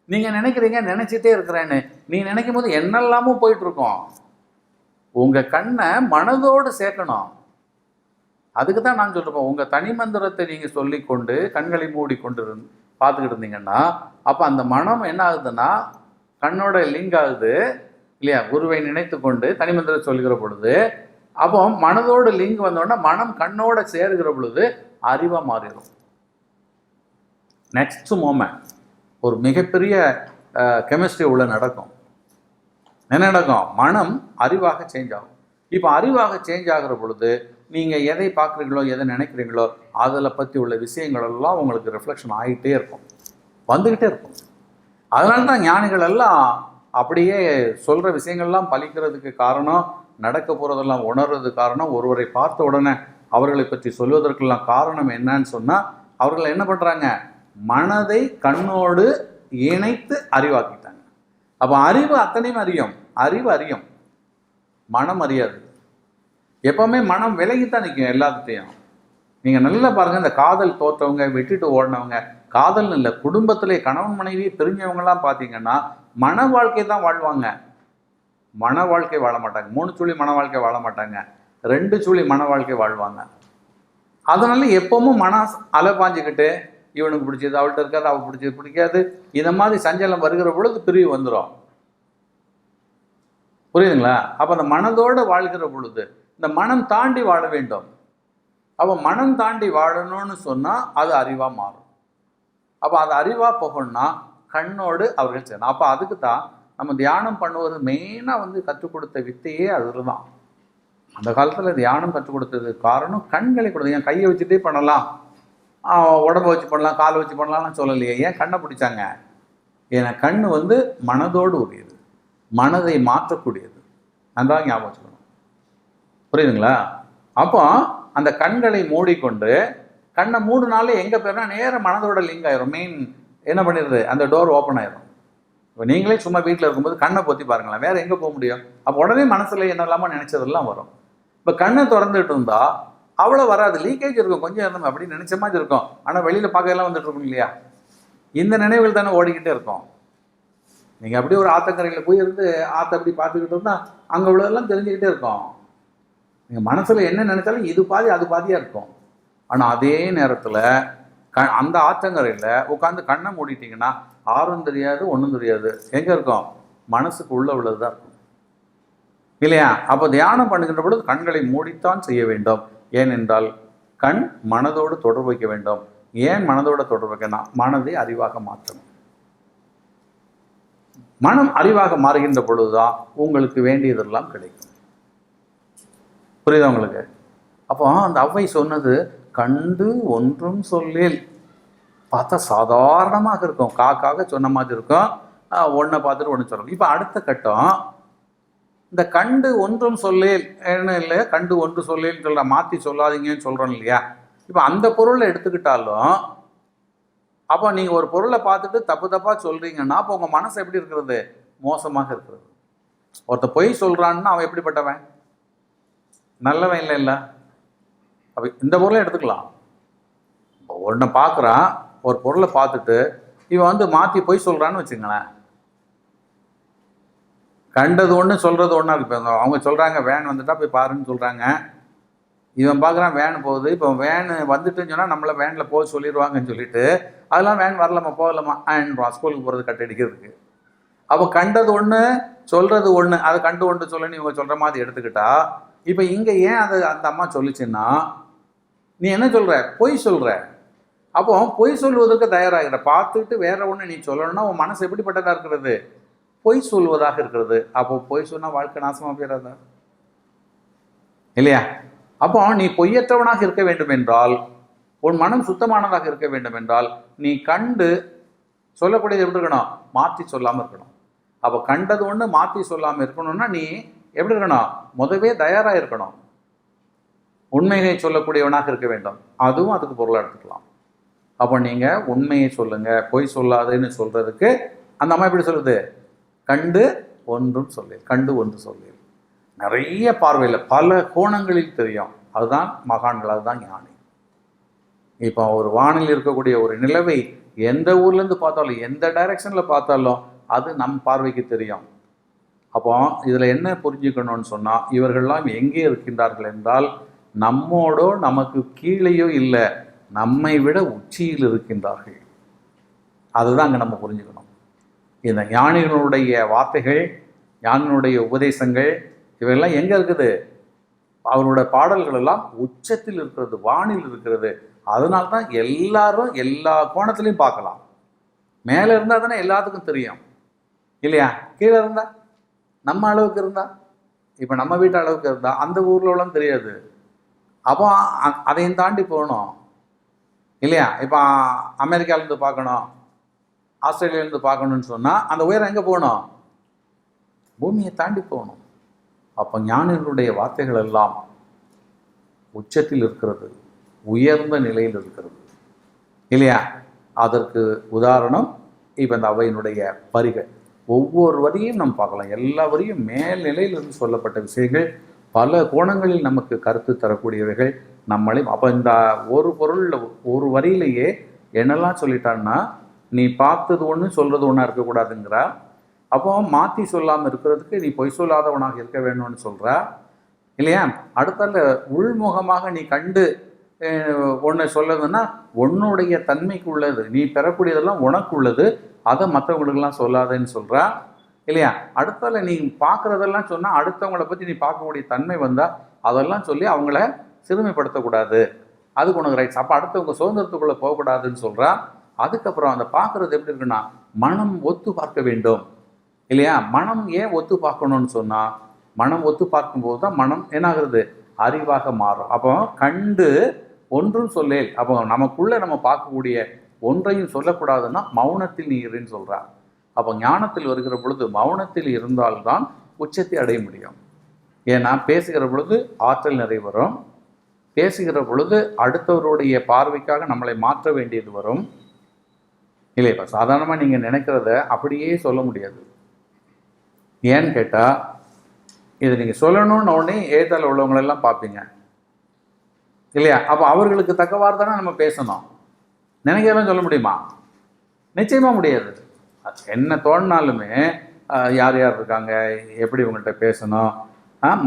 நீங்க நினைக்கிறீங்க நினைச்சிட்டே இருக்கிறேன்னு, நீ நினைக்கும் போது என்னெல்லாமும் போயிட்டு இருக்கோம். உங்க கண்ணை மனதோடு சேர்க்கணும். அதுக்கு தான் நான் சொல்றேன், உங்க தனி மந்திரத்தை நீங்க சொல்லிக்கொண்டு கண்களை மூடிக்கொண்டு பார்த்துக்கிட்டு இருந்தீங்கன்னா அப்போ அந்த மனம் என்ன ஆகுதுன்னா கண்ணோட லிங்க் ஆகுது இல்லையா, குருவை நினைத்து கொண்டு தனிமந்திரம் சொல்லுகிற பொழுது. அப்போ மனதோடு லிங்க் வந்தோடனே மனம் கண்ணோட சேருகிற பொழுது அறிவாக மாறிடும். நெக்ஸ்ட் மோமெண்ட் ஒரு மிகப்பெரிய கெமிஸ்ட்ரி உள்ள நடக்கும். என்ன நடக்கும்? மனம் அறிவாக சேஞ்ச் ஆகும். இப்போ அறிவாக சேஞ்ச் ஆகிற பொழுது நீங்கள் எதை பார்க்குறீங்களோ எதை நினைக்கிறீங்களோ அதில் பற்றி உள்ள விஷயங்களெல்லாம் உங்களுக்கு ரிஃப்ளெக்ஷன் ஆகிட்டே இருக்கும், வந்துக்கிட்டே இருக்கும். அதனால தான் ஞானிகள் எல்லாம் அப்படியே சொல்கிற விஷயங்கள்லாம் பலிக்கிறதுக்கு காரணம், நடக்க போகிறதெல்லாம் உணர்றது காரணம், ஒருவரை பார்த்த உடனே அவர்களை பற்றி சொல்வதற்கெல்லாம் காரணம் என்னன்னு சொன்னால் அவர்கள் என்ன பண்ணுறாங்க, மனதை கண்ணோடு இணைத்து அறிவாக்கிட்டாங்க. அப்போ அறிவு அத்தனையும் அறியும், அறிவு அறியும், மனம் அறியாது. எப்போவுமே மனம் விலகித்தான் நிற்கும் எல்லாத்துட்டையும். நீங்கள் நல்லா பாருங்கள், இந்த காதல் தோற்றவங்க விட்டுட்டு ஓடினவங்க, காதல் இல்லை குடும்பத்திலே கணவன் மனைவி பிரிஞ்சவங்கலாம் பார்த்தீங்கன்னா மன வாழ்க்கை தான் வாழ்வாங்க, மன வாழ்க்கை வாழ மாட்டாங்க. 3 சுழி மன வாழ்க்கை வாழ மாட்டாங்க, 2 சுழி மன வாழ்க்கை வாழ்வாங்க. அதனால எப்பவும் மன அலை பாஞ்சிக்கிட்டு இவனுக்கு பிடிச்சது அவள்கிட்ட இருக்காது, அவள் பிடிச்சது பிடிக்காது, இந்த மாதிரி சஞ்சலம் வருகிற பொழுது பிரிவு வந்துடும். புரியுதுங்களா? அப்போ அந்த மனதோடு வாழ்கிற பொழுது இந்த மனம் தாண்டி வாழ வேண்டும். அப்போ மனம் தாண்டி வாழணும்னு சொன்னால் அது அறிவாக மாறும். அப்போ அது அறிவாக போகணும்னா கண்ணோடு அவர்கள் செய்யணும். அப்போ அதுக்கு தான் நம்ம தியானம் பண்ணுவது மெயினாக கற்றுக் கொடுத்த வித்தையே அதில் தான். அந்த காலத்தில் தியானம் கற்றுக் கொடுத்தது காரணம் கண்களை கொடுத்து. என் கையை வச்சுட்டே பண்ணலாம், உடம்பை வச்சு பண்ணலாம், காலை வச்சு பண்ணலாம்னு சொல்லலையே. ஏன் கண்ணை பிடிச்சாங்க? ஏன்னா கண் மனதோடு உரியது, மனதை மாற்றக்கூடியது. நன்றாக ஞாபகம் வச்சுக்கணும். புரியுதுங்களா? அப்போ அந்த கண்களை மூடிக்கொண்டு கண்ணை 3 நாள் எங்கே போயிடனா நேரம் மனதோட லிங்க் ஆயிரும். மெயின் என்ன பண்ணிடுது, அந்த டோர் ஓப்பன் ஆயிரும். இப்போ நீங்களே சும்மா வீட்டில் இருக்கும்போது கண்ணை பொத்தி பாருங்களேன், வேறு எங்கே போக முடியும்? அப்போ உடனே மனசில் என்ன இல்லாமல் நினச்சதெல்லாம் வரும். இப்போ கண்ணை திறந்துட்டு இருந்தால் அவ்வளோ வராது, லீக்கேஜ் இருக்கும், கொஞ்சம் இருந்தோம் அப்படின்னு நினச்ச மாதிரி இருக்கும். ஆனால் வெளியில் பார்க்கலாம் வந்துட்டு இருக்கும் இல்லையா? இந்த நினைவுகள் தானே ஓடிக்கிட்டே இருக்கும். நீங்கள் அப்படியே ஒரு ஆத்தங்கரையில் போய் இருந்து ஆற்றை அப்படி பார்த்துக்கிட்டு இருந்தால் அங்கே உள்ளதெல்லாம் தெரிஞ்சுக்கிட்டே இருக்கும். நீங்கள் மனசில் என்ன நினைச்சாலும் இது பாதி அது பாதியாக இருக்கும். ஆனால் அதே நேரத்தில் அந்த ஆற்றங்கரையில் உட்காந்து கண்ணை மூடிட்டிங்கன்னா ஆறும் தெரியாது, ஒன்றும் தெரியாது. எங்கே இருக்கும்? மனசுக்கு உள்ளது தான் இருக்கும் இல்லையா? அப்போ தியானம் பண்ணுகின்ற பொழுது கண்களை மூடித்தான் செய்ய வேண்டும். ஏனென்றால் கண் மனதோடு தொடர்பு வைக்க வேண்டும். ஏன் மனதோடு தொடர்பு வைக்கணும்? மனதை அறிவாக மாற்றணும். மனம் அறிவாக மாறுகின்ற பொழுதுதான் உங்களுக்கு வேண்டியதெல்லாம் கிடைக்கும். புரியுதா உங்களுக்கு? அப்போ அந்த அவ்வை சொன்னது கண்டு ஒன்றும் சொல்லேல். பார்த்தா சாதாரணமாக இருக்கும், காக்காக சொன்ன மாதிரி இருக்கும், ஒன்றை பார்த்துட்டு ஒன்று சொல்லணும். இப்போ அடுத்த கட்டம், இந்த கண்டு ஒன்றும் சொல்லேல் என்ன இல்லை, கண்டு ஒன்று சொல்லேன்னு சொல்ல மாற்றி சொல்லாதீங்கன்னு சொல்கிறோம் இல்லையா? இப்போ அந்த பொருளை எடுத்துக்கிட்டாலும் அப்போ நீங்கள் ஒரு பொருளை பார்த்துட்டு தப்பு தப்பாக சொல்கிறீங்கன்னா அப்போ உங்கள் மனசு எப்படி இருக்கிறது? மோசமாக இருக்கிறது. ஒருத்தர் பொய் சொல்கிறான்னா அவன் எப்படிப்பட்டவன்? நல்லவன் இல்லை இல்லை. அப்போ இந்த பொருளை எடுத்துக்கலாம். ஒன்றை பார்க்குறான், ஒரு பொருளை பார்த்துட்டு இவன் மாற்றி பொய் சொல்கிறான்னு வச்சுங்களேன். கண்டது ஒன்று சொல்கிறது ஒன்றா இருக்கு. இப்போ அவங்க சொல்கிறாங்க வேன் வந்துட்டா போய் பாருன்னு சொல்கிறாங்க. இவன் பார்க்குறான் வேன் போகுது. இப்போ வேன் வந்துட்டுன்னு சொன்னால் நம்மளை வேனில் போக சொல்லிடுவாங்கன்னு சொல்லிட்டு அதெல்லாம் வேன் வரலாமா போகலாமா ஸ்கூலுக்கு போகிறது கட் அடிக்கிறதுக்கு. அப்போ கண்டது ஒன்று சொல்கிறது ஒன்று, அதை கண்டு ஒன்று சொல்லணும்னு இவங்க சொல்கிற மாதிரி எடுத்துக்கிட்டா இப்போ இங்கே ஏன் அது அந்த அம்மா சொல்லிச்சுன்னா நீ என்ன சொல்கிற? பொய் சொல்கிற. அப்போ பொய் சொல்வதற்கு தயாராகிற. பார்த்துட்டு வேற ஒன்று நீ சொல்லணும்னா உன் மனசு எப்படிப்பட்டதாக இருக்கிறது? பொய் சொல்வதாக இருக்கிறது. அப்போ பொய் சொன்னால் வாழ்க்கை நாசமாக போயிடாதா இல்லையா? அப்போ நீ பொய்யற்றவனாக இருக்க வேண்டும் என்றால், உன் மனம் சுத்தமானதாக இருக்க வேண்டும் என்றால் நீ கண்டு சொல்லக்கூடியது எப்படி இருக்கணும்? மாற்றி சொல்லாமல் இருக்கணும். அப்போ கண்டது ஒன்று மாற்றி சொல்லாமல் இருக்கணும்னா நீ எப்படி இருக்கணும்? முதவே தயாராக இருக்கணும். உண்மையை சொல்லக்கூடியவனாக இருக்க வேண்டும். அதுவும் அதுக்கு பொருளாக எடுத்துக்கலாம். அப்போ நீங்கள் உண்மையை சொல்லுங்கள், பொய் சொல்லாதுன்னு சொல்கிறதுக்கு அந்த அம்மா எப்படி சொல்லுது? கண்டு ஒன்றும் சொல்லு, கண்டு ஒன்று சொல்லு. நிறைய பார்வையில் பல கோணங்களில் தெரியும். அதுதான் மகான்கள், அதுதான் ஞானி. இப்போ ஒரு வானில் இருக்கக்கூடிய ஒரு நிலவை எந்த ஊர்லேருந்து பார்த்தாலும் எந்த டைரக்ஷனில் பார்த்தாலும் அது நம் பார்வைக்கு தெரியும். அப்போ இதில் என்ன புரிஞ்சுக்கணும்னு சொன்னால் இவர்கள்லாம் எங்கே இருக்கின்றார்கள் என்றால் நம்மோடோ நமக்கு கீழேயோ இல்லை, நம்மை விட உச்சியில் இருக்கின்றார்கள். அதுதான் அங்கே நம்ம புரிஞ்சுக்கணும். இந்த ஞானிகளுடைய வார்த்தைகள், ஞானிகளுடைய உபதேசங்கள் இவையெல்லாம் எங்கே இருக்குது? அவருடைய பாடல்கள் எல்லாம் உச்சத்தில் இருக்கிறது, வானில் இருக்கிறது. அதனால்தான் எல்லாரும் எல்லா கோணத்துலையும் பார்க்கலாம். மேலே இருந்தால் தானே எல்லாத்துக்கும் தெரியும் இல்லையா? கீழே இருந்தால் நம்ம அளவுக்கு இருந்தால், இப்போ நம்ம வீட்டு அளவுக்கு இருந்தால் அந்த ஊரில் உள்ள தெரியாது. அப்போ அதையும் தாண்டி போகணும் இல்லையா? இப்போ அமெரிக்காவிலேருந்து பார்க்கணும், ஆஸ்திரேலியாவிலேருந்து பார்க்கணுன்னு சொன்னால் அந்த உயரம் எங்கே போகணும்? பூமியை தாண்டி போகணும். அப்போ ஞானிகளுடைய வார்த்தைகள் எல்லாம் உச்சத்தில் இருக்கிறது, உயர்ந்த நிலையில் இருக்கிறது இல்லையா? அதற்கு உதாரணம் இப்போ இந்த அவையினுடைய வரிகள். ஒவ்வொரு வரியும் நம்ம பார்க்கலாம். எல்லா வரியும் மேல் நிலையிலிருந்து சொல்லப்பட்ட விஷயங்கள், பல கோணங்களில் நமக்கு கருத்து தரக்கூடியவைகள். நம்மளே அப்போ இந்த ஒரு பொருளில் ஒரு வரியிலேயே என்னெல்லாம் சொல்லிட்டான்னா, நீ பார்த்தது ஒன்று சொல்கிறது ஒன்றா இருக்கக்கூடாதுங்கிறா. அப்போ மாற்றி சொல்லாமல் இருக்கிறதுக்கு நீ பொய் சொல்லாதவனாக இருக்க வேணும்னு சொல்கிறா இல்லையா? அடுத்தால உள்முகமாக நீ கண்டு ஒன்று சொல்லதுன்னா உன்னுடைய தன்மைக்கு உள்ளது, நீ பெறக்கூடியதெல்லாம் உனக்கு உள்ளது, அதை மற்றவங்களுக்கெல்லாம் சொல்லாதேன்னு சொல்கிறா இல்லையா? அடுத்தால நீ பார்க்குறதெல்லாம் சொன்னால் அடுத்தவங்களை பற்றி நீ பார்க்கக்கூடிய தன்மை வந்தால் அதெல்லாம் சொல்லி அவங்கள சிறுமைப்படுத்தக்கூடாது அதுக்கு உனக்கு ரைட்ஸ். அப்போ அடுத்தவங்க சுதந்திரத்துக்குள்ளே போகக்கூடாதுன்னு சொல்கிறா. அதுக்கப்புறம் அந்த பார்க்குறது எப்படி இருக்குன்னா, மனம் ஒத்து பார்க்க வேண்டும் இல்லையா? மனம் ஏன் ஒத்து பார்க்கணும்னு சொன்னால், மனம் ஒத்து பார்க்கும்போது தான் மனம் என்னாகிறது, அறிவாக மாறும். அப்போ கண்டு ஒன்றும் சொல்லேல். அப்போ நமக்குள்ளே நம்ம பார்க்கக்கூடிய ஒன்றையும் சொல்லக்கூடாதுன்னா மௌனத்தில் நீ இருன்னு சொல்கிறா. அப்போ ஞானத்தில் வருகிற பொழுது மௌனத்தில் இருந்தால்தான் உச்சத்தை அடைய முடியும். ஏன்னா பேசுகிற பொழுது ஆற்றல் நிறைய வரும், பேசுகிற பொழுது அடுத்தவருடைய பார்வைக்காக நம்மளை மாற்ற வேண்டியது வரும் இல்லையா? இப்போ சாதாரணமாக நீங்கள் நினைக்கிறத அப்படியே சொல்ல முடியாது. ஏன்னு கேட்டால், இதை நீங்கள் சொல்லணும்னு உடனே ஏதால உள்ளவங்களெல்லாம் பார்ப்பீங்க இல்லையா? அப்போ அவர்களுக்கு தக்கவாறு தானே நம்ம பேசணும். நினைக்கிறதும் சொல்ல முடியுமா? நிச்சயமாக முடியாது. என்ன தோணினாலுமே யார் யார் இருக்காங்க, எப்படி இவங்கள்ட்ட பேசணும்,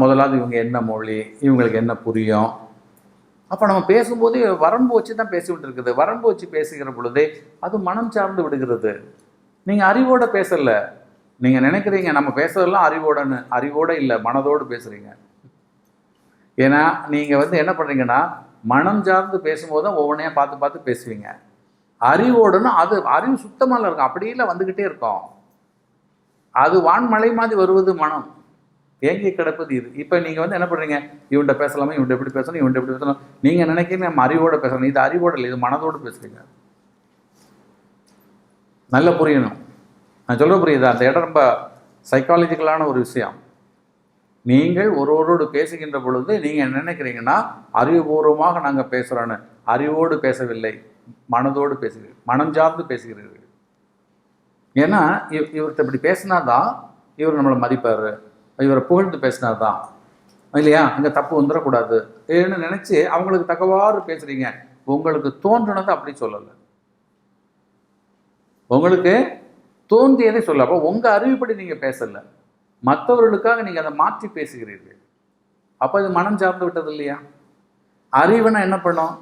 முதலாவது இவங்க என்ன மொழி, இவங்களுக்கு என்ன புரியும். அப்போ நம்ம பேசும்போது வரம்பு வச்சு தான் பேசிவிட்டு இருக்குது. வரம்பு வச்சு பேசுகிற பொழுதே அது மனம் சார்ந்து விடுகிறது. நீங்கள் அறிவோடு பேசலை. நீங்கள் நினைக்கிறீங்க நம்ம பேசுறதெல்லாம் அறிவோடன்னு. அறிவோடு இல்லை, மனதோடு பேசுகிறீங்க. ஏன்னா நீங்கள் என்ன பண்ணுறீங்கன்னா, மனம் சார்ந்து பேசும்போது தான் ஒவ்வொன்றையாக பார்த்து பார்த்து பேசுவீங்க. அறிவோடுன்னா அது அறிவு சுத்தமாக இருக்கும், அப்படியே வந்துக்கிட்டே இருக்கும். அது வான்மலை மாதிரி வருவது மனம், ஏங்கி கிடப்பது இது. இப்போ நீங்கள் என்ன பண்ணுறீங்க, இவன்கிட்ட பேசலாமா, இவன்கிட்ட எப்படி பேசணும், இவன்கிட்ட எப்படி பேசணும். நீங்கள் நினைக்கிறீங்க நம்ம அறிவோடு பேசணும். இது அறிவோடு இல்லை, இது மனதோடு பேசுகிறீங்க. நல்லா புரியணும். நான் சொல்ல புரியுதா? அந்த இடம் ரொம்ப சைக்காலஜிக்கலான ஒரு விஷயம். நீங்கள் ஒருவரோடு பேசுகின்ற பொழுது நீங்கள் நினைக்கிறீங்கன்னா அறிவுபூர்வமாக நாங்கள் பேசுகிறோன்னு. அறிவோடு பேசவில்லை, மனதோடு பேசுகிறீர்கள், மனம் சார்ந்து பேசுகிறீர்கள். ஏன்னா இவர்கிட்ட இப்படி பேசினாதான் இவர் நம்மளை மதிப்பார், இவரை புகழ்ந்து பேசினாதான் இல்லையா, இங்கே தப்பு வந்துடக்கூடாது ஏன்னு நினச்சி அவங்களுக்கு தக்கவாறு பேசுகிறீங்க. உங்களுக்கு தோன்றினதை அப்படி சொல்லலை, உங்களுக்கு தோன்றியதை சொல்ல. அப்போ உங்கள் அறிவுப்படி நீங்கள் பேசலை, மற்றவர்களுக்காக நீங்கள் அதை மாற்றி பேசுகிறீர்கள். அப்போ இது மனம் சார்ந்து விட்டது இல்லையா? அறிவுனா என்ன பண்ணும்,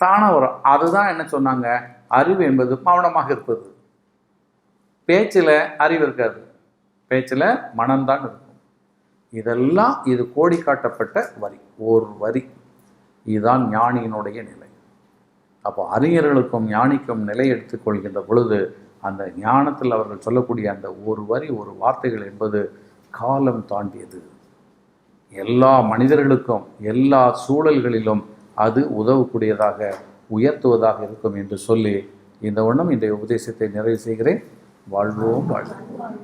தானாக வரும். அதுதான் என்ன சொன்னாங்க, அறிவு என்பது மௌனமாக இருப்பது. பேச்சில் அறிவு இருக்காது, பேச்சில் மனம்தான் இருக்கும். இதெல்லாம் இது கோடி காட்டப்பட்ட வரி, ஒரு வரி. இதுதான் ஞானியினுடைய நிலை. அப்போ அறிஞர்களுக்கும் ஞானிக்கும் நிலை எடுத்துக்கொள்கின்ற பொழுது அந்த ஞானத்தில் அவர்கள் சொல்லக்கூடிய அந்த ஒரு வரி, ஒரு வார்த்தைகள் என்பது காலம் தாண்டியது. எல்லா மனிதர்களுக்கும் எல்லா சூழல்களிலும் அது உதவக்கூடியதாக, உயர்த்துவதாக இருக்கும் என்று சொல்லி இந்த இன்றைய உபதேசத்தை நிறைவு செய்கிறேன். வாழ்வோம் வாழ்வோம்.